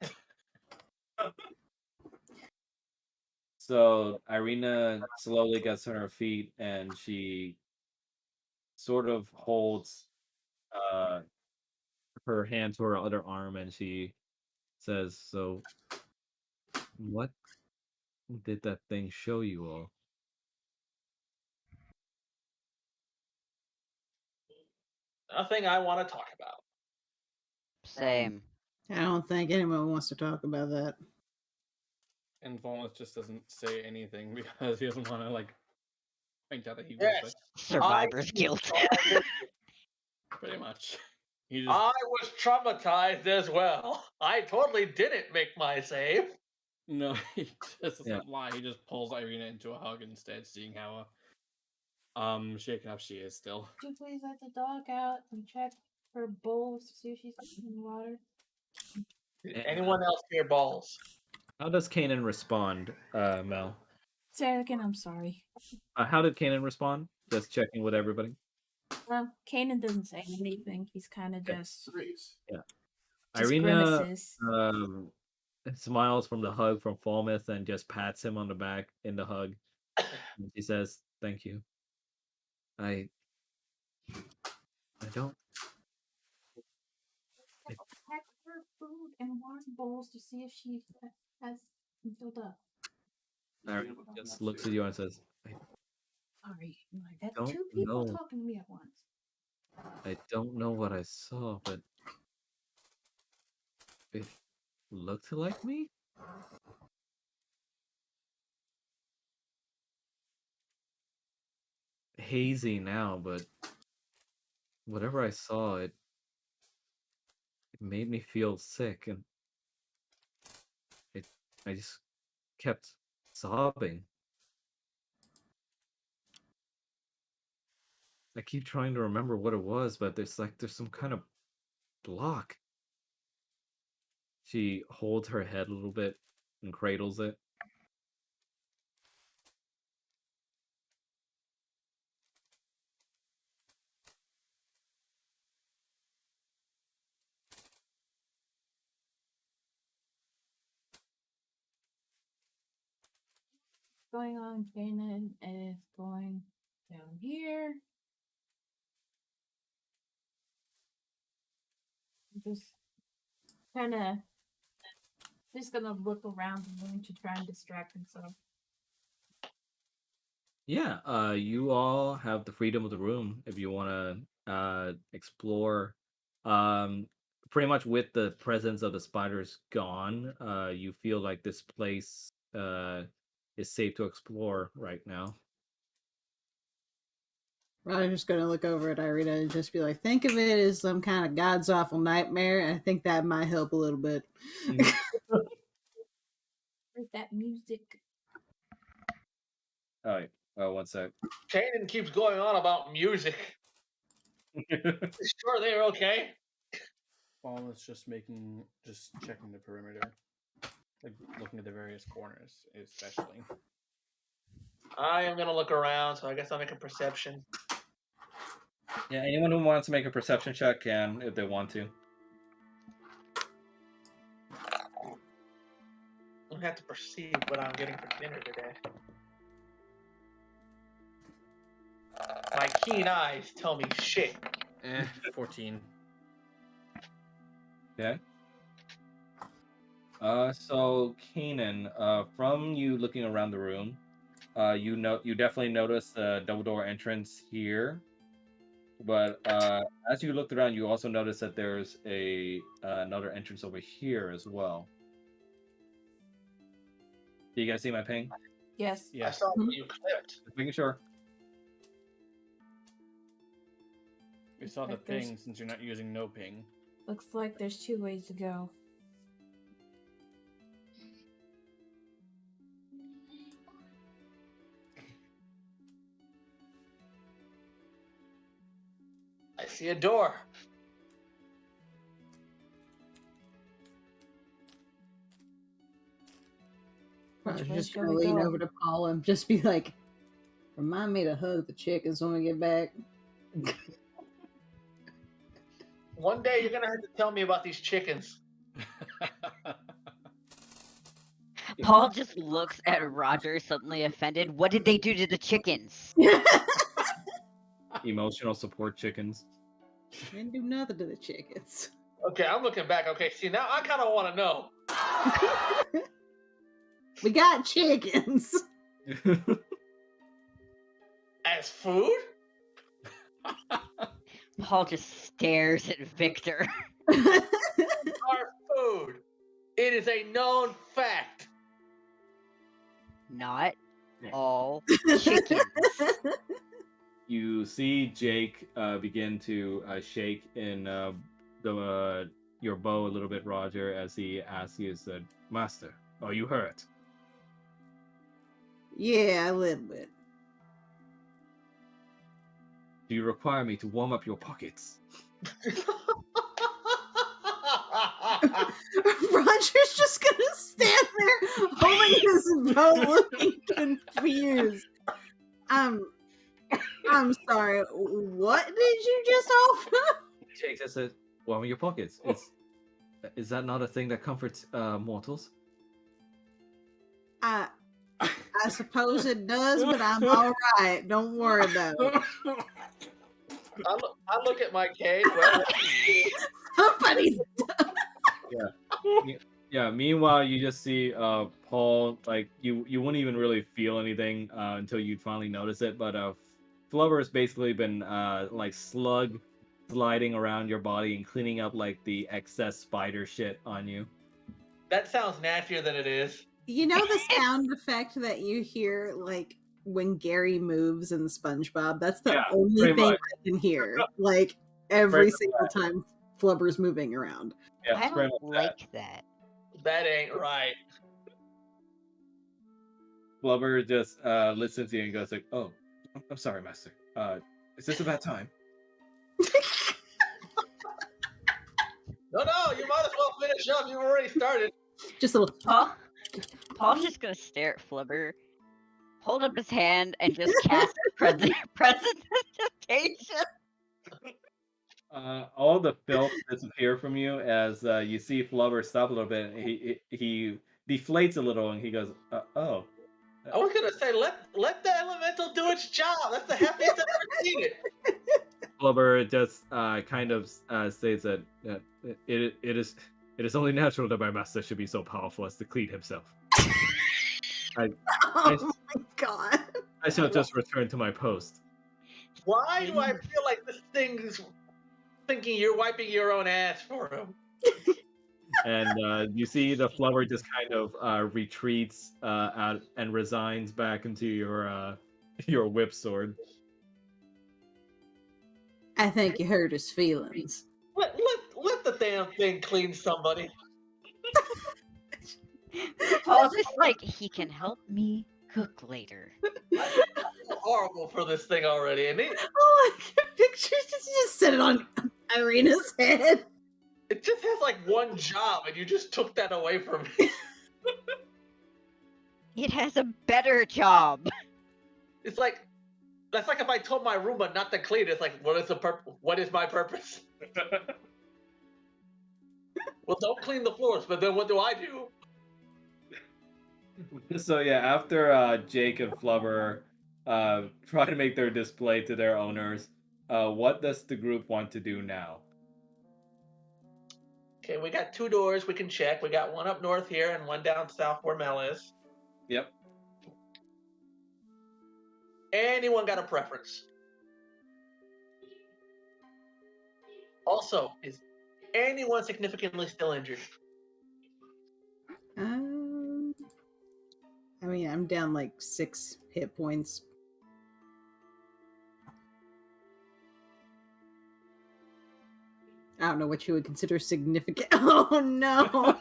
So Irina slowly gets on her feet and she sort of holds her hand to her other arm and she says, "So what did that thing show you all?" Nothing I want to talk about. Same. I don't think anyone wants to talk about that. And Volnus just doesn't say anything because he doesn't want to point out that he was Yes, survivor's guilt. Pretty much. He just I was traumatized as well. I totally didn't make my save. no, he just doesn't lie. He just pulls Irina into a hug instead, seeing how shaken up she is still. Could you please let the dog out and check her bowls to see if she's in the water? Anyone else hear balls? How does Kanan respond, Mel? Say it again, I'm sorry. How did Kanan respond? Just checking with everybody. Kanan doesn't say anything. He's kind of just Yeah. just Irina grimaces. smiles from the hug from Falmouth and just pats him on the back in the hug. And she says, "Thank you. I don't." Check her food and water bowls to see if she has filled up. Irina just looks at you and says, Sorry, that's don't 2 people know. talking to me at once. "I don't know what I saw, but it looked like me." Hazy now, but whatever I saw, it made me feel sick, and I just kept sobbing. I keep trying to remember what it was, but there's some kind of block. She holds her head a little bit and cradles it. Going on, Kanan is going down here. Just kind of just gonna look around the room to try and distract himself. Yeah, you all have the freedom of the room if you want to explore. Pretty much with the presence of the spiders gone, you feel like this place is safe to explore right now. I'm just gonna look over at Irina and just be like, think of it as some kind of God's awful nightmare. And I think that might help a little bit. Where's that music? Oh, one sec. Kanan keeps going on about music. Sure, they're okay. Volnus just checking the perimeter. like looking at the various corners, especially. I am gonna look around, so I guess I'll make a perception. Yeah, anyone who wants to make a perception check can if they want to. I'm gonna have to perceive what I'm getting for dinner today. My keen eyes tell me shit. 14. Okay. So Kanan, from you looking around the room, you definitely notice the double door entrance here. But as you looked around, you also noticed that there's another entrance over here as well. Do you guys see my ping? Yes. I saw what you clipped. Just making sure. We saw the Like there's- ping since you're not using no ping. Looks like there's 2 ways to go. I see a door. I was Which way just shall gonna we lean go? over to Paul and just be like, remind me to hug the chickens when we get back. One day you're gonna have to tell me about these chickens. Paul just looks at Roger, suddenly offended. What did they do to the chickens? Emotional support chickens. Didn't do nothing to the chickens. Okay, I'm looking back. Okay, see, now I kind of want to know. We got chickens. As food? Paul just stares at Victor. Our food. It is a known fact. Not all chickens. You see Jake begin to shake in your bow a little bit, Roger, as he asks you, said, "Master, are you hurt?" Yeah, a little bit. Do you require me to warm up your pockets? Roger's just gonna stand there holding his bow looking confused. I'm sorry, what did you just offer? Jake just said, "Warm your pockets." Is that not a thing that comforts mortals? I suppose it does, but I'm alright. Don't worry about it. I look at my cage. Well, Somebody's Yeah. Meanwhile, you just see Paul. Like you wouldn't even really feel anything until you finally notice it. But Flubber's basically been like sliding around your body and cleaning up like the excess spider shit on you. that sounds nastier than it is. You know the sound effect that you hear like when Gary moves in SpongeBob? That's the only pretty thing much. I can hear. Like every Pretty single time Flubber's moving around. Yeah, I it's pretty don't much that. like that. That ain't right. Flubber just listens to you and goes like, "Oh, I'm sorry, Master. Is this a bad time?" No, you might as well finish up. You've already started. Just a little Paul's just gonna stare at Flubber, hold up his hand, and just cast prestidigitation. All the filth disappear from you as you see Flubber stop a little bit. And he deflates a little and he goes, "Oh." I was gonna say let the elemental do its job. That's the happiest I've ever seen it. Flubber just kind of states that it is only natural that my master should be so powerful as to clean himself. Oh my god. I shall just return to my post. Why do I feel like this thing's thinking you're wiping your own ass for him? And you see the Flubber just kind of retreats out and resigns back into your whip sword. I think you hurt his feelings. Let the damn thing clean somebody. Paul's just like, he can help me cook later. I feel horrible for this thing already, and Oh, I can picture just sit it on Irina's head. it just has like one job, and you just took that away from me. It has a better job. It's like that's like if I told my Roomba not to clean. It's like, what is the purpose? What is my purpose? Well, don't clean the floors, but then what do I do? So yeah, after Jake and Flubber try to make their display to their owners, what does the group want to do now? Okay, we got 2 doors we can check. We got one up north here and one down south where Mel is. Yep. Anyone got a preference? Also, is anyone significantly still injured? I mean, I'm down like 6 hit points. I don't know what you would consider significant. Oh no!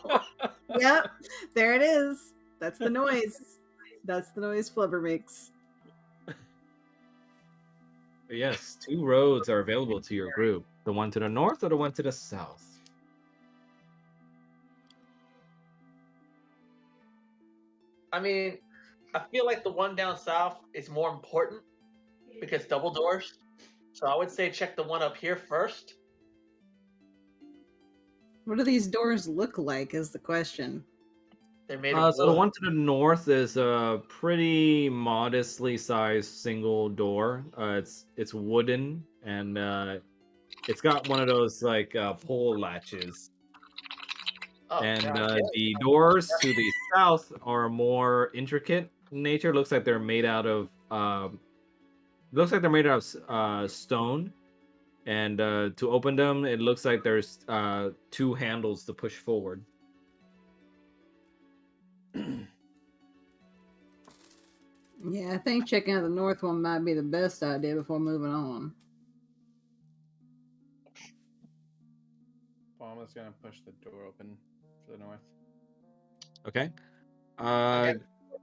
Yep, there it is. That's the noise. That's the noise Flubber makes. But yes, 2 roads are available to your group. The one to the north or the one to the south? I mean, I feel like the one down south is more important because double doors. So I would say check the one up here first. What do these doors look like is the question. They're made of So the wood. one to the north is a pretty modestly sized single door. It's wooden and it's got one of those like pull latches. Oh, And God, the doors to the south are more intricate in nature. Looks like they're made out of stone. And to open them, it looks like there's 2 handles to push forward. Yeah, I think checking out the north one might be the best idea before moving on. Bomb is gonna push the door open for the north. Okay.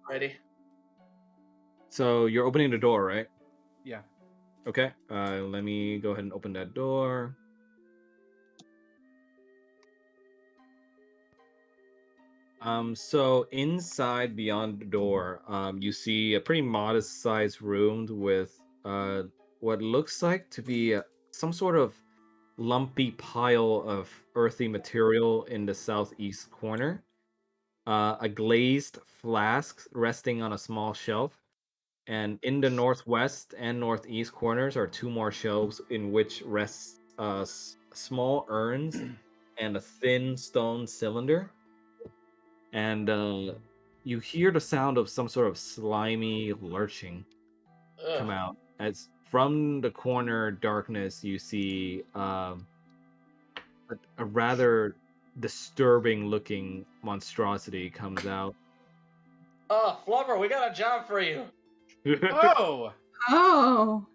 ready. So you're opening the door, right? Yeah. Okay. Let me go ahead and open that door. So inside beyond the door, you see a pretty modest-sized room with what looks like to be some sort of lumpy pile of earthy material in the southeast corner. A glazed flask resting on a small shelf, and in the northwest and northeast corners are 2 more shelves in which rests small urns and a thin stone cylinder. And you hear the sound of some sort of slimy lurching come out as from the corner darkness you see a rather disturbing looking monstrosity comes out. Oh, Flubber, we got a job for you. Oh! Oh!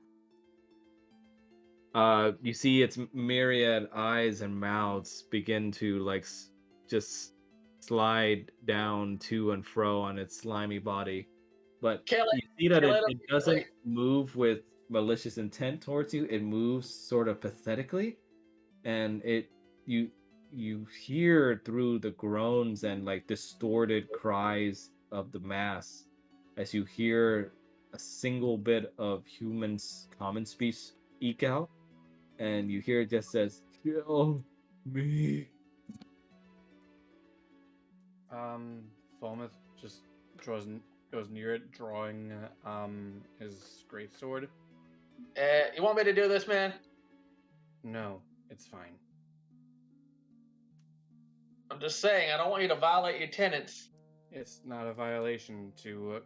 You see its myriad eyes and mouths begin to like just slide down to and fro on its slimy body, but you see that it doesn't move with malicious intent towards you. It moves sort of pathetically, and you hear through the groans and like distorted cries of the mass as you hear a single bit of human's common speech eke out, and you hear it just says, "Kill me." Falmouth just goes near it, drawing his greatsword. You want me to do this, man? No, it's fine. I'm just saying, I don't want you to violate your tenants. It's not a violation to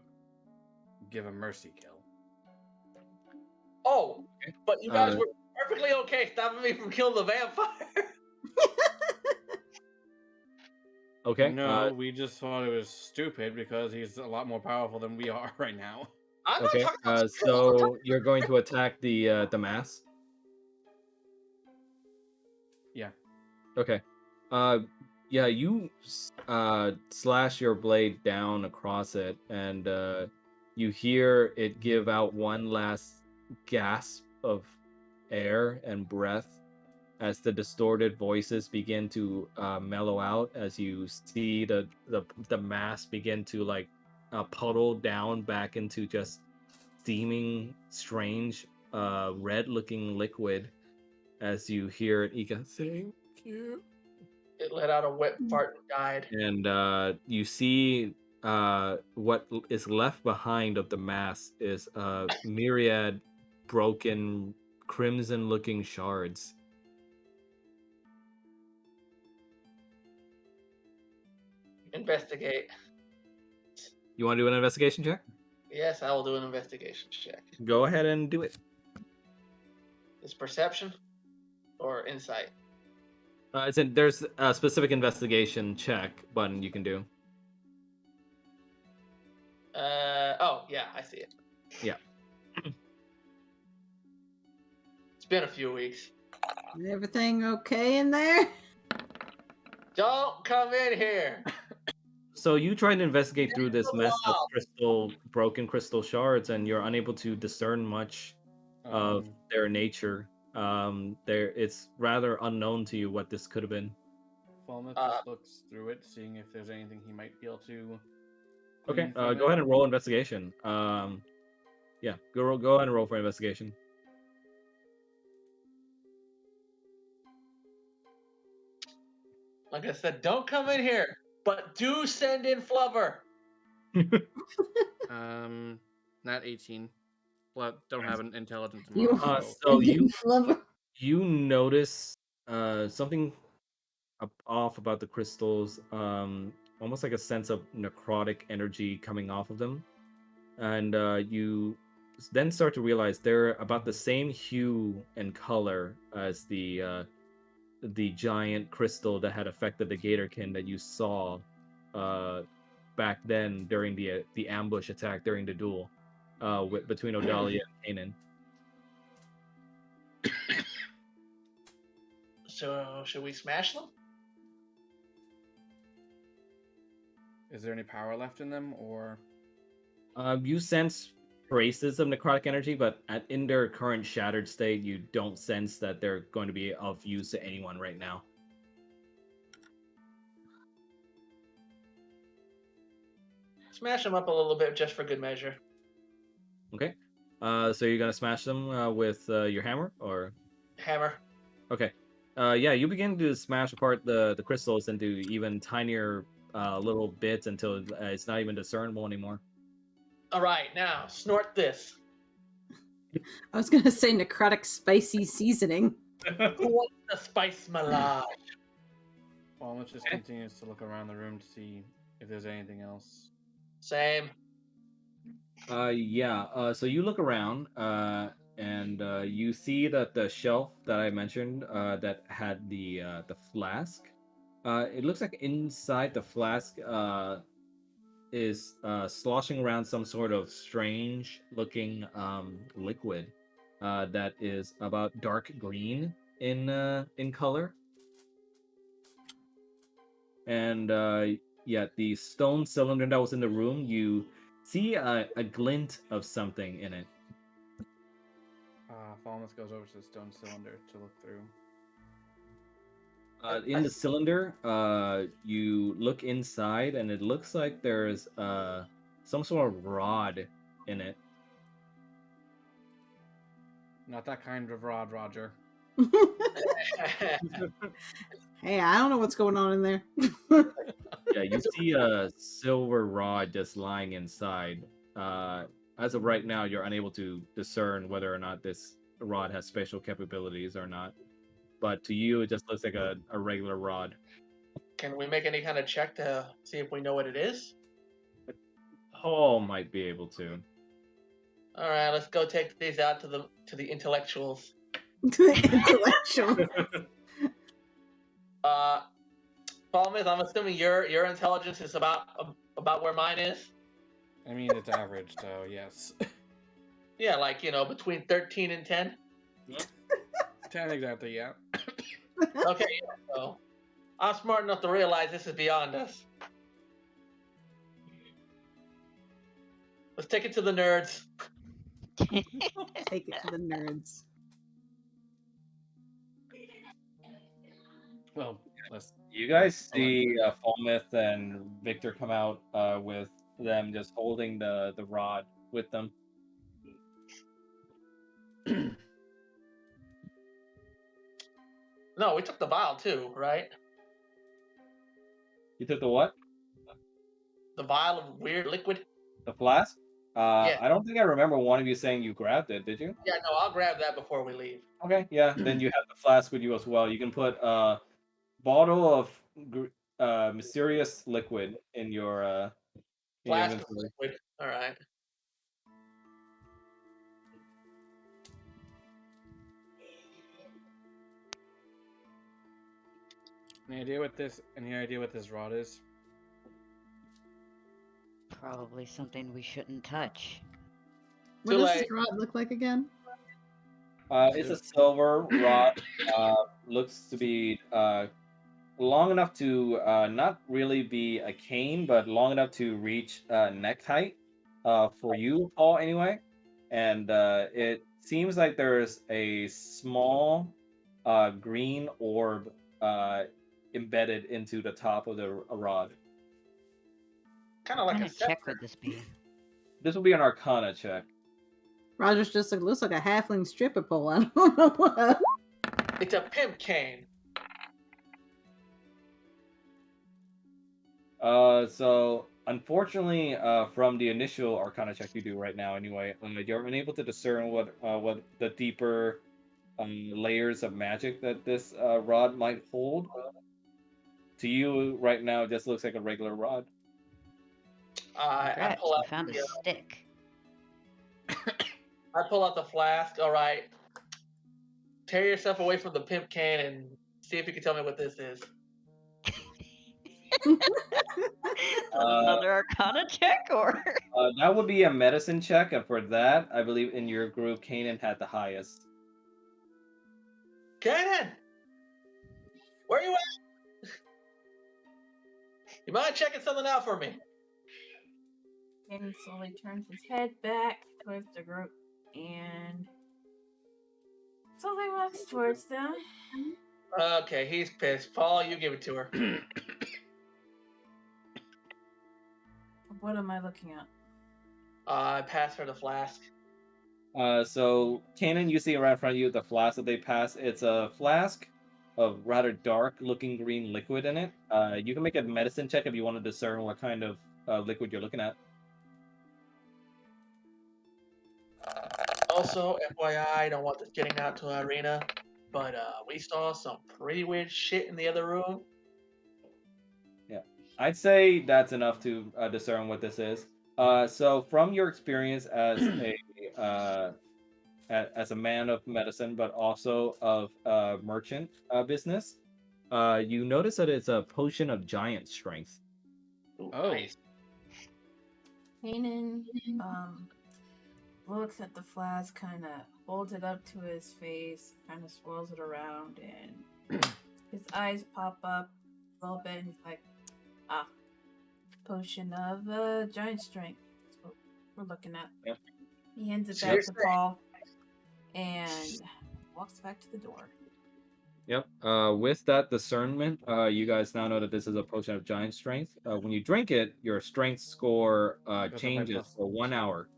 give a mercy kill. Oh, but you guys were perfectly okay stopping me from killing the vampire. Okay. No, we just thought it was stupid because he's a lot more powerful than we are right now. I'm Okay. not talking about So you're going to attack the mass. Yeah. Okay. Yeah, you slash your blade down across it, and you hear it give out one last gasp of air and breath as the distorted voices begin to mellow out, as you see the mass begin to like puddle down back into just steaming, strange, red-looking liquid as you hear it. Ika, thank you. It let out a wet fart and died. And you see what is left behind of the mass is a myriad broken crimson-looking shards. Investigate. You want to do an investigation check? Yes, I will do an investigation check. Go ahead and do it. Is perception or insight? There's a specific investigation check button you can do. Oh, yeah, I see it. Yeah. It's been a few weeks. Everything okay in there? Don't come in here. So you try to investigate through this the mess of wall. broken crystal shards, and you're unable to discern much of their nature. It's rather unknown to you what this could have been. Falmouth just looks through it, seeing if there's anything he might be able to. Okay, go ahead and roll investigation. Yeah, go ahead and roll for investigation. Like I said, don't come in here, but do send in Flubber. Not 18. Well, don't have an intelligence You- model. So Flubber. you notice something off about the crystals, almost like a sense of necrotic energy coming off of them, and you then start to realize they're about the same hue and color as the giant crystal that had affected the Gatorkin that you saw back then during the ambush attack during the duel between Odalia and Kanan. So, should we smash them? Is there any power left in them, or? You sense traces of necrotic energy, but in their current shattered state, you don't sense that they're going to be of use to anyone right now. Smash them up a little bit just for good measure. Okay. So you're gonna smash them with your hammer, or? Hammer. Okay. Yeah, you begin to smash apart the crystals into even tinier little bits until it's not even discernible anymore. All right, now snort this. I was gonna say necrotic spicy seasoning. Who wants the spice melange? Falmouth just continues to look around the room to see if there's anything else. Same. Yeah. So you look around, and you see that the shelf that I mentioned that had the flask, it looks like inside the flask is sloshing around some sort of strange looking liquid that is about dark green in color. And yeah, the stone cylinder that was in the room, you see a glint of something in it. Falmouth goes over to the stone cylinder to look through. In the cylinder, you look inside, and it looks like there's some sort of rod in it. Not that kind of rod, Roger. Hey, I don't know what's going on in there. Yeah, you see a silver rod just lying inside. As of right now, you're unable to discern whether or not this rod has special capabilities or not. But to you, it just looks like a regular rod. Can we make any kind of check to see if we know what it is? Paul might be able to. All right, let's go take these out to the intellectuals. Intellectual. Falmouth, I'm assuming your intelligence is about where mine is. I mean, it's average, so yes. Yeah, like between 13 and 10. 10 exactly, yeah. Okay, yeah, so I'm smart enough to realize this is beyond us. Let's take it to the nerds. Take it to the nerds. Well, let's. You guys see Falmouth and Victor come out with them just holding the rod with them. No, we took the vial too, right? You took the what? The vial of weird liquid. The flask? Yeah. I don't think I remember one of you saying you grabbed it. Did you? Yeah, no, I'll grab that before we leave. Okay, yeah. Then you have the flask with you as well. You can put a bottle of mysterious liquid in your Flask of inventory. liquid. All right. Any idea what this rod is? Probably something we shouldn't touch. What Too does late. this rod look like again? It's a silver rod. Looks to be long enough to not really be a cane, but long enough to reach neck height for you, Paul, anyway. And it seems like there's a small green orb embedded into the top of the rod. Kind of What like kind a of check scepter. would this be? This will be an Arcana check. Roger's just like, looks like a halfling stripper pole. I don't know what. It's a pimp cane. So unfortunately, from the initial Arcana check you do right now, anyway, you're unable to discern what the deeper layers of magic that this rod might hold. To you, right now, it just looks like a regular rod. I Congrats, pull we out. found a stick. I pull out the flask. All right. Tear yourself away from the pimp cane and see if you can tell me what this is. Another Arcana check, or? That would be a medicine check, and for that, I believe in your group, Kanan had the highest. Kanan! Where you at? You mind checking something out for me? And slowly turns his head back towards the group and slowly walks towards them. Okay, he's pissed. Paul, you give it to her. What am I looking at? I pass her the flask. So Kanan, you see right in front of you the flask that they pass. It's a flask of rather dark-looking green liquid in it. You can make a medicine check if you want to discern what kind of liquid you're looking at. Also, FYI, I don't want this getting out to the arena, but we saw some pretty weird shit in the other room. Yeah, I'd say that's enough to discern what this is. So from your experience as a man of medicine, but also of merchant business, you notice that it's a potion of giant strength. Ooh, Oh. nice. Kanan looks at the flask, kind of holds it up to his face, kind of swirls it around, and his eyes pop up a little bit, and he's like, potion of giant strength. That's what we're looking at. Yep. He hands it back Seriously? to Paul and walks back to the door. Yep. With that discernment, you guys now know that this is a potion of giant strength. When you drink it, your strength score Goes up by changes for 1 +2. hour.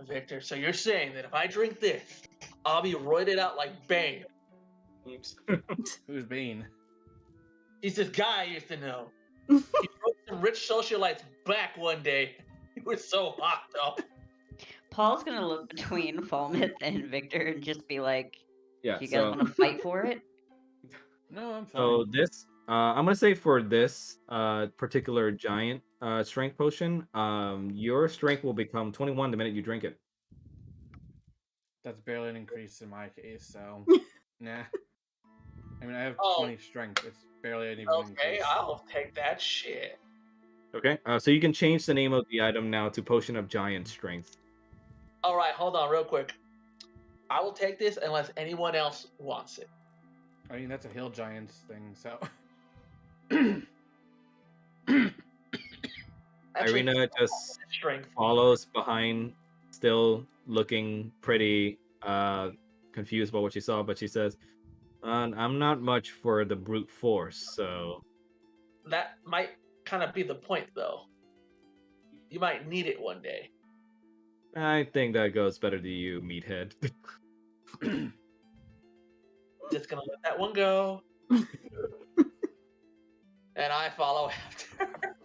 Victor, so you're saying that if I drink this, I'll be roided out like Bane. Oops. Who's Bane? He's this guy I used to know. He broke some rich socialites back one day. He was so hopped up. Paul's gonna look between Falmouth and Victor and just be like, Yeah. "Do you guys want to fight for it?" No, I'm fine. So this, I'm gonna say for this particular giant strength potion, your strength will become 21 the minute you drink it. That's barely an increase in my case, so nah. I mean, I have Oh. 20 strength. It's barely an even Okay, increase. I'll take that shit. Okay. So you can change the name of the item now to potion of giant strength. All right, hold on real quick. I will take this unless anyone else wants it. I mean, that's a hill giants thing, so. Actually, Irina just strength. follows behind, still looking pretty confused about what she saw, but she says, I'm not much for the brute force, so... That might kind of be the point, though. You might need it one day. I think that goes better to you, meathead. Just gonna let that one go. And I follow after.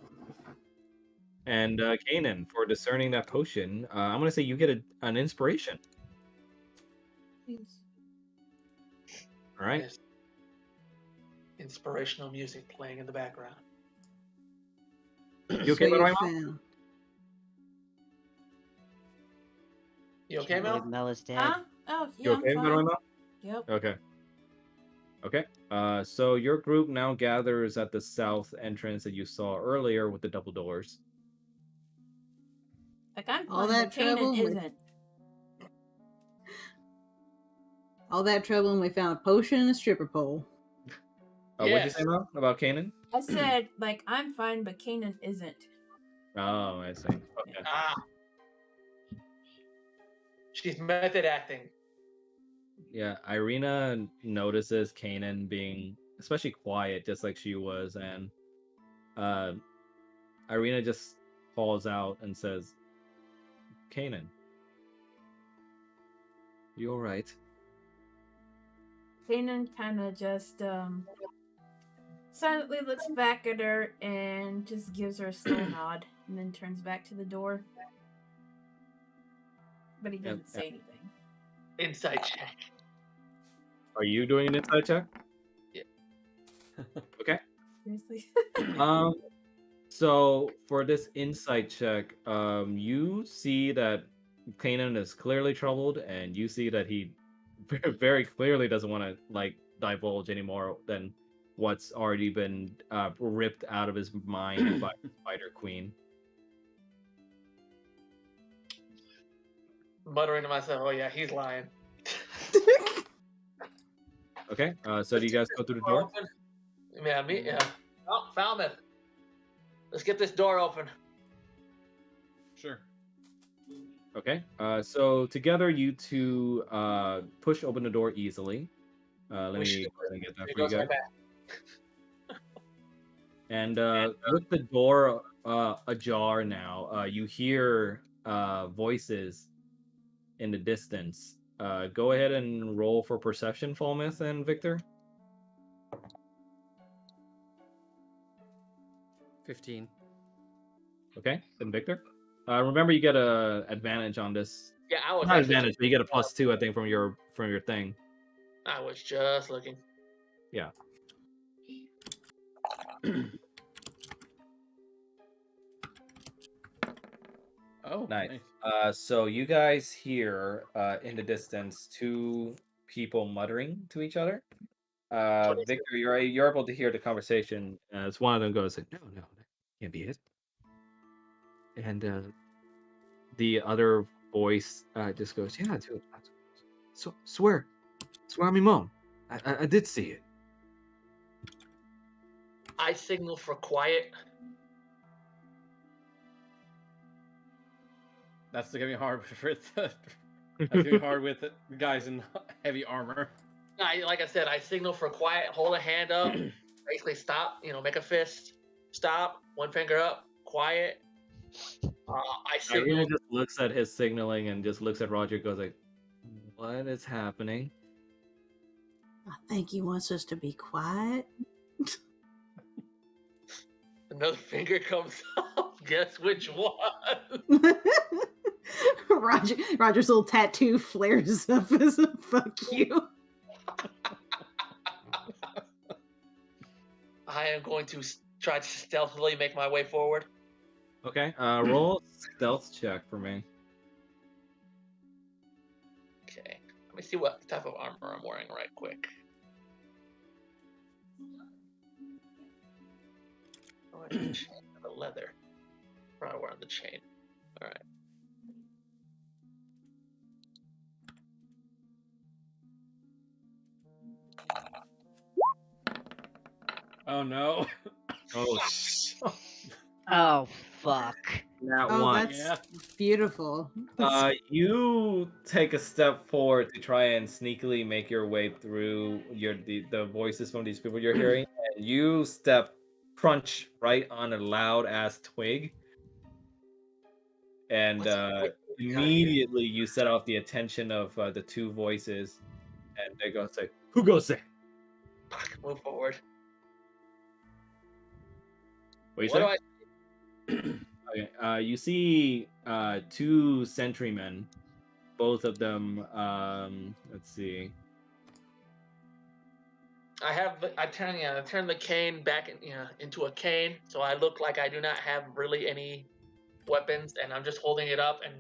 And Kanan, for discerning that potion, I'm gonna say you get an inspiration. Please. All right. There's inspirational music playing in the background. You okay, So by the you way, Mom? found. You okay, Can't believe Mel? Mel is dead. Huh? Oh, You yeah, okay, I'm by the way, fine. Mom? Yep. Okay. Okay. So your group now gathers at the south entrance that you saw earlier with the double doors. Like, I'm All fine, that but Kanan trouble with- isn't. All that trouble, and we found a potion and a stripper pole. What'd you Yes. say, Mom, about Kanan? I said, like, I'm fine, but Kanan isn't. Oh, I see. Okay. Ah. She's method acting. Yeah, Irina notices Kanan being especially quiet, just like she was, and Irina just calls out and says, "Kanan, you all right?" Kanan kind of just silently looks back at her and just gives her a slow nod, and then turns back to the door. But he doesn't say anything. Insight check. Are you doing an insight check? Yeah. Okay. Seriously. So for this insight check, you see that Kanan is clearly troubled, and you see that he very clearly doesn't want to like divulge any more than what's already been ripped out of his mind by Spider Queen. Muttering to myself, oh yeah, he's lying. Okay. So do you guys go through the door? Open. Yeah, me. Yeah. Oh, Falmouth. Let's get this door open. Sure. Okay. So together you two push open the door easily. Let We me should- go ahead and get that It for you goes right guys. back. And with the door ajar now, you hear voices in the distance. Go ahead and roll for perception, Falmouth and Victor. 15. Okay, then Victor. Remember, you get a advantage on this. Yeah, I was Not actually advantage, but you get a +2, I think, from your thing. I was just looking. Yeah. Oh, Nice. So you guys hear in the distance two people muttering to each other. Victor, you're able to hear the conversation as one of them goes, "No, that can't be it." And the other voice just goes, "Yeah, dude, so swear on me, mom, I did see it." I signal for quiet. That's gonna be hard with that's gonna be hard with guys in heavy armor. Like I said, I signal for quiet. Hold a hand up. Basically, stop. Make a fist. Stop. One finger up. Quiet. I signal. Irina just looks at his signaling and just looks at Roger. Goes like, "What is happening?" I think he wants us to be quiet. Another finger comes up. Guess which one? Roger's little tattoo flares up as a fuck you. I am going to try to stealthily make my way forward. Okay, roll a stealth check for me. Okay. Let me see what type of armor I'm wearing right quick. Oh, I need the chain and the leather. Probably wearing the chain. All right. Oh no. Oh, Oh fuck. that Oh, one. that's beautiful. You take a step forward to try and sneakily make your way through the voices from these people you're hearing, and you step crunch right on a loud ass twig. and What's up? What's going on here? immediately you set off the attention of the two voices, and they go say, Who goes say? Fuck, move forward. What you What say? do I? okay, you see two sentrymen, both of them. Let's see. I turn the cane back into a cane, so I look like I do not have really any weapons, and I'm just holding it up and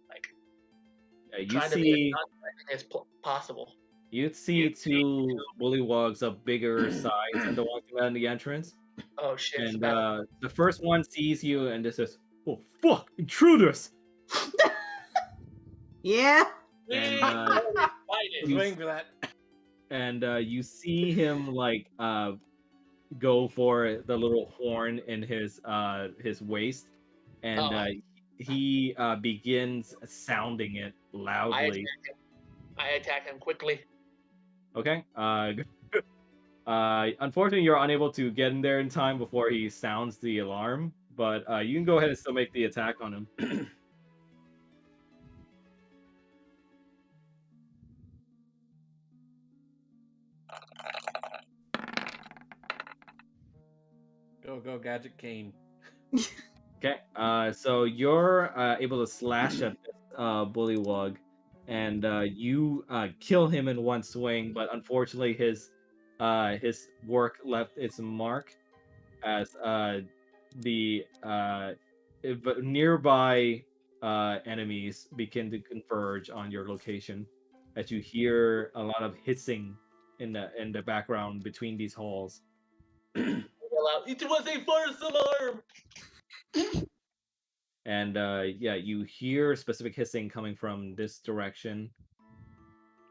like You trying to be as see, non-threatening as possible. you see two bullywogs of bigger size than the one around the entrance. Oh shit! It's And about the first one sees you and just says, "Oh fuck, intruders!" Yeah. And I was you, waiting for that. and you see him like go for the little horn in his waist, and he begins sounding it loudly. I attack him quickly. Okay. Unfortunately, you're unable to get in there in time before he sounds the alarm, but you can go ahead and still make the attack on him. Go, Gadget Cane. Okay. So you're able to slash at this bullywug, and you kill him in one swing, but unfortunately his work left its mark as the nearby enemies begin to converge on your location, as you hear a lot of hissing in the background between these halls. It was a false alarm. And yeah, you hear specific hissing coming from this direction,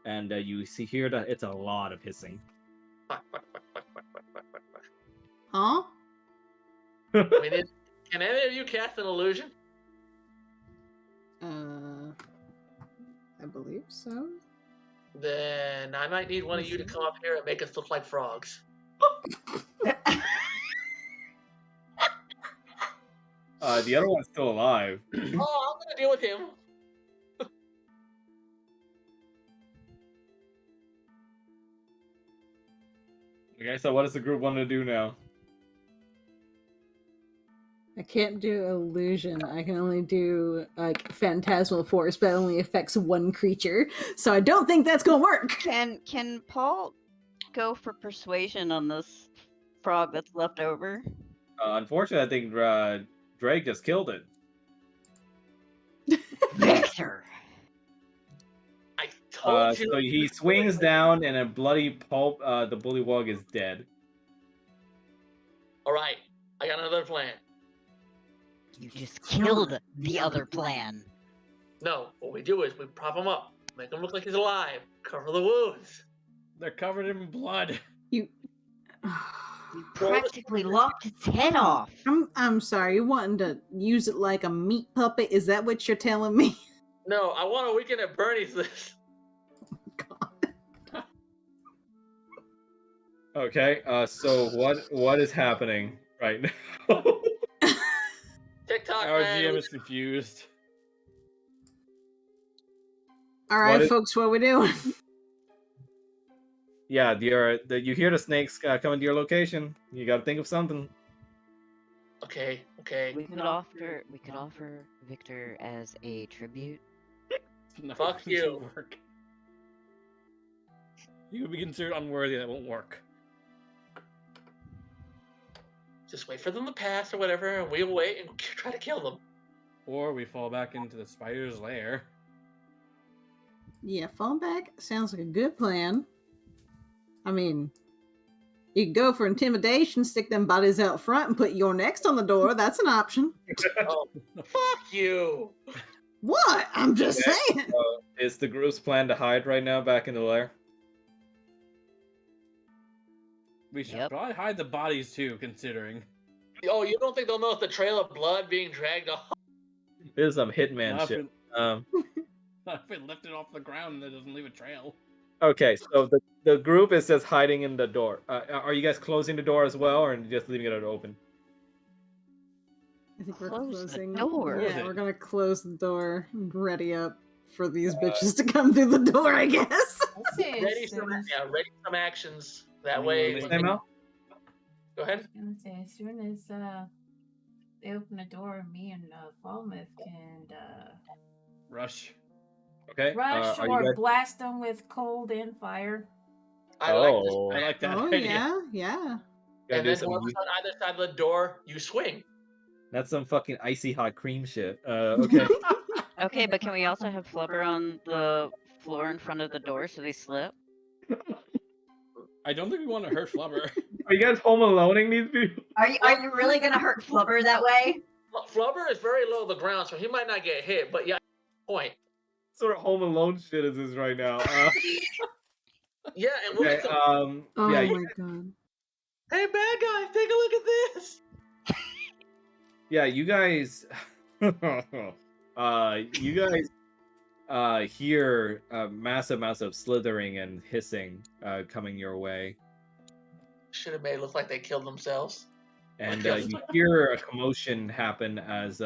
and you hear that it's a lot of hissing. Huh? Can any of you cast an illusion? I believe so. Then I might need one of you to come up here and make us look like frogs. The other one's still alive. Oh, I'm gonna deal with him. Okay, so what does the group want to do now? I can't do illusion. I can only do like phantasmal force, but it only affects one creature. So I don't think that's gonna work. Can Paul go for persuasion on this frog that's left over? Unfortunately, I think Drake just killed it. Victor. I told you. So he swings down, and a bloody pulp. The bullywug is dead. All right, I got another plan. You just killed the other plan. No, what we do is we prop him up, make him look like he's alive, cover the wounds. They're covered in blood. You practically lopped its head off. I'm sorry, you wanting to use it like a meat puppet? Is that what you're telling me? No, I want a weekend at Bernie's this. Okay. So what is happening right now? TikTok, Our man. GM is confused. All right, folks, what we doing? Yeah, you hear the snakes coming to your location. You got to think of something. Okay. We could offer Victor as a tribute. Fuck you. Work. You would be considered unworthy. That won't work. Just wait for them to pass or whatever, and we'll wait and try to kill them. Or we fall back into the spider's lair. Yeah, fall back sounds like a good plan. I mean, you could go for intimidation, stick them bodies out front, and put your next on the door. That's an option. Oh, fuck you! What? I'm just saying. Is the group's plan to hide right now back in the lair? We should probably hide the bodies too, considering. Oh, you don't think they'll notice the trail of blood being dragged off? This is some hitman Not shit. Not if we lift it off the ground and it doesn't leave a trail. Okay, so the group is just hiding in the door. Are you guys closing the door as well, or just leaving it open? I think we're Close the closing. door. Close Yeah, it. we're gonna close the door and ready up for these bitches to come through the door, I guess. I'll say Ready as some, soon as, ready some actions. That Mm, way, they- when Same they- out? go ahead. I was gonna say as soon as they open the door, me and Falmouth can Rush. Okay. rush Are you or guys? blast them with cold and fire. I like this. Oh, I like that Oh idea. yeah, yeah. gotta And do then some. whoever's on either side of the door, you swing. That's some fucking icy hot cream shit. Okay. Okay, but can we also have Flubber on the floor in front of the door so they slip? I don't think we want to hurt Flubber. Are you guys home aloneing these people? Are you really gonna hurt Flubber that way? Flubber is very low to the ground, so he might not get hit. But yeah, point. What sort of home alone shit is this right now? Yeah, and Okay. Oh Yeah. my god. hey, bad guys, take a look at this. Yeah. You guys. You guys. Hear massive amounts of slithering and hissing coming your way, Should have made it look like they killed themselves. and you hear a commotion happen as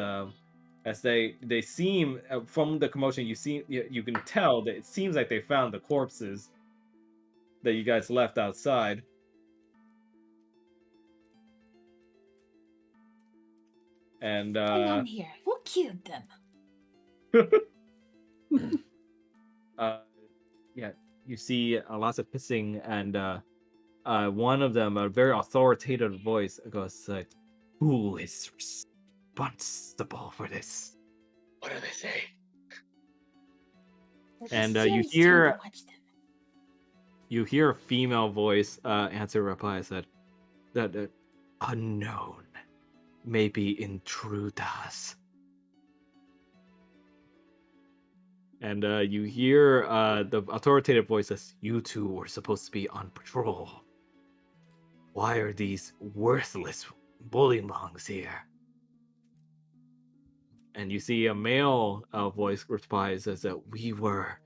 they seem from the commotion you can tell that it seems like they found the corpses that you guys left outside. And Hang on here. Who killed them? yeah, you see lots of hissing, and one of them, a very authoritative voice, goes like, "Who is responsible for this?" What do they say? And you hear a female voice reply, said that unknown, maybe intruders. And you hear the authoritative voice says, "You two were supposed to be on patrol. Why are these worthless bullymongs here?" And you see a male voice replies, says that we were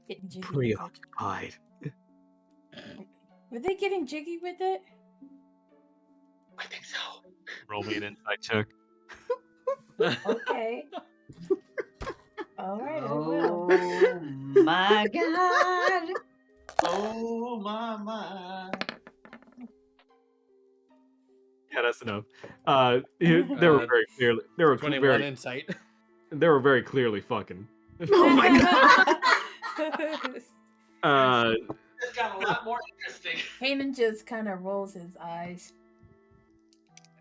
Getting jiggy with it. preoccupied. Were they getting jiggy with it? I think so. Roll me an insight check. Okay. All right, I will. Oh my god! Oh my. Yeah, that's enough. They were very clearly. They were 21 insight. They were very clearly fucking. Oh my god. It's got a lot more interesting. Kanan just kind of rolls his eyes.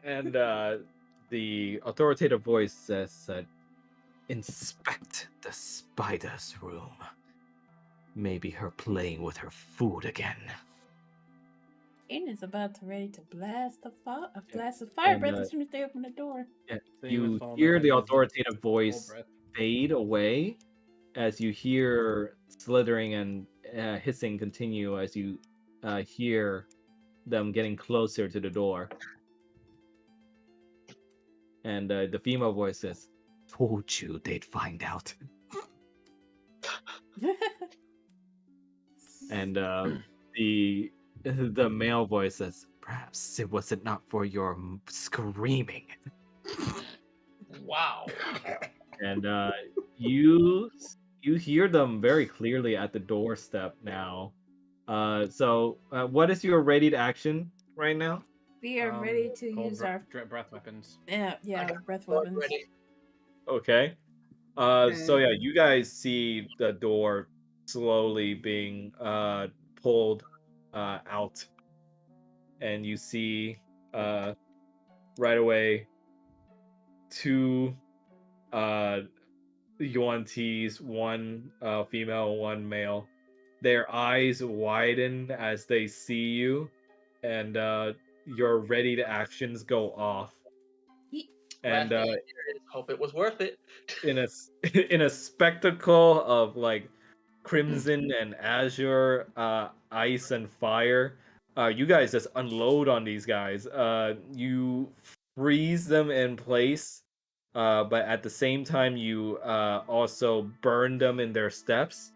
And the authoritative voice says, "Inspect the spider's room. Maybe her playing with her food again." Kanan's about to ready to blast a fire And, breath as soon as they open the door. Yeah, Same you with Falmouth, hear I the use authoritative cold voice breath. fade away as you hear slithering and hissing continue as you hear them getting closer to the door. And the female voice says, "Told you they'd find out." And the male voice says, "Perhaps it wasn't not for your screaming." Wow. And you hear them very clearly at the doorstep now. So what is your readied action right now? We are ready to cold use our breath weapons. breath weapons. Ready. Okay. So Okay. yeah, you guys see the door slowly being pulled out, and you see right away two Yuan-Tis, one female, one male. Their eyes widen as they see you, and your ready to actions go off. And Last thing I hear is, hope it was worth it. in a spectacle of like crimson and azure, ice and fire, you guys just unload on these guys. You freeze them in place, but at the same time you also burn them in their steps.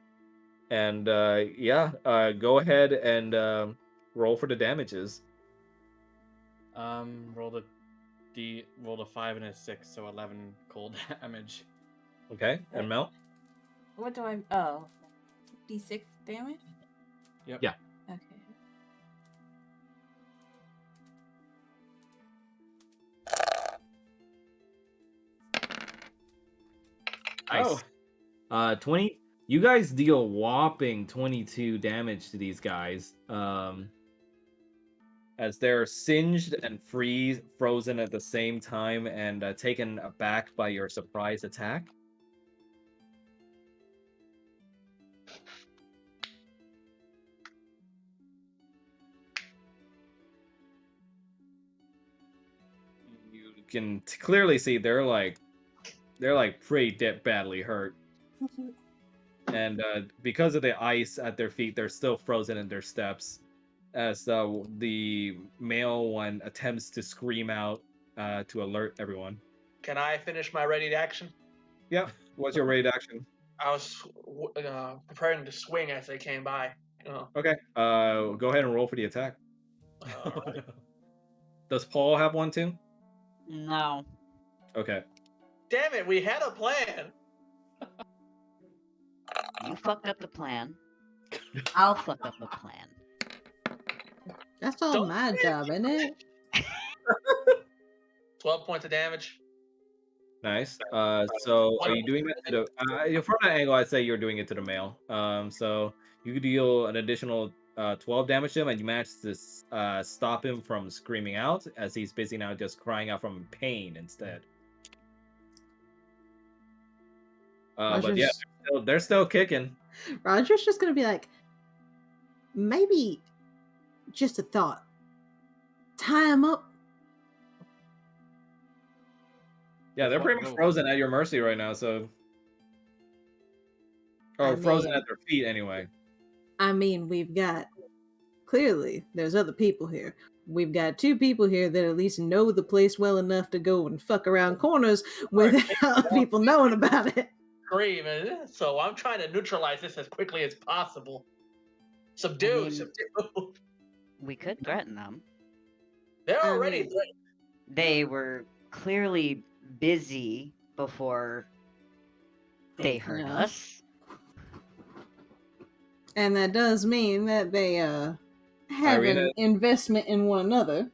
And go ahead and roll for the damages. Roll the rolled a 5 and a 6, so 11 cold damage. Okay, and Mel? What do I? Oh, d6 damage. Yep. Yeah. Okay. Nice. 20. You guys deal a whopping 22 damage to these guys. As they're singed and frozen at the same time and taken aback by your surprise attack. You can clearly see they're like pretty badly hurt. And because of the ice at their feet, they're still frozen in their steps. As the male one attempts to scream out to alert everyone. Can I finish my ready to action? Yep. What's your raid action? I was preparing to swing as they came by. Okay. Go ahead and roll for the attack. All right. Does Paul have one too? No. Okay. Damn it, we had a plan. You fucked up the plan. I'll fuck up the plan. That's all my job, isn't it? 12 points of damage. Nice. So are you doing that to the from that angle? I'd say you're doing it to the male. So you could deal an additional 12 damage to him, and you manage to stop him from screaming out, as he's busy now just crying out from pain instead. But yeah, they're still kicking. Roger's just gonna be like, maybe just a thought. Tie him up. Yeah, they're pretty much frozen at your mercy right now, so. Or frozen at their feet, anyway. I mean, we've got. Clearly, there's other people here. We've got 2 people here that at least know the place well enough to go and fuck around corners without people knowing about it. Scream, so I'm trying to neutralize this as quickly as possible. Subdue. We could threaten them. They're already threatened. They were clearly busy before they hurt us. And that does mean that they have Irina, an investment in one another.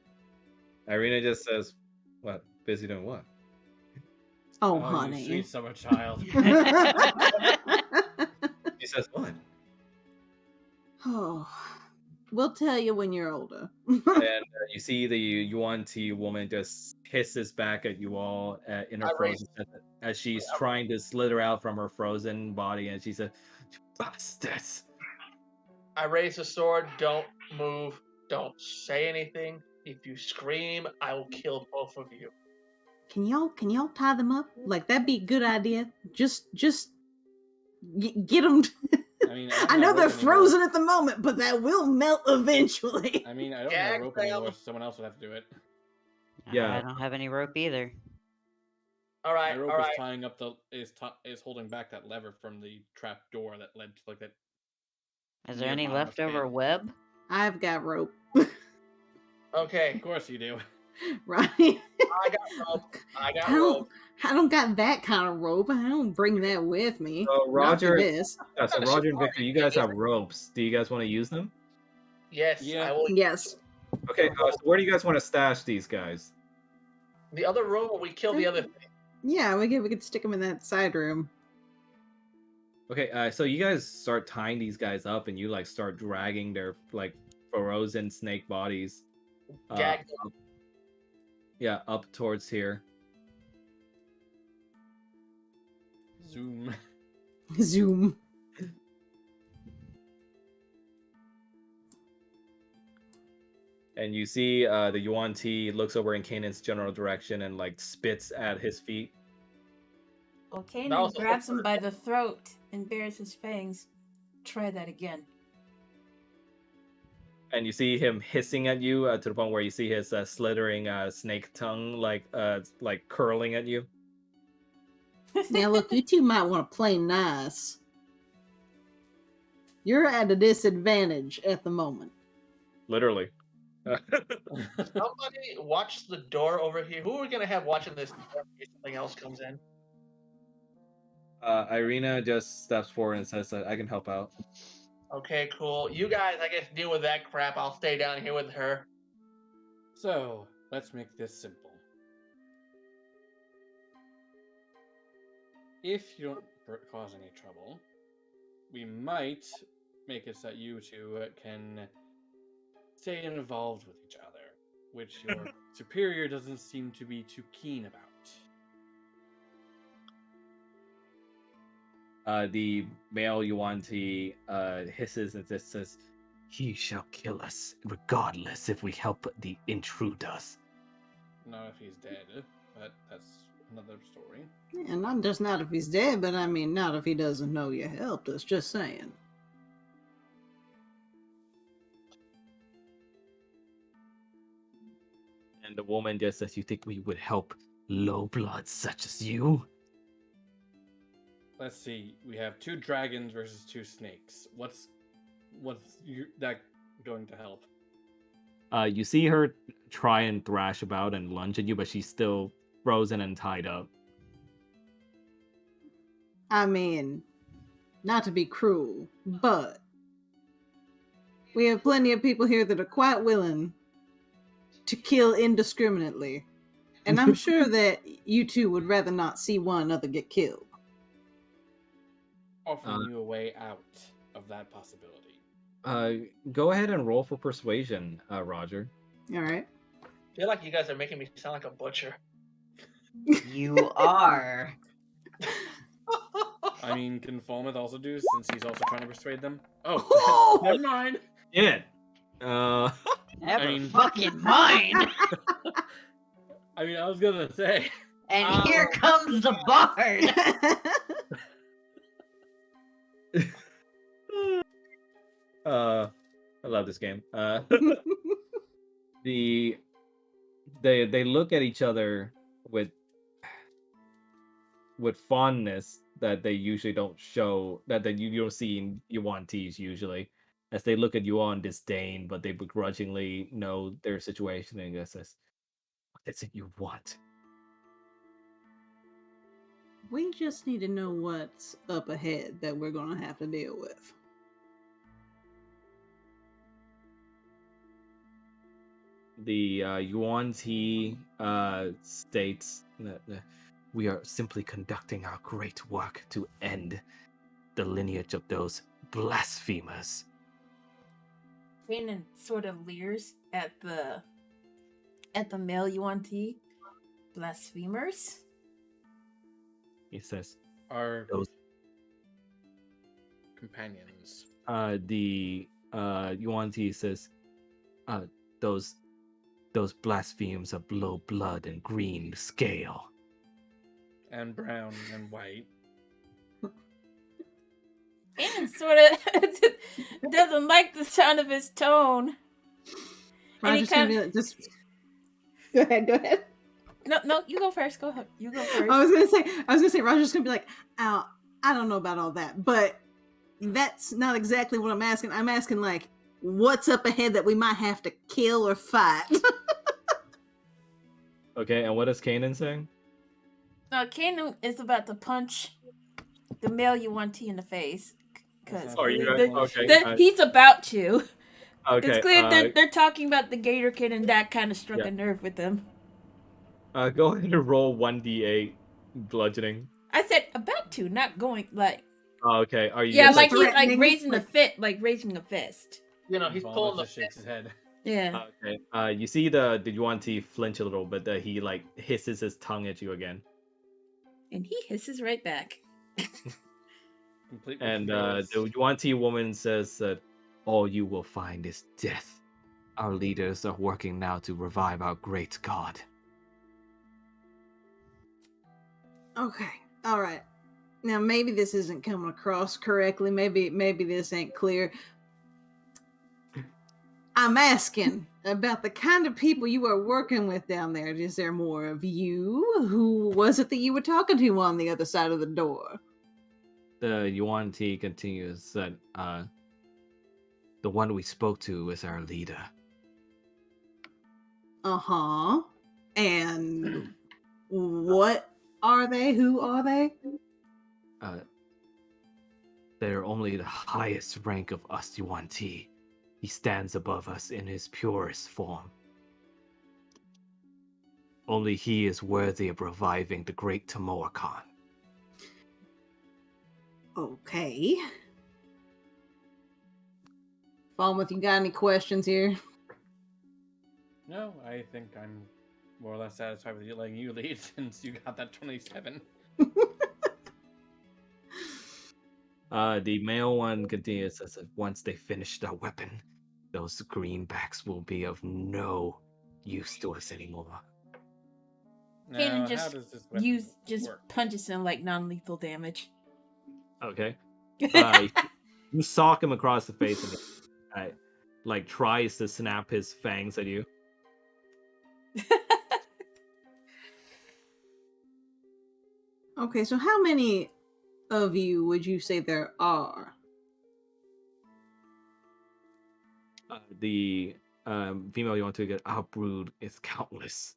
Irina just says, "What? Busy doing what?" Oh, honey. You sweet summer child. She says, "What?" Oh, we'll tell you when you're older. And you see the Yuan-Ti woman just hisses back at you all in her frozen as she's trying to slither out from her frozen body, and she said, "You bastards!" I raise the sword. Don't move. Don't say anything. If you scream, I will kill both of you. Can y'all tie them up? Like, that'd be a good idea. Just get them. I mean, I know they're frozen at the moment, but that will melt eventually. I mean, I don't have rope anymore. Someone else would have to do it. Yeah, I don't have any rope either. All right, my rope is tying up is holding back that lever from the trap door that led to like that. Is there any leftover web? I've got rope. Okay. Of course you do. Right. I got rope. I don't got that kind of rope. I don't bring that with me. So Roger, so Roger and Victor, you guys have ropes. Do you guys want to use them? Yes, I will. Yes. Okay, so where do you guys want to stash these guys? The other room where we kill the other thing. Yeah, we could stick them in that side room. Okay, so you guys start tying these guys up, and you like start dragging their like frozen snake bodies. Up towards here. Zoom. Zoom. And you see the Yuan-Ti looks over in Kanan's general direction and like spits at his feet. Well, Kanan grabs him by the throat and bares his fangs. Try that again. And you see him hissing at you to the point where you see his slithering snake tongue like curling at you. Now look, you 2 might want to play nice. You're at a disadvantage at the moment. Literally. Somebody watch the door over here. Who are we gonna have watching this door in case something else comes in? Irina just steps forward and says that I can help out. Okay, cool. You guys, I guess, deal with that crap. I'll stay down here with her. So, let's make this simple. If you don't cause any trouble, we might make it so that you two can stay involved with each other, which your superior doesn't seem to be too keen about. The male Yuan-Ti hisses and just says, He shall kill us, regardless if we help the intruders. Not if he's dead, but that's another story. And not just not if he's dead, but I mean not if he doesn't know you helped us. Just saying. And the woman just says, you think we would help low bloods such as you? Let's see. We have 2 dragons versus 2 snakes. What's that going to help? You see her try and thrash about and lunge at you, but she's still frozen and tied up. I mean, not to be cruel, but we have plenty of people here that are quite willing to kill indiscriminately. And I'm sure that you two would rather not see one another get killed. Offering you a way out of that possibility. go ahead and roll for persuasion, Roger. All right. I feel like you guys are making me sound like a butcher. You are. I mean, can Falmouth also do, since he's also trying to persuade them? Oh, never mind. Yeah. Never fucking mind. I mean, I was gonna say. And here comes the bard. I love this game. They look at each other with fondness that they usually don't show, that you don't see in Yuan-Tis usually, as they look at you all in disdain, but they begrudgingly know their situation and just says, "What is it you want?" We just need to know what's up ahead that we're going to have to deal with. The Yuan-Ti states that We are simply conducting our great work to end the lineage of those blasphemers. Kanan sort of leers at the male Yuan-Ti. Blasphemers? he says, Our Those companions. the Yuan-Ti says, those blasphemes of low blood and green scale. And brown and white. Kanan sort of doesn't like the sound of his tone. And he Roger's gonna be like, just go ahead. No, you go first. Go ahead. You go first. I was gonna say Roger's gonna be like, I don't know about all that, but that's not exactly what I'm asking. I'm asking like, what's up ahead that we might have to kill or fight? okay, and what is Kanan saying? Kanan is about to punch the male Yuan-Ti in the face. Because okay. he's about to. Okay. It's clear they're talking about the Gatorkin, and that kind of struck a nerve with them. Go ahead and roll 1d8 bludgeoning. I said about to, not going like. Oh, okay. Are you? Yeah, just, like he's like raising a fit, like raising a fist. You know, he's pulling the shakes his head. Yeah. Okay. You see the Yuan-Ti flinch a little, but he like hisses his tongue at you again. And he hisses right back. Completely and the Yuan-Ti woman says that all you will find is death. Our leaders are working now to revive our great god. Okay. All right. Now maybe this isn't coming across correctly. Maybe this ain't clear. I'm asking about the kind of people you are working with down there. Is there more of you? Who was it that you were talking to on the other side of the door? The Yuan-Ti continues that the one we spoke to is our leader. Uh-huh. And what are they? Who are they? They're only the highest rank of us Yuan-Ti. He stands above us in his purest form. Only he is worthy of reviving the great Tamoa Khan. Okay. Falmouth, you got any questions here? No, I think I'm more or less satisfied with you letting you lead since you got that 27. The male one continues as if once they finish their weapon, those greenbacks will be of no use to us anymore. Kanan Now, how just does this weapon work? punches him like non-lethal damage. Okay. You sock him across the face and he like tries to snap his fangs at you. Okay, so how many of you would you say there are? The female you want to get outbrewed is countless.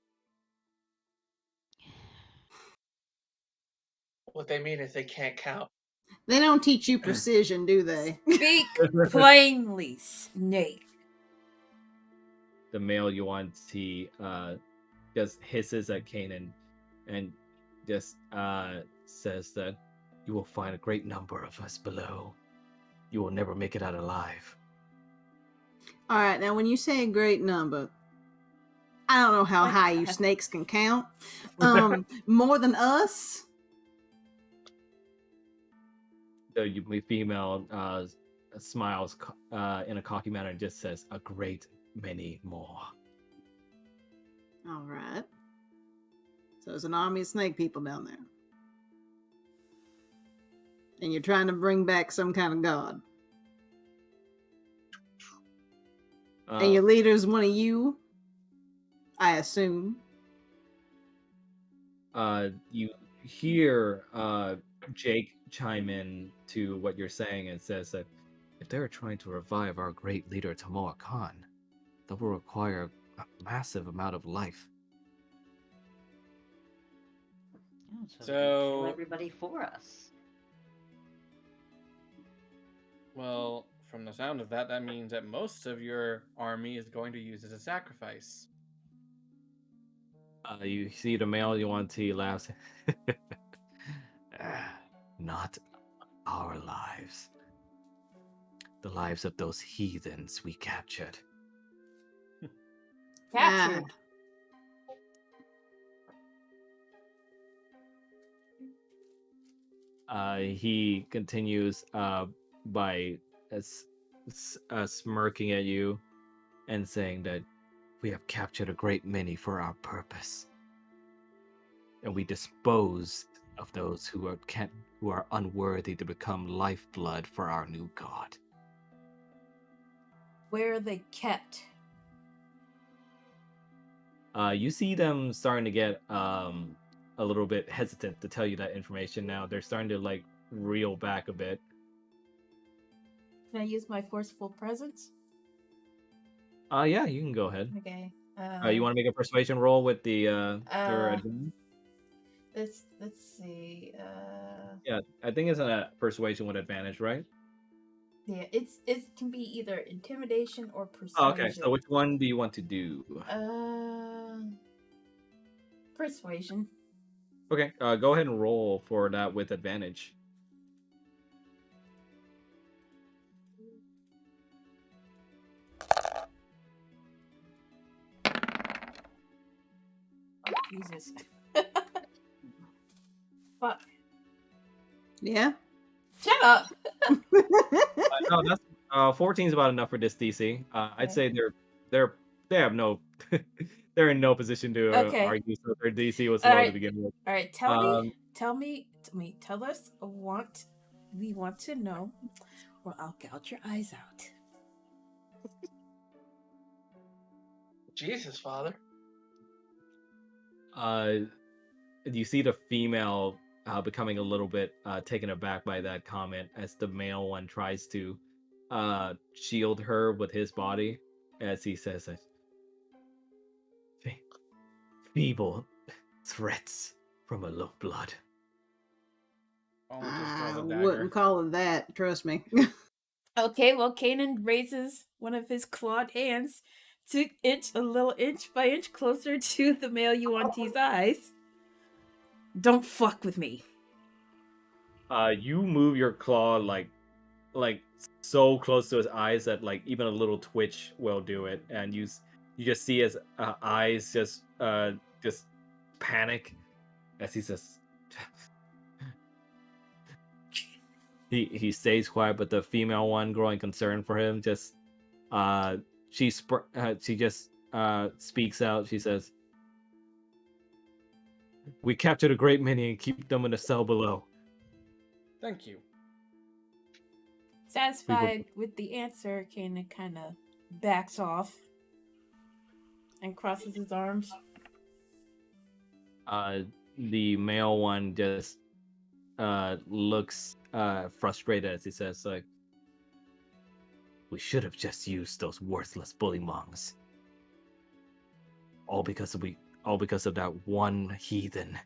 What they mean is they can't count. They don't teach you precision, do they? Speak plainly, Snake. The male Yuan-Ti just hisses at Kanan and just says that you will find a great number of us below. You will never make it out alive. All right, now when you say a great number, I don't know how Like high you that. snakes can count. More than us? The female smiles in a cocky manner and just says, a great many more. All right. So there's an army of snake people down there. And you're trying to bring back some kind of god. And your leader's one of you, I assume. You hear Jake chime in to what you're saying and says that if they're trying to revive our great leader Tamoa Khan, that will require a massive amount of life. Oh, so So- kill everybody for us. Well, from the sound of that, that means that most of your army is going to use as a sacrifice. You see the male Yuan-Ti laughs. Not our lives. The lives of those heathens we captured. Captured. He continues by smirking at you and saying that we have captured a great many for our purpose, and we disposed of those who are unworthy to become lifeblood for our new god. Where are they kept? You see them starting to get a little bit hesitant to tell you that information now. They're starting to like reel back a bit. Can I use my forceful presence? Yeah, you can go ahead. Okay. You want to make a persuasion roll with the Let's see. Yeah, I think it's a persuasion with advantage, right? Yeah, it can be either intimidation or persuasion. Oh, okay, so which one do you want to do? Persuasion. Okay, go ahead and roll for that with advantage. Oh, Jesus. Fuck. Yeah? Shut up. No, that's 14 is about enough for this DC. I'd Okay. say they have no they're in no position to Okay. argue so their DC was All low right. to begin with. All right, tell us what we want to know, or I'll gouge your eyes out. Jesus, Father. You see the female becoming a little bit taken aback by that comment as the male one tries to shield her with his body as he says that feeble threats from a low blood. Alma just I draws a wouldn't dagger. call it that. Trust me. Okay, well, Kanan raises one of his clawed hands to inch a little inch by inch closer to the male Yuan-Ti's eyes. Don't fuck with me. You move your claw like so close to his eyes that like even a little twitch will do it, and you just see his eyes just panic as he says. He stays quiet, but the female one, growing concern for him, just she just speaks out. She says, "We captured a great many and keep them in a cell below." Thank you. Satisfied with the answer, Kanan kind of backs off and crosses his arms. The male one just looks frustrated as he says, like, "We should have just used those worthless bullymongs. All because of that one heathen."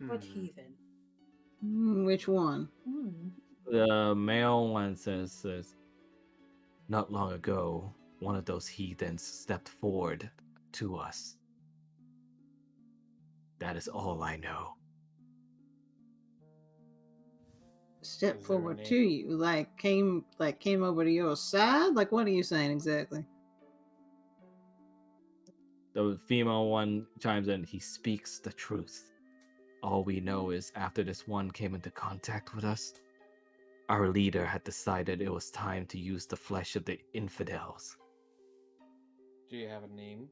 What heathen? Which one? The male one says, "Not long ago, one of those heathens stepped forward to us. That is all I know." Step Is there a forward name? to you, like came over to your side. Like, what are you saying exactly? The female one chimes in, "He speaks the truth. All we know is after this one came into contact with us, our leader had decided it was time to use the flesh of the infidels." Do you have a name?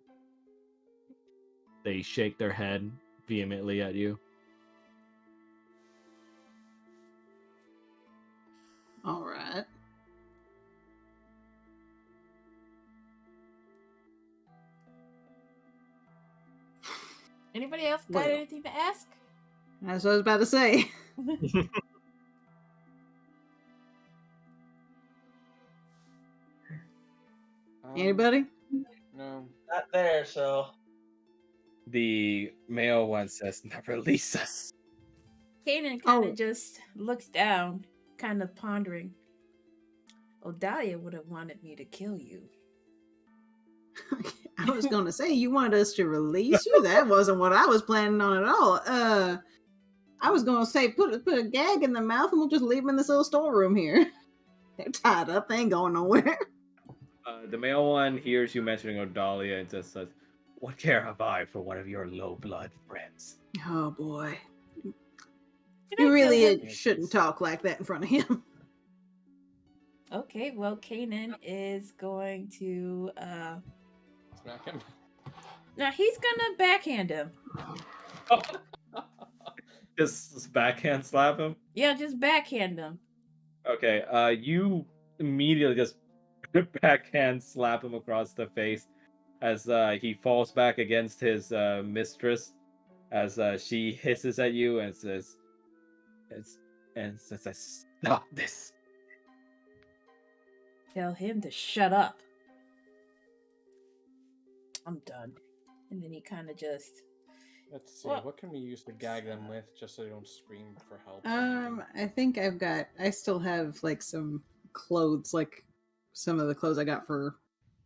They shake their head vehemently at you. All right. Anybody else got Well. anything to ask? That's what I was about to say. Anybody? No. Not there, so The male one says, "Now release us." Kanan kind of just looks down, kind of pondering. Odalia would have wanted me to kill you. I was going to say, you wanted us to release you? That wasn't what I was planning on at all. I was going to say, put a gag in their mouth and we'll just leave them in this little storeroom here. They're tied up. They ain't going nowhere. The male one hears you mentioning Odalia and just says, "What care have I for one of your low blood friends?" Oh, boy. Can You I kill really him? shouldn't talk like that in front of him. Okay, well, Kanan is going to. Smack him. Now he's gonna backhand him. Just backhand slap him? Yeah, just backhand him. Okay, you immediately just backhand slap him across the face as he falls back against his mistress as she hisses at you and says, "Stop this." Tell him to shut up. I'm done. And then he kind of just. Let's see. What can we use to gag them with, just so they don't scream for help? I think I still have like some clothes, like some of the clothes I got for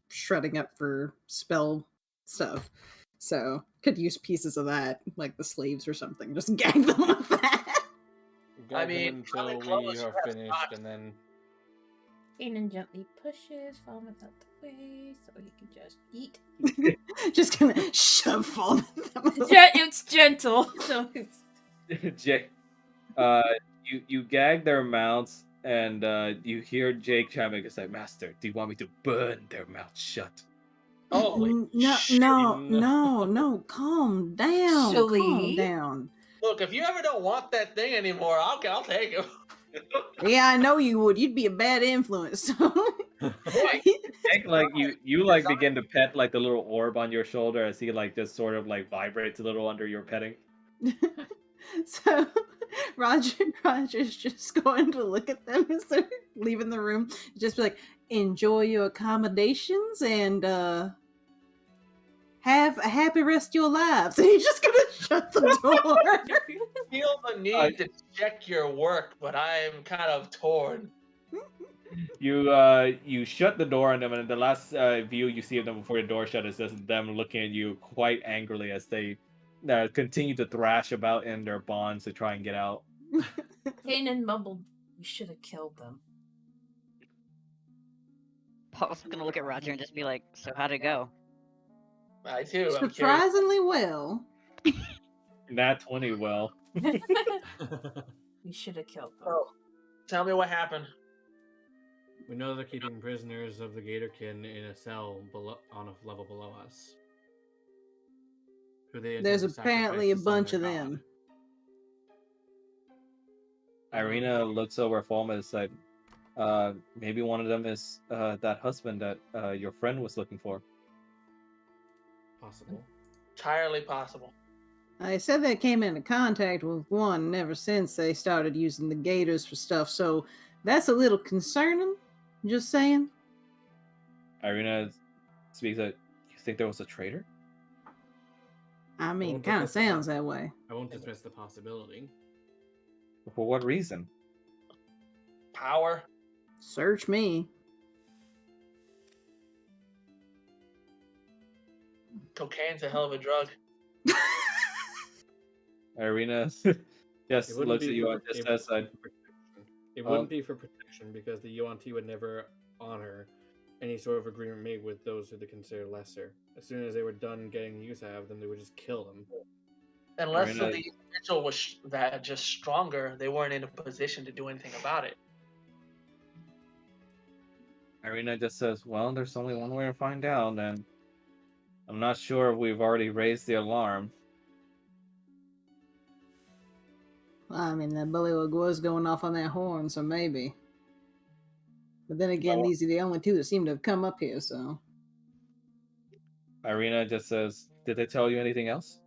shredding up for spell stuff. So could use pieces of that, like the sleeves or something. Just gag them with that. Gag them until we are finished, and then. Kanan gently pushes Falmouth out the way so he can just eat. Just gonna shove Falmouth. It's gentle, so it's. Jake, you gag their mouths, and you hear Jake chiming and say, "Master, do you want me to burn their mouths shut?" holy no, calm down. Actually- Calm down. Look, if you ever don't want that thing anymore, I'll take him. Yeah, I know you would. You'd be a bad influence. Jake, like you like begin to pet like the little orb on your shoulder as he like just sort of like vibrates a little under your petting. So Roger's just going to look at them as they're leaving the room. Just be like, enjoy your accommodations and Have a happy rest of your lives. And he's just gonna shut the door. Feel the need to check your work, but I'm kind of torn. You shut the door on them, and the last view you see of them before the door shut is just them looking at you quite angrily as they continue to thrash about in their bonds to try and get out. Kanan mumbled, "We should have killed them." Paul's gonna look at Roger and just be like, "So how'd it go?" I too. I'm curious. Surprisingly well. Nat 20 well. We should have killed them. Oh, tell me what happened. We know they're keeping prisoners of the Gatorkin in a cell on a level below us. Who they intend There's to sacrifice apparently a to some bunch their of god. them. Irina looks over at Falma and said, maybe one of them is that husband that your friend was looking for. Possible. Entirely possible. I said they came into contact with one, and ever since they started using the gators for stuff, so that's a little concerning. Just saying. Irina speaks that, you think there was a traitor? I mean, won't kind of dismiss the sounds that way. I won't dismiss the possibility. For what reason? Power. Search me. Cocaine's a hell of a drug. Irina just looks at you and just says, it wouldn't be for protection because the Yuan-Ti would never honor any sort of agreement made with those who they consider lesser. As soon as they were done getting use out of them, they would just kill them. Unless the individual was that just stronger, they weren't in a position to do anything about it. Irina just says, well, there's only one way to find out, and I'm not sure if we've already raised the alarm. I mean, that bullywug was going off on that horn, so maybe. But then again, these are the only two that seem to have come up here, so. Irina just says, did they tell you anything else?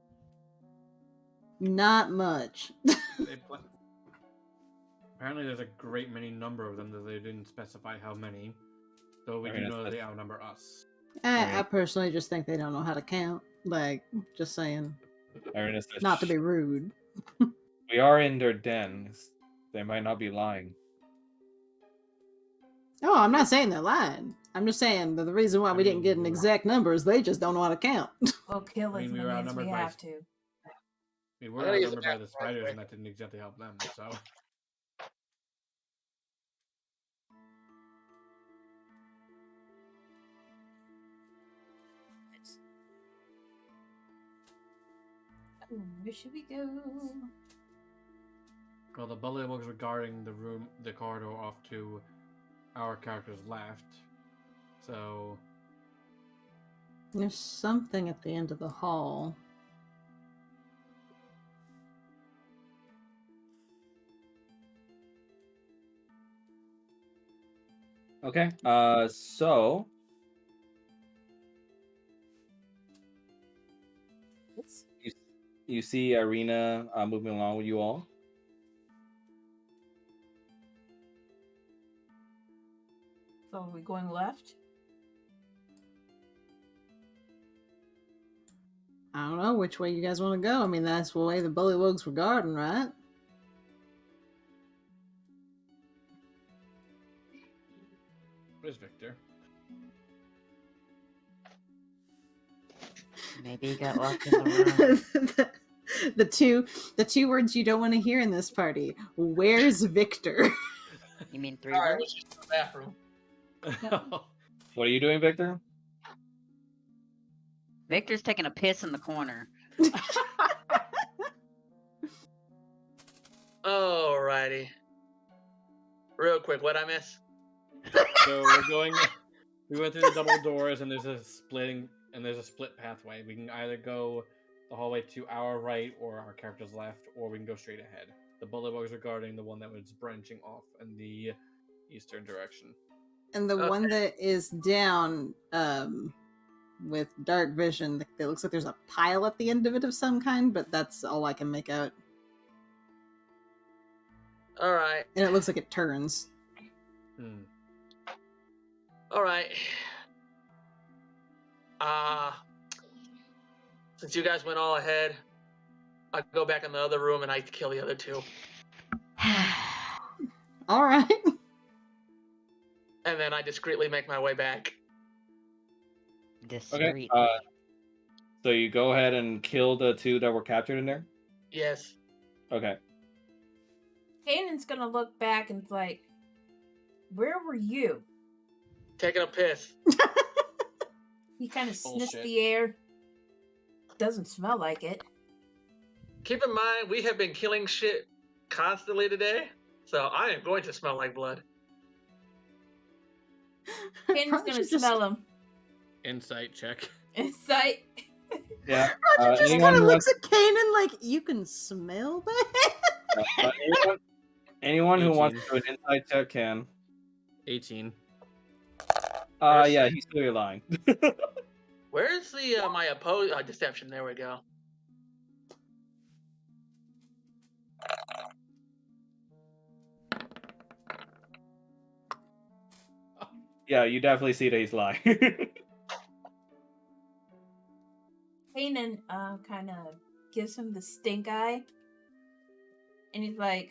Not much. Apparently there's a great many number of them that they didn't specify how many. Though we do know that they outnumber us. I personally just think they don't know how to count. Like, just saying. Irina says, not to be rude. We are in their dens. They might not be lying. Oh, I'm not saying they're lying. I'm just saying that the reason why we didn't get an exact number is they just don't know how to count. Well, kill as many as we have to. We were outnumbered by the spiders, and that didn't exactly help them, so... Where should we go? Well, the bullywugs were guarding the corridor off to our character's left. So... There's something at the end of the hall. Okay, so... You see Irina moving along with you all. So are we going left? I don't know which way you guys want to go. I mean, that's the way the bullywugs were guarding, right? Where's Victor? Maybe he got locked in the room. the two words you don't want to hear in this party. Where's Victor? You mean 3 Alright, words? let's just go to the bathroom. What are you doing, Victor? Victor's taking a piss in the corner. Alrighty. Real quick, what'd I miss? So we're going... We went through the double doors, and there's a split pathway. We can either go the hallway to our right or our character's left, or we can go straight ahead. The bullywugs are guarding the one that was branching off in the eastern direction. And the one that is down with dark vision, it looks like there's a pile at the end of it of some kind, but that's all I can make out. Alright. And it looks like it turns. Alright. Since you guys went all ahead, I go back in the other room and I kill the other two. All right. And then I discreetly make my way back. Discreet. Okay. So you go ahead and kill the two that were captured in there? Yes. Okay. Kanan's gonna look back and it's like, where were you? Taking a piss. He kind of sniffs Bullshit. the air. Doesn't smell like it. Keep in mind, we have been killing shit constantly today, so I am going to smell like blood. Kanan's Probably gonna should just- smell him. Insight check. Insight. Yeah. Roger just anyone kind of who looks wants- at Kanan like, you can smell that? anyone who wants 18. to do an insight check can. 18. Yeah, he's clearly lying. Where's the my deception? There we go. Yeah, you definitely see that he's lying. Kanan kind of gives him the stink eye. And he's like,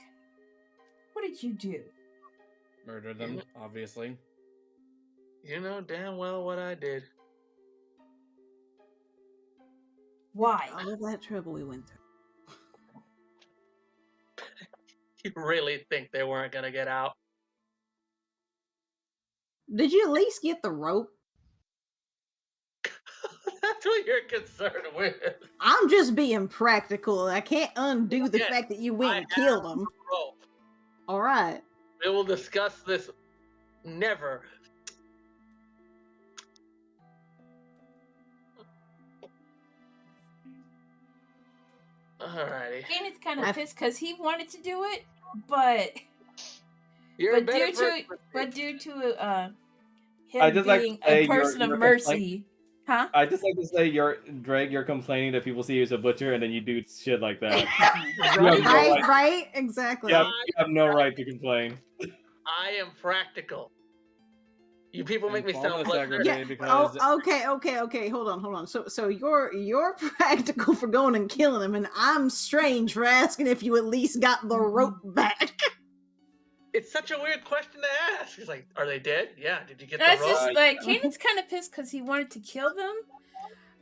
what did you do? Murder them, obviously. You know damn well what I did. Why? All that trouble we went through. You really think they weren't gonna get out? Did you at least get the rope? That's what you're concerned with. I'm just being practical. I can't undo the Yes, fact that you went I and killed him. Rope. All right. We will discuss this never. Alrighty. Kanan's kind of I've- pissed because he wanted to do it, but You're a but better due to person than me. but due to I him just like to being say a person you're of mercy, huh? I just like to say, you're complaining that people see you as a butcher, and then you do shit like that. You have no Right, right. right, exactly. You have no right to complain. I am practical. You people make me And sound Fauna bloodthirsty. segregated because Okay. Hold on. So you're practical for going and killing him, and I'm strange for asking if you at least got the rope back. It's such a weird question to ask. It's like, are they dead? Yeah. Did you get the That's rope? just like Kanan's kind of pissed because he wanted to kill them,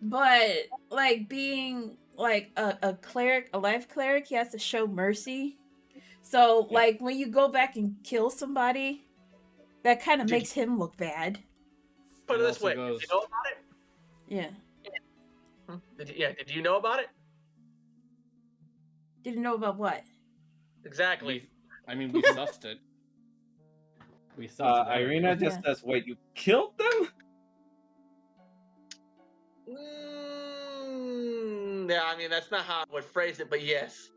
but like being like a cleric, a life cleric, he has to show mercy. So like when you go back and kill somebody, that kind of Did- makes him look bad. Put it It this also way. goes- Did you know about it? Yeah. Did you know about it? Didn't know about what? Exactly. we sussed it. We sussed it out. Irina just Yeah. says, "Wait, you killed them?" Yeah, I mean that's not how I would phrase it, but yes.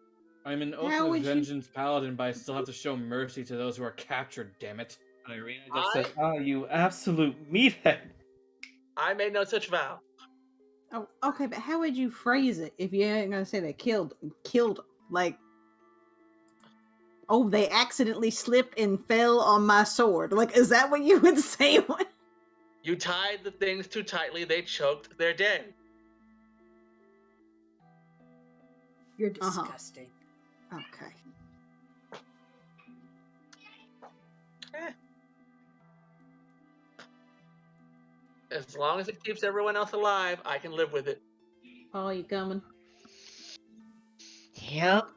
I'm an How oath of would you- vengeance paladin, but I still have to show mercy to those who are captured, damn it. Irina just says, "Oh, you absolute meathead." I made no such vow. Oh, okay, but how would you phrase it if you ain't gonna say they killed them? Like, oh, they accidentally slipped and fell on my sword. Like, is that what you would say? You tied the things too tightly, they choked, they're dead. You're Uh-huh. disgusting. Okay. As long as it keeps everyone else alive, I can live with it. Oh, you coming? Yep.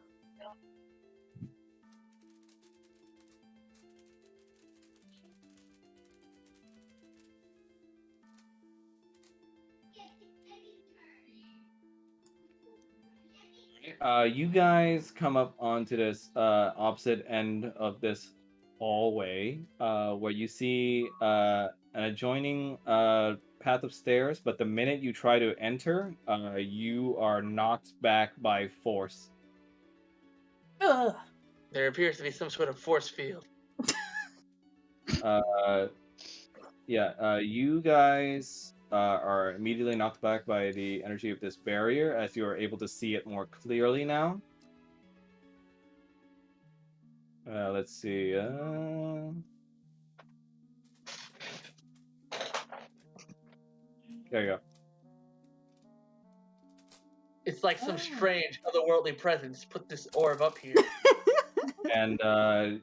You guys come up onto this opposite end of this hallway, where you see an adjoining path of stairs. But the minute you try to enter, you are knocked back by force. Ugh. There appears to be some sort of force field. You guys are immediately knocked back by the energy of this barrier, as you are able to see it more clearly now. Let's see. There you go. like some strange otherworldly presence put this orb up here. And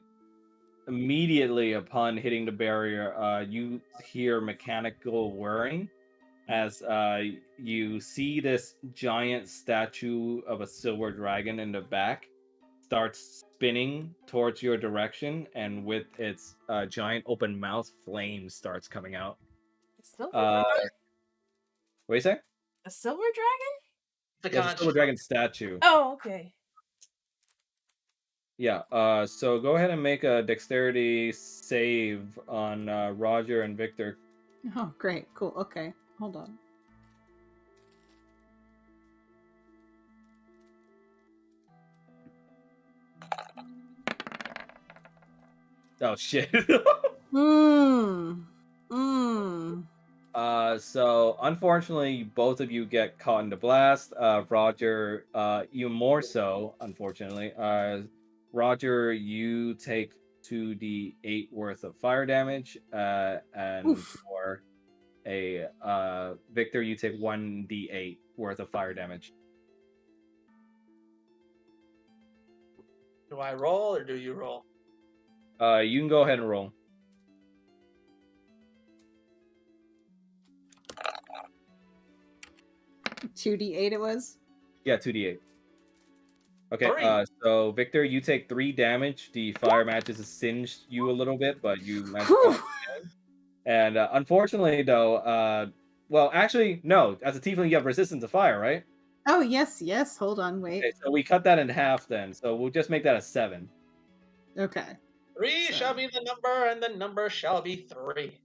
immediately upon hitting the barrier, you hear mechanical whirring as you see this giant statue of a silver dragon in the back starts spinning towards your direction, and with its giant open mouth, flame starts coming out. Silver What do you say? A silver dragon? The Yeah, it's a silver dragon statue. Oh, okay. Yeah, so go ahead and make a dexterity save on Roger and Victor. Oh, great. Cool. Okay. Hold on. Oh, shit. Mmm. So unfortunately, both of you get caught in the blast. Roger, even more so, unfortunately. Roger, you take 2d8 worth of fire damage, and Oof. for a Victor, you take 1d8 worth of fire damage. Do I roll or do you roll? You can go ahead and roll. $2d8 it was? Yeah, 2d8. Okay, 3. so Victor, you take 3 damage. The fire matches to singe you a little bit, but you managed Whew. to. And unfortunately, though, well, actually, no. As a tiefling, you have resistance to fire, right? Oh, yes, yes. Hold on, wait. Okay, so we cut that in half then. So we'll just make that a 7. Okay. 3 So- shall be the number, and the number shall be 3.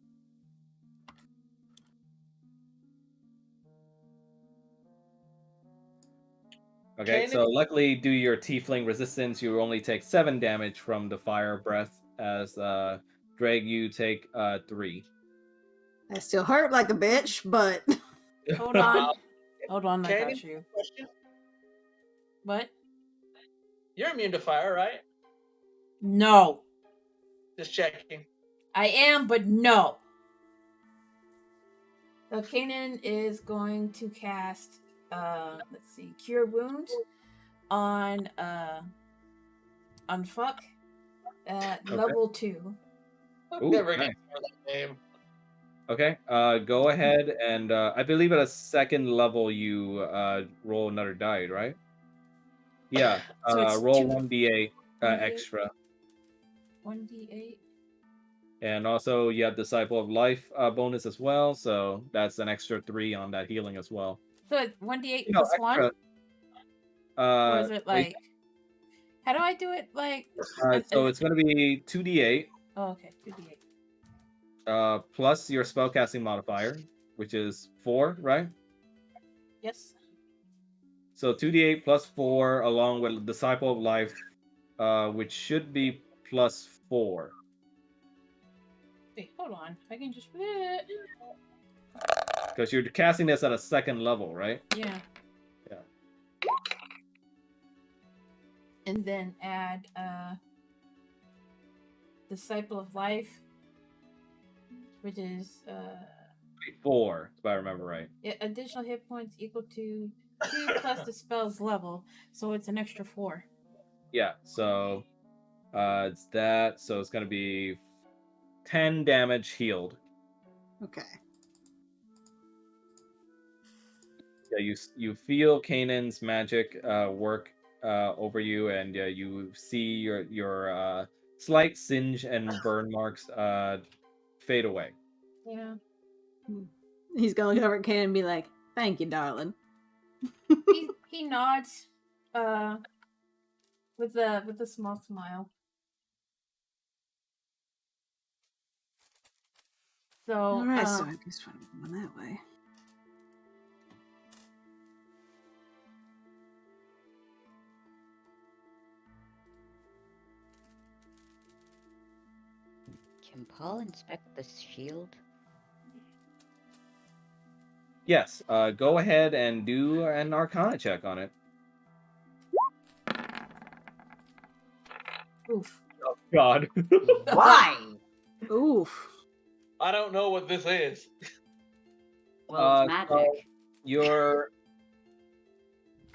Okay, Kanan- so luckily, due to your tiefling resistance, you only take 7 damage from the fire breath. As Dreg, you take 3. I still hurt like a bitch, but Hold on. Hold on, I Kanan, got you. question. What? You're immune to fire, right? No. Just checking. I am, but no. So Kanan is going to cast let's see, Cure Wounds on Fuck at Okay. level 2. I've Ooh, never nice. get through that name. Okay, go ahead and I believe at a second level you roll another die, right? Yeah, So it's roll 2 1d8 1d8? extra. 1d8. And also you have Disciple of Life bonus as well, so that's an extra 3 on that healing as well. So it's 1d8 You know, plus 1? extra, Or is it wait, like how do I do it? Like so it's going to be 2d8 oh, okay, 2d8. plus your spellcasting modifier, which is 4, right? Yes. So 2d8 plus 4 along with Disciple of Life, which should be plus 4. Wait, hold on. I can just Because you're casting this at a second level, right? yeah. Yeah. And then add Disciple of Life, which is 4, if I remember right. additional hit points equal to 2 plus the spell's level, so it's an extra 4. Yeah, so it's that. So it's going to be 10 damage healed. okay. Yeah, you feel Kanan's magic work over you, and you see your slight singe and burn marks fade away. Yeah. He's gonna look over at Kanan and be like, "Thank you, darling." He nods with a small smile. So All right, so I guess we're going that way. Can Paul inspect the shield? Yes, go ahead and do an Arcana check on it. oof. Oh God. Why? Oof. I don't know what this is. Well, it's So magic. your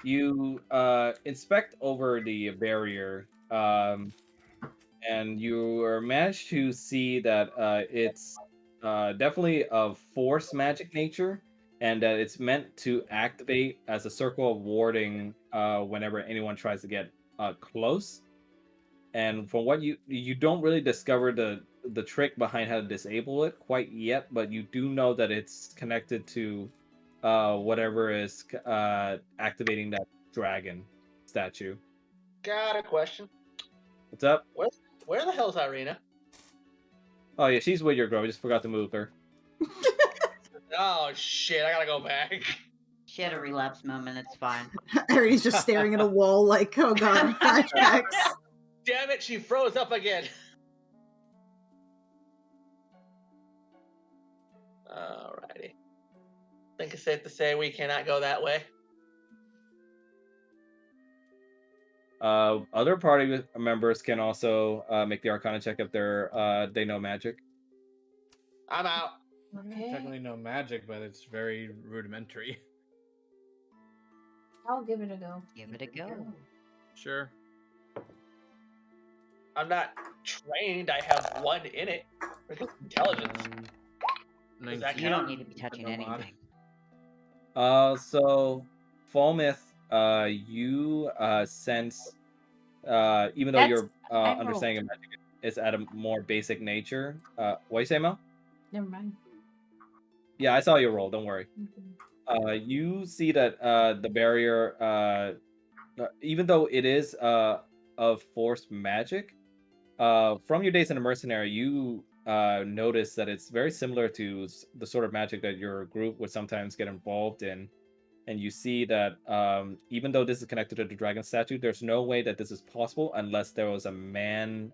You inspect over the barrier, and you are managed to see that it's definitely of force magic nature, and that it's meant to activate as a circle of warding whenever anyone tries to get close. And from what you don't really discover the trick behind how to disable it quite yet, but you do know that it's connected to whatever is activating that dragon statue. Got a question. What's up? Where the hell's Irina? Oh yeah, she's with your girl. We just forgot to move her. Oh shit! I gotta go back. She had a relapse moment. It's fine. Irina's just staring at a wall like, oh god, flashbacks. Damn it! She froze up again. Alrighty. I think it's safe to say we cannot go that way. Other party members can also make the Arcana check if they know magic. I'm out. Okay. Technically no magic, but it's very rudimentary. I'll give it a go. Give it a go. Sure. I'm not trained. I have 1 in it. Intelligence. Does that You don't count? need to be touching anything. So Falmouth, you sense, even though That's- your I understanding of magic is at a more basic nature. What you say, Mel? Never mind. Yeah, I saw your roll. Don't worry. You see that the barrier, even though it is of force magic, from your days in a mercenary, you notice that it's very similar to the sort of magic that your group would sometimes get involved in. And you see that even though this is connected to the dragon statue, there's no way that this is possible unless there was a man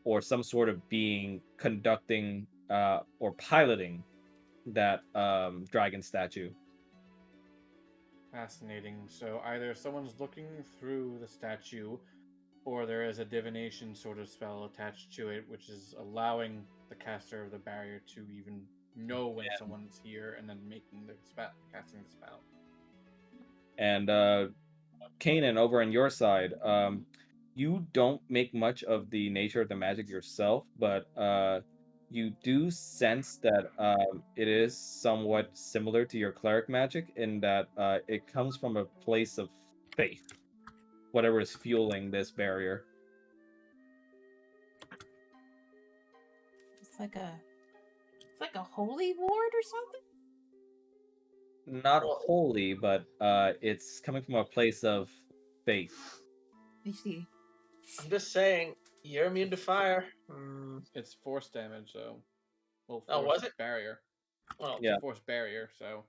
or some sort of being conducting or piloting that dragon statue. Fascinating. So either someone's looking through the statue, or there is a divination sort of spell attached to it, which is allowing the caster of the barrier to even know when someone's here, and then making the spell, casting the spell. And Kanan, over on your side, you don't make much of the nature of the magic yourself, but you do sense that it is somewhat similar to your cleric magic in that it comes from a place of faith, whatever is fueling this barrier. It's like a holy ward or something. Not holy, but it's coming from a place of faith. I see. I'm just saying, you're immune to fire. It's force damage, though. Well, Oh, was force it? barrier. Well, It's a force barrier, so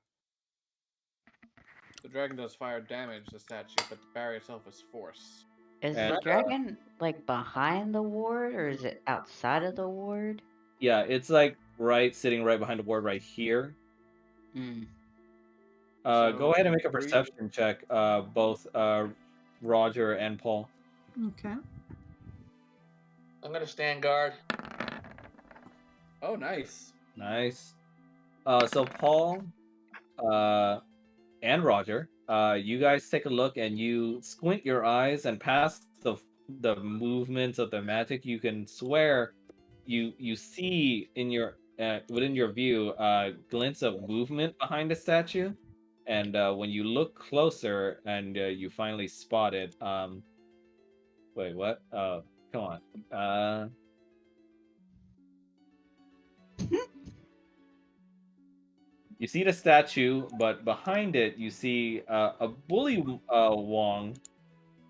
the dragon does fire damage the statue, but the barrier itself is force. Is the dragon like behind the ward, or is it outside of the ward? Yeah, it's like sitting right behind the ward right here. Go ahead and make a perception check, both Roger and Paul. Okay. I'm gonna stand guard. Oh, nice. Nice. So Paul, and Roger, you guys take a look and you squint your eyes, and past the movements of the magic, you can swear you see in your within your view glints of movement behind the statue. And when you look closer and you finally spot it, wait, what? Oh, come on. You see the statue, but behind it, you see a bully Wong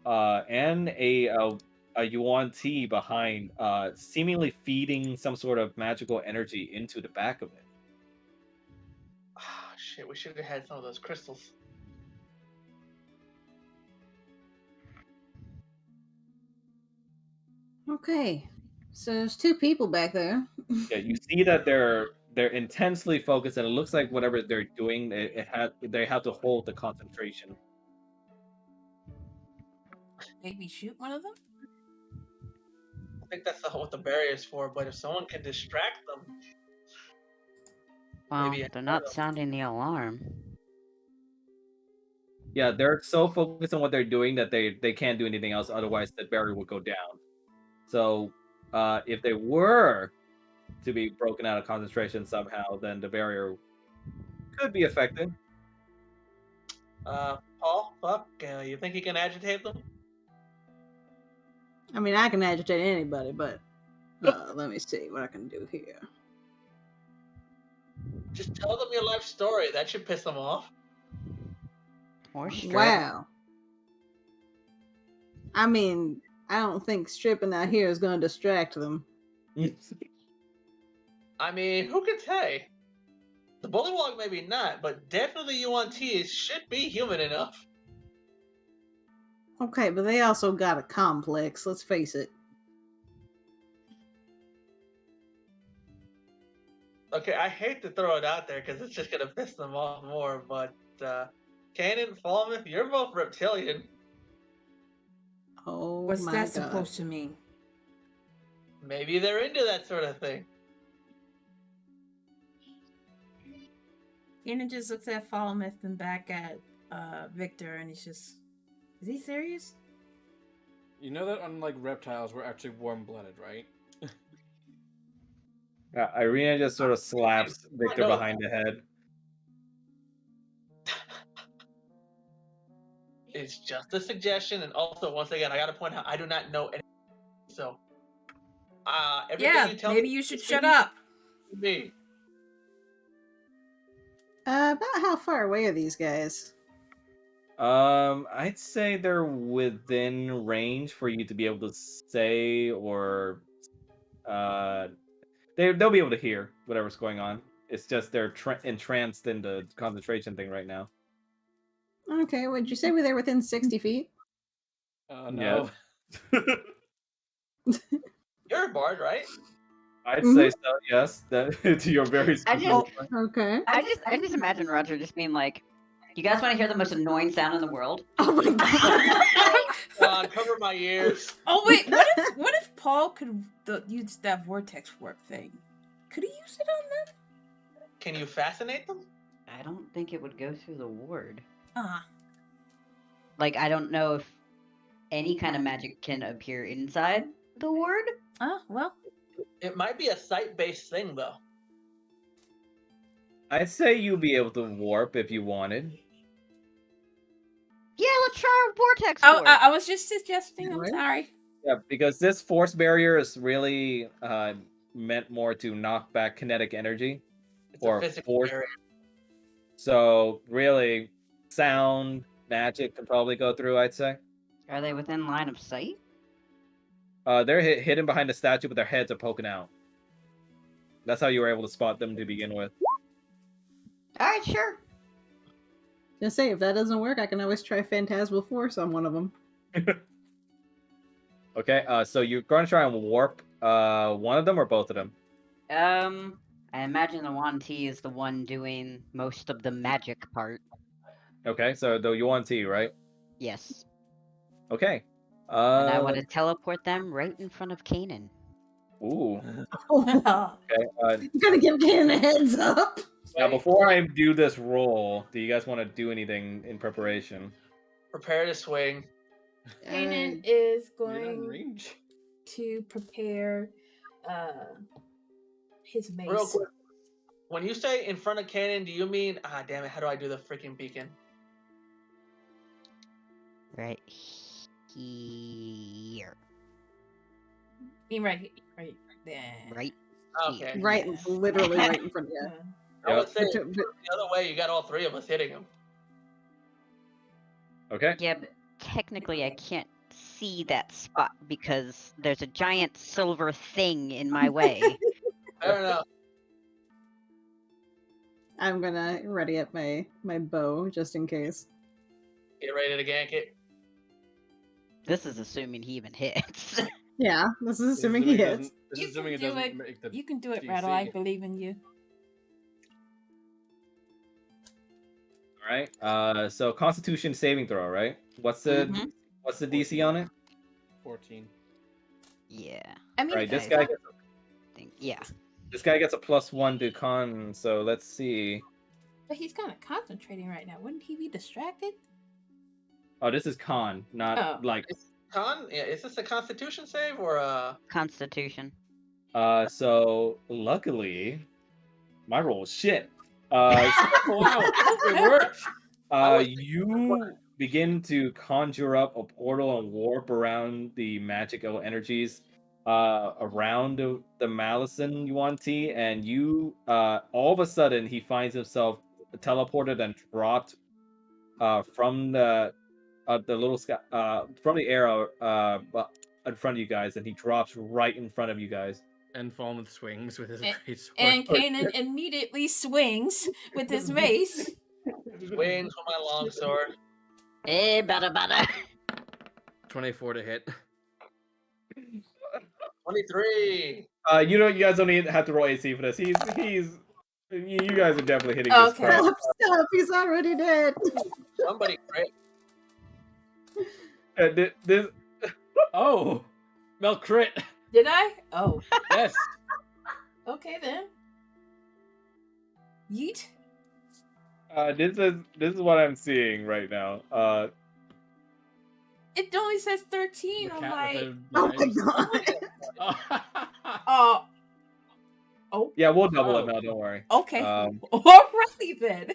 and a Yuan Ti behind, seemingly feeding some sort of magical energy into the back of it. Ah, shit, we should have had some of those crystals. Okay. So there's 2 people back there. Yeah, you see that they're intensely focused, and it looks like whatever they're doing, they have to hold the concentration. Maybe shoot one of them. I think that's what the barrier is for. But if someone can distract them, Well, maybe they're not sounding the alarm. Yeah, they're so focused on what they're doing that they can't do anything else. Otherwise, the barrier would go down. So, if they were to be broken out of concentration somehow, then the barrier could be affected. Paul, fuck, you think you can agitate them? I mean, I can agitate anybody, but let me see what I can do here. Just tell them your life story. That should piss them off. Or strip. Wow. I mean, I don't think stripping out here is going to distract them. I mean, who can say? The bullywog maybe not, but definitely UNTs should be human enough. Okay, but they also got a complex, let's face it. Okay, I hate to throw it out there because it's just gonna piss them off more, but Kanan, Falmouth, you're both reptilian. Oh What's my that god. supposed to mean? Maybe they're into that sort of thing. Kanan just looks at Falmouth and back at Victor, and he's just, is he serious? You know that unlike reptiles, we're actually warm-blooded, right? Irina just sort of slaps Victor No. behind the head. It's just a suggestion, and also, once again, I gotta point out, I do not know anything. So, everything Yeah, you tell maybe me, you should shut up. Me. About how far away are these guys? I'd say they're within range for you to be able to say, or they'll be able to hear whatever's going on. It's just they're entranced in the concentration thing right now. Okay, would you say they're within 60 feet? No. You're a bard, right? I'd say so. Yes, that to your very I specific just, point. Okay. I just imagine Roger just being like, "You guys want to hear the most annoying sound in the world?" Oh my god. God, cover my ears. Oh wait, what if Paul could use that vortex warp thing? Could he use it on them? Can you fascinate them? I don't think it would go through the ward. Ah, Like, I don't know if any kind of magic can appear inside the ward. well. It might be a site-based thing, though. I'd say you'd be able to warp if you wanted. Yeah, let's try a vortex Oh, warp. I was just suggesting. I'm What? sorry. Yeah, because this force barrier is really meant more to knock back kinetic energy It's or a physical force. barrier. So really, sound magic can probably go through. I'd say. Are they within line of sight? They're hidden behind the statue, but their heads are poking out. That's how you were able to spot them to begin with. All right, sure. Just say, if that doesn't work, I can always try Phantasmal Force on one of them. Okay, so you're going to try and warp one of them or both of them? I imagine the Wanti is the one doing most of the magic part. Okay, so the Yuan-Ti, right? Yes. Okay. And I want to teleport them right in front of Kanan. Ooh. Oh, Okay. you gotta give Kanan a heads up. Now, before I do this roll, do you guys want to do anything in preparation? Prepare to swing. Kanan is You're not in going range. to prepare his mace. Real quick. When you say in front of Kanan, do you mean, damn it, how do I do the freaking beacon? Right here. Mean right there. Right. Okay. Right, Yes. literally right in front of you. I would say But- the other way, you got all three of us hitting him. Okay. Yeah, but technically I can't see that spot because there's a giant silver thing in my way. Fair enough. I'm gonna ready up my bow just in case. Get ready to gank it. This is assuming he even hits. Yeah, this is This is assuming he doesn't- hits. This You is assuming it can do doesn't it. make the You can do it, DC. Rattle. I believe in you. All right. So Constitution saving throw, right? What's the Mhm. what's the DC on it? 14. Yeah. I mean, Right. if Yeah. This guy gets a +1 to con. So let's see. but he's kind of concentrating right now. Wouldn't he be distracted? Oh, this is con, not Oh. like. Is this a Constitution save or a Constitution. So luckily, my roll is shit. Wow, it worked. You begin to conjure up a portal and warp around the magical energies around the Malison Yuan-Ti, and you all of a sudden he finds himself teleported and dropped from the little sky from the arrow in front of you guys, and he drops right in front of you guys. And Falmouth swings with his great sword. And Kanan immediately swings with his mace. Swings for my longsword. Hey, bada. 24 to hit. 23. You guys don't even have to roll AC for this. You guys are definitely hitting this Okay. crap. Stop, he's already dead. Somebody crit. This Oh, Mel crit. Did I? Oh. Yes. Okay then. Yeet. this is what I'm seeing right now. It only says 13 The on cat my. with Oh the my god. Oh. Yeah, we'll double Oh. it now. Don't worry. Okay. Alrighty then.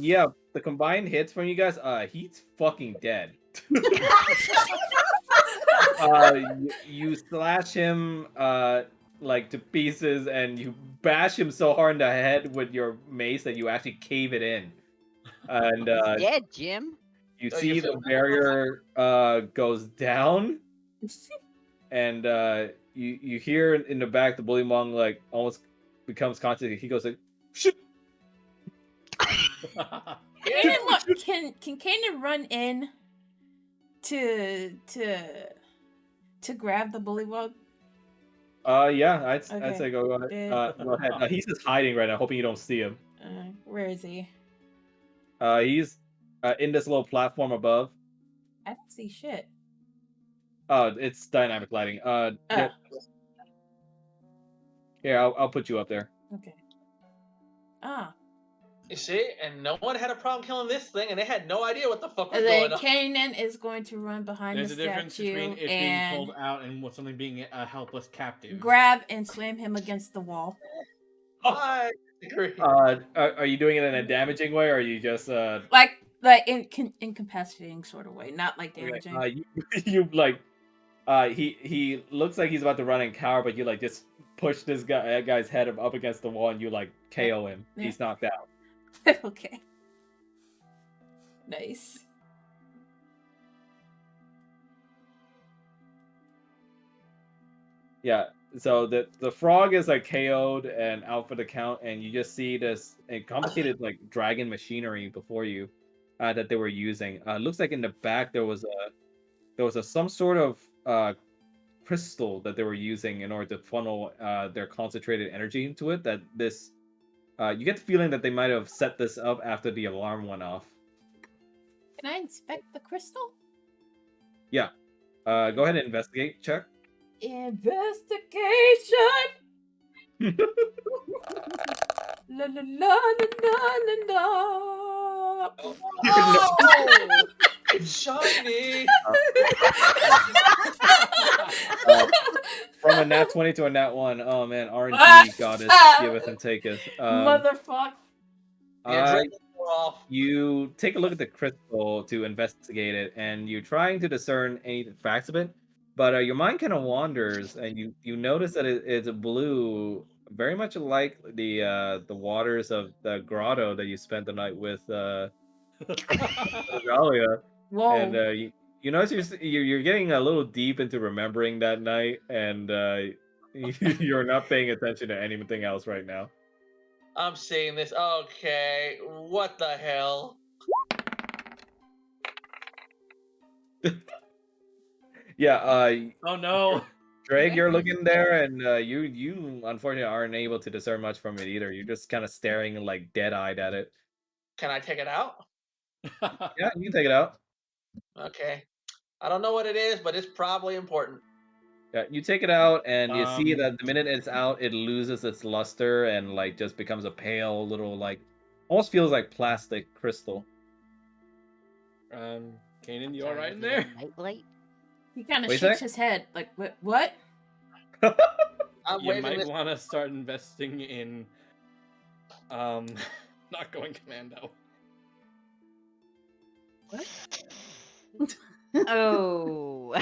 Yeah, the combined hits from you guys. He's fucking dead. You slash him like to pieces, and you bash him so hard in the head with your mace that you actually cave it in. And He's dead, Jim. you Oh, see you the feel- barrier goes down, and you hear in the back the bully monk like almost becomes conscious. He goes like, "Shit." Kanan, can Kanan run in to grab the bullywug? Yeah, I'd Okay. say go ahead. Go ahead. He's just hiding right now, hoping you don't see him. Where is he? He's in this little platform above. I don't see shit. It's dynamic lighting. Here, I'll put you up there. Okay. Ah. You see, and no one had a problem killing this thing, and they had no idea what the fuck was And then going on. Kanan is going to run behind There's the a difference statue between it being and pulled out and something being a helpless captive. grab and slam him against the wall. I agree. Are you doing it in a damaging way, or are you just Like incapacitating sort of way, not like damaging. you like he looks like he's about to run and cower, but you like just push this guy's head up against the wall, and you like KO him. Yeah. He's knocked out. Okay. Nice. Yeah. So the frog is like KO'd and out for the count, and you just see this complicated like dragon machinery before you that they were using. Looks like in the back there was some sort of crystal that they were using in order to funnel their concentrated energy into it. That this you get the feeling that they might have set this up after the alarm went off. Can I inspect the crystal? Yeah. Go ahead and investigate. Check. Investigation. La la la la la la. Oh, it's shiny. From a nat 20 to a nat 1. Oh man, RNG goddess giveth and taketh. Motherfucker. You take a look at the crystal to investigate it, and you're trying to discern any facts of it, but your mind kind of wanders, and you notice that it's blue, very much like the waters of the grotto that you spent the night with Regalia. Whoa. And you notice you're getting a little deep into remembering that night, and you're not paying attention to anything else right now. I'm seeing this. Okay, what the hell? Yeah. Oh no. Drake, you're looking there, and you unfortunately aren't able to discern much from it either. You're just kind of staring like dead-eyed at it. Can I take it out? Yeah, you can take it out. Okay. I don't know what it is, but it's probably important. Yeah, you take it out, and you see that the minute it's out, it loses its luster and like just becomes a pale little like, almost feels like plastic crystal. Kanan, you Sorry, alright in is it a there? nightlight? He kind of Wait a shakes sec. his head, like, what? I'm You waving might this. want to start investing in, not going commando. What? Oh,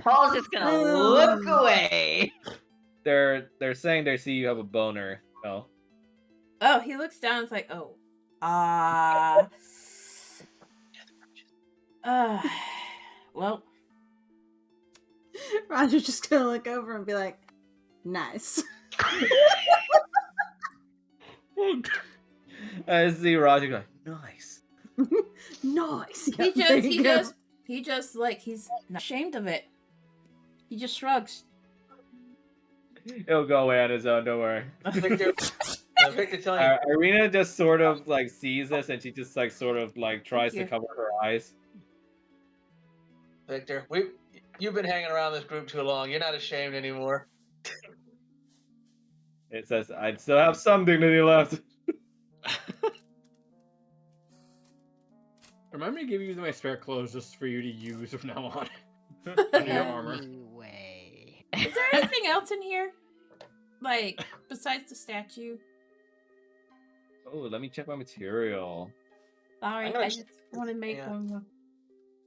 Paul's just gonna look away. They're saying they see you have a boner. Oh. Oh, he looks down. It's like, oh, well, Roger's just gonna look over and be like, nice. I see Roger go, nice. Nice. he Yep, there just, you he go. just, he just like he's not ashamed of it. He just shrugs. He'll go away on his own, don't worry. Victor, Victor telling you. Irina just sort of like sees this and she just like sort of like tries to you. cover her eyes. Victor, you've been hanging around this group too long. You're not ashamed anymore. It says, I'd still have some dignity left. Remind me to give you my spare clothes just for you to use from now on. Your armor. Anyway. Is there anything else in here? Like, besides the statue? Oh, let me check my material. Sorry, gonna I just want to make yeah. one more.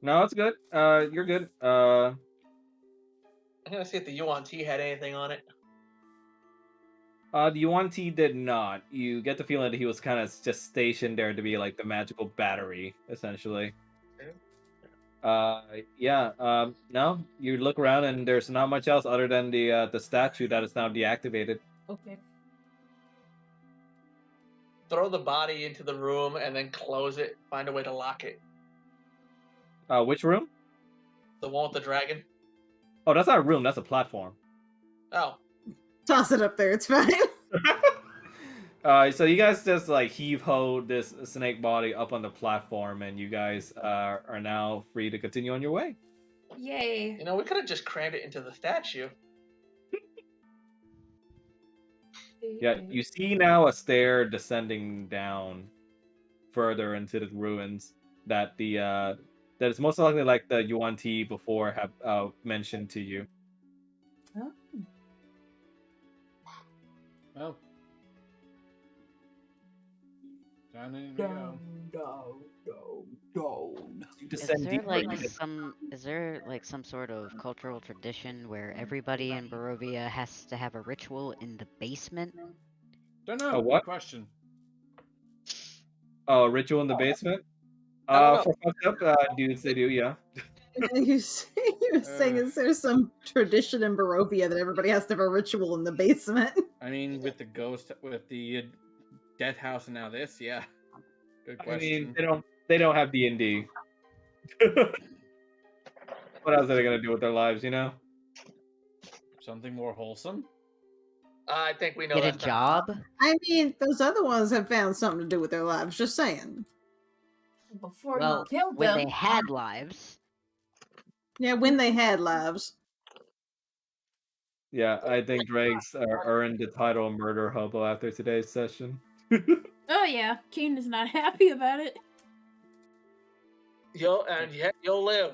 No, it's good. You're good. I'm gonna see if the Yuan T had anything on it. The Yuan T did not. You get the feeling that he was kind of just stationed there to be like the magical battery, essentially. Yeah. No, you look around and there's not much else other than the statue that is now deactivated. Okay. Throw the body into the room and then close it. Find a way to lock it. Which room? The one with the dragon. Oh, that's not a room. That's a platform. Oh, Toss it up there. It's fine. So you guys just like heave-ho this snake body up on the platform, and you guys are now free to continue on your way. Yay. you know, we could have just crammed it into the statue. Yeah, you see now a stair descending down further into the ruins that that is most likely like the Yuan Ti before have mentioned to you. Oh. Well. Down in we go. You Is descend there deeper. like some sort of cultural tradition where everybody in Barovia has to have a ritual in the basement? Don't know. A what? Good question. Oh, ritual in the basement? I don't know. For fucked up dudes, they do, yeah. You were saying, is there some tradition in Barovia that everybody has to have a ritual in the basement? I mean, with the ghost, with the death house, and now this, yeah. Good I question. mean, they don't have D&D. What else are they gonna do with their lives, you know? Something more wholesome? I think we know Get a that's not. job? I mean, those other ones have found something to do with their lives. Just saying. Before Well, you killed when them. they had lives. Yeah, when they had lives. Yeah, I think Drake's earned the title Murder Hobo after today's session. Oh yeah, Keen is not happy about it. You'll live.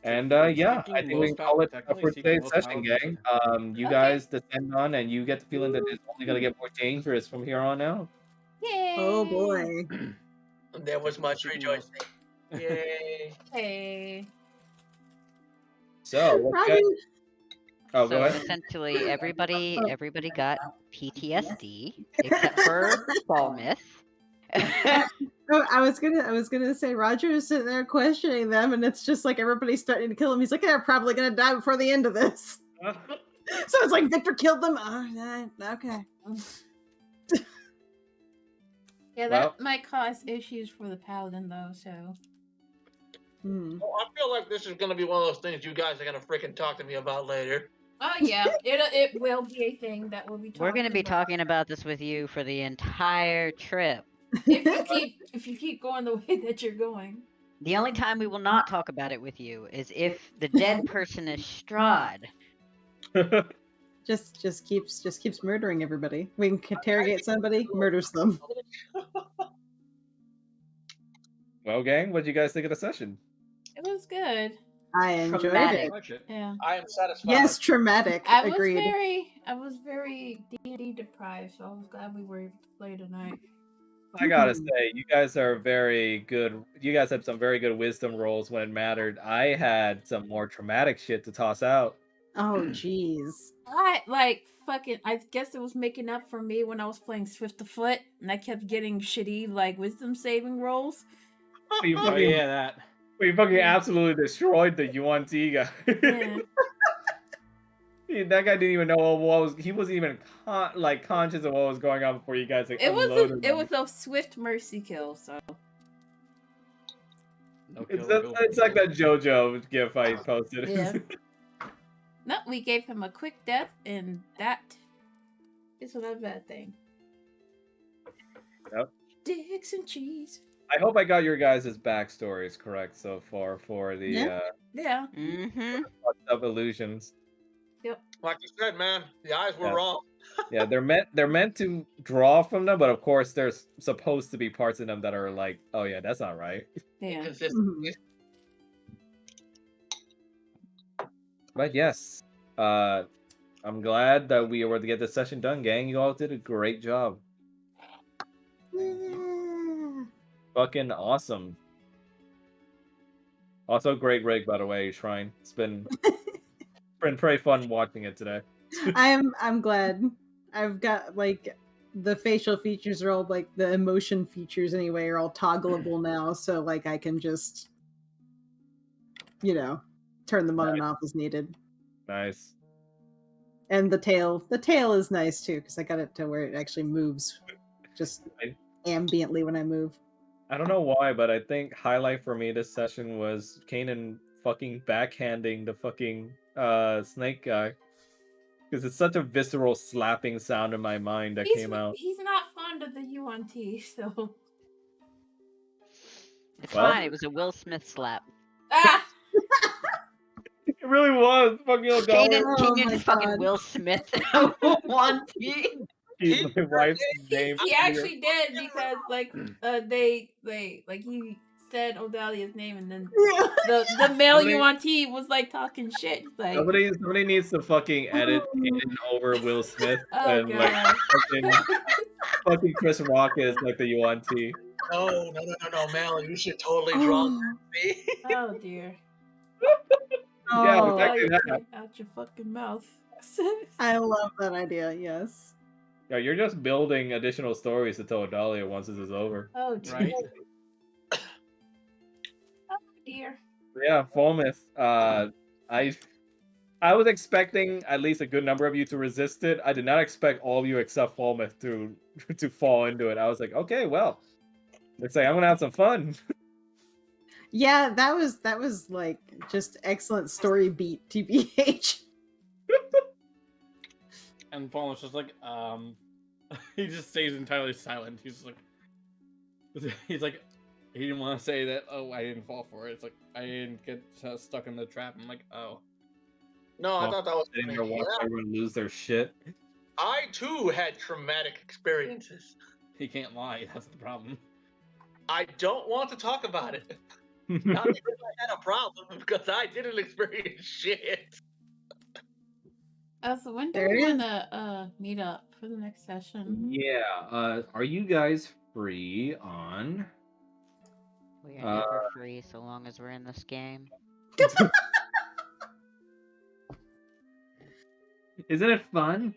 And Technically yeah, I speaking, think we most can call it technically for speaking, today's most session, paladins gang. You Okay. guys descend on, and you get the feeling that it's only gonna get more dangerous from here on out. Yay! Oh boy. There was much Technically rejoicing. most- Yay. Hey. So, what you Roger, guys- oh, go So ahead. essentially, everybody got PTSD except for Ball Myth. oh, I was gonna say Roger is sitting there questioning them, and it's just like everybody's starting to kill him. He's like, they're probably gonna die before the end of this. So it's like Victor killed them. Oh, okay. Yeah, Well- that might cause issues for the paladin though. So. Well, I feel like this is going to be one of those things you guys are going to freaking talk to me about later. Oh yeah, it will be a thing that will be. We're going to be about. talking about this with you for the entire trip. If you keep going the way that you're going. The only time we will not talk about it with you is if the dead person is Strahd. Just keeps murdering everybody. We can interrogate somebody, murders them. Well, Well, gang, what do you guys think of the session? It was good. I enjoyed Traumatic. it. Like it. Yeah. I am satisfied. Yes, traumatic. I was Agreed. very D&D deprived, so I was glad we were able to play tonight. I gotta Mhm. say, you guys are very good. You guys have some very good wisdom rolls when it mattered. I had some more traumatic shit to toss out. Oh, jeez. I guess it was making up for me when I was playing Swift of Foot, and I kept getting shitty wisdom saving rolls. You Oh fucking, yeah, that. you fucking Yeah. absolutely destroyed the UNT guy. Yeah. That guy didn't even know what was. He wasn't even conscious of what was going on before you guys It unloaded. was a swift mercy kill, so No It's kill, it's like that JoJo gif I posted. yeah. No, we gave him a quick death, and that is not a bad thing. Yep. Dicks and cheese. I hope I got your guys' backstories correct so far for the Yeah. Yeah. Mm-hmm. fucked up illusions. Yep. Like you said, man, the eyes were Yeah. wrong. Yeah, they're meant to draw from them, but of course there's supposed to be parts of them that are like, oh yeah, that's not right. Yeah. Inconsistent. Mhm. But yes, I'm glad that we were able to get this session done, gang. You all did a great job. Yeah. Fucking awesome. Also, great rig, by the way, Shrine. It's been pretty fun watching it today. I'm glad. I've got the facial features are all the emotion features anyway are all toggleable now, so I can just turn them on and off as needed. Nice. And the tail is nice too because I got it to where it actually moves just ambiently when I move. I don't know why, but I think highlight for me this session was Kanan fucking backhanding the fucking snake guy. Because it's such a visceral slapping sound in my mind that came out. He's not fond of the UNT, so It's Well- fine. It was a Will Smith slap. ah. It really was fucking Kanan, Oh Kanan my is fucking God. Will Smith. One T. He's my wife's name. He actually did because they he said Odalia's name and then the male Somebody- UNT was talking shit. Somebody needs to fucking edit Kanan over Will Smith Oh and god. fucking Chris Rock is the UNT. No, Mel, you should totally draw me. Oh dear. Yeah, Oh, exactly Odalia, that. get out your fucking mouth. I love that idea. Yes. Yeah, you're just building additional stories to tell Odalia once this is over. Oh dear. Right? Oh dear. Yeah, Fulmouth. I was expecting at least a good number of you to resist it. I did not expect all of you except Fulmouth to fall into it. I was like, okay, well, looks like I'm gonna have some fun. Yeah, that was just excellent story beat, TBH. And Paul was just like, he just stays entirely silent. He's like, he didn't want to say that. Oh, I didn't fall for it. It's like I didn't get stuck in the trap. I'm like, oh. No, I thought that was Sitting funny. there watching Yeah, everyone lose their shit. I too had traumatic experiences. He can't lie. That's the problem. I don't want to talk about it. Not because I had a problem, because I didn't experience shit. So when do There we it is. wanna meet up for the next session? Yeah. Are you guys free on? We are never free so long as we're in this game. Isn't it fun?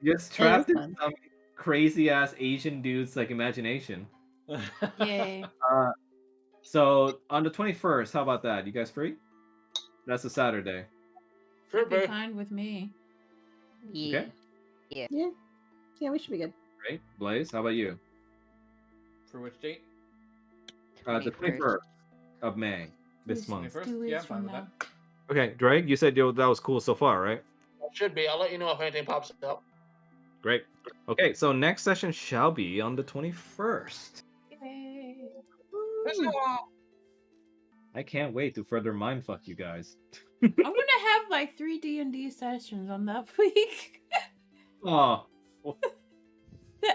Just It trapped is in fun. some crazy ass Asian dude's imagination. Yay. So on the 21st, how about that? You guys free? That's a Saturday. Sure, Be babe. fine with me. Yeah. Yeah, we should be good. Great. Blaze, how about you? For which date? The 21st. 21st of May this Yes. month. 21st? 2 Yeah, weeks I'm fine from with now. that. Okay, Drake, you said that was cool so far, right? Should be. I'll let you know if anything pops up. Great. Okay, so next session shall be on the 21st. Yay. I can't wait to further mindfuck you guys. I'm gonna have 3 D&D sessions on that week. Oh,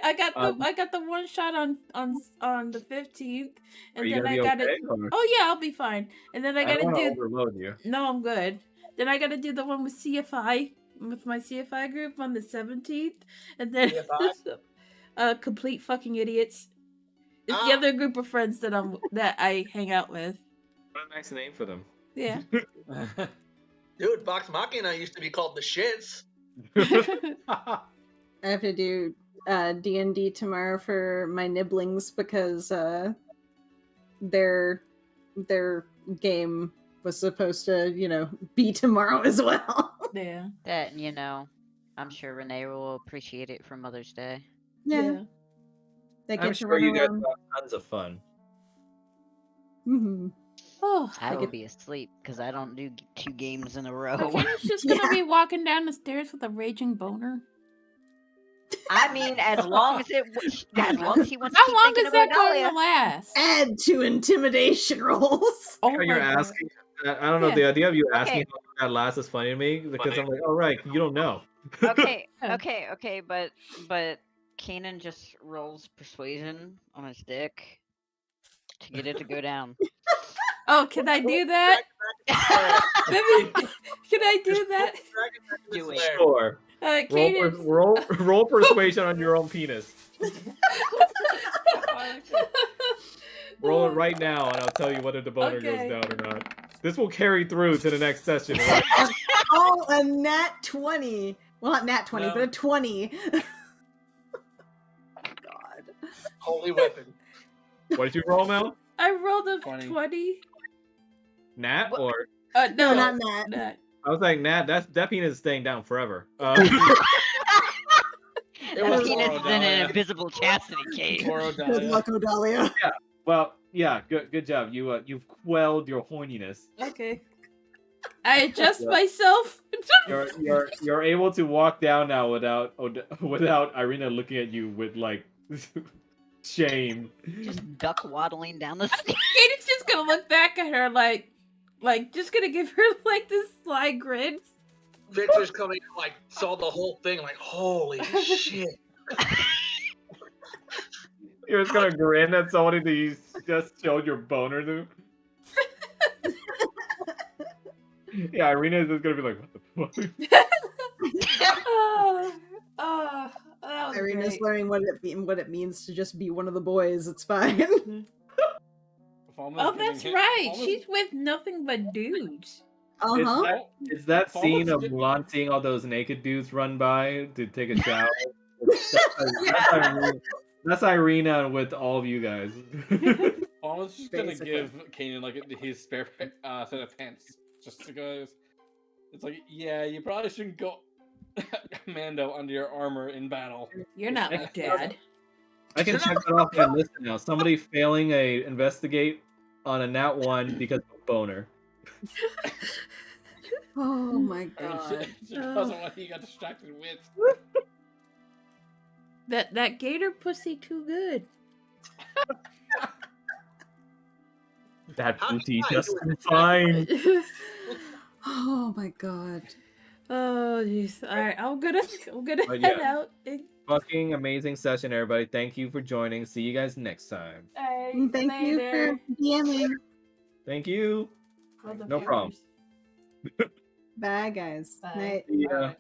I got the one shot on the 15th, Are and you then gonna I be gotta. okay? Or... Oh yeah, I'll be fine. And then I I don't gotta want to do. overload you. No, I'm good. Then I gotta do the one with CFI with my CFI group on the 17th, and then CFI? complete fucking idiots. It's the other group of friends that I hang out with. What a nice name for them. Yeah. Dude, Vox Machina used to be called the shits. I have to do D&D tomorrow for my nibblings because their game was supposed to, be tomorrow as well. Yeah. That, I'm sure Renee will appreciate it for Mother's Day. Yeah. They get I'm to sure run you guys around. have tons of fun. Mm-hmm. Oh, I will be asleep because I don't do 2 games in a row. Kane's just gonna be walking down the stairs with a raging boner. I mean, as long as he wants to How keep long thinking is about that going Dahlia. to last? Add to intimidation rolls. Oh You're my God. asking. I don't know. Yeah. The idea of you Okay. asking how long that lasts is funny to me because I'm like, oh right, you don't know. Okay, Yeah. okay, but Kanan just rolls persuasion on his dick to get it to go down. Oh, can I do that? Can I do that? Do it. Sure. Kanan. Roll persuasion on your own penis. Roll it right now, and I'll tell you whether the boner goes Okay. down or not. This will carry through to the next session. Right? Oh, a nat 20. Well, not nat 20, No. but a 20. God. Holy weapon. What did you roll, Mel? I rolled a 20. 20. Nat or? No, No, not nat. Nat. I was like, Nat. That penis is staying down forever. It That was penis is in an Dahlia. invisible chastity cage. Poor Good Dahlia. luck, Odalia. Well, yeah, good job. You've quelled your horniness. Okay. I adjust Yeah. myself. You're able to walk down now without Irina looking at you with like shame. Just duck waddling down the stairs. Katie's just gonna look back at her like just gonna give her like this sly grin. Victor's coming in, like, saw the whole thing, like, holy shit. You're just gonna grin at somebody that you just showed your boner to. Yeah, Irina is just gonna be like, what the fuck? That was Irina's great. learning what it means to just be one of the boys. It's fine. Oh, that's right. She's with nothing but dudes. Uh-huh. It's that scene of Almost- Mulan seeing all those naked dudes run by to take a shower. That's Irina with all of you guys. Almost just gonna Basically. give Kanan like his spare set of pants, just because it's like, yeah, you probably shouldn't go commando under your armor in battle. You're not my dad. I can check that off my list now. Somebody failing a investigate on a nat 1 because of a boner. Oh my I mean, god. she wasn't what he got distracted with. That gator pussy too good. That How booty shy just you fine. Oh my god. Oh jeez. All right, I'm gonna But head yeah. out. Fucking amazing session, everybody. Thank you for joining. See you guys next time. All right, Thank you for DMing. Thank you. For the No problem. viewers. Bye, guys. Bye. Night. See ya. Alright.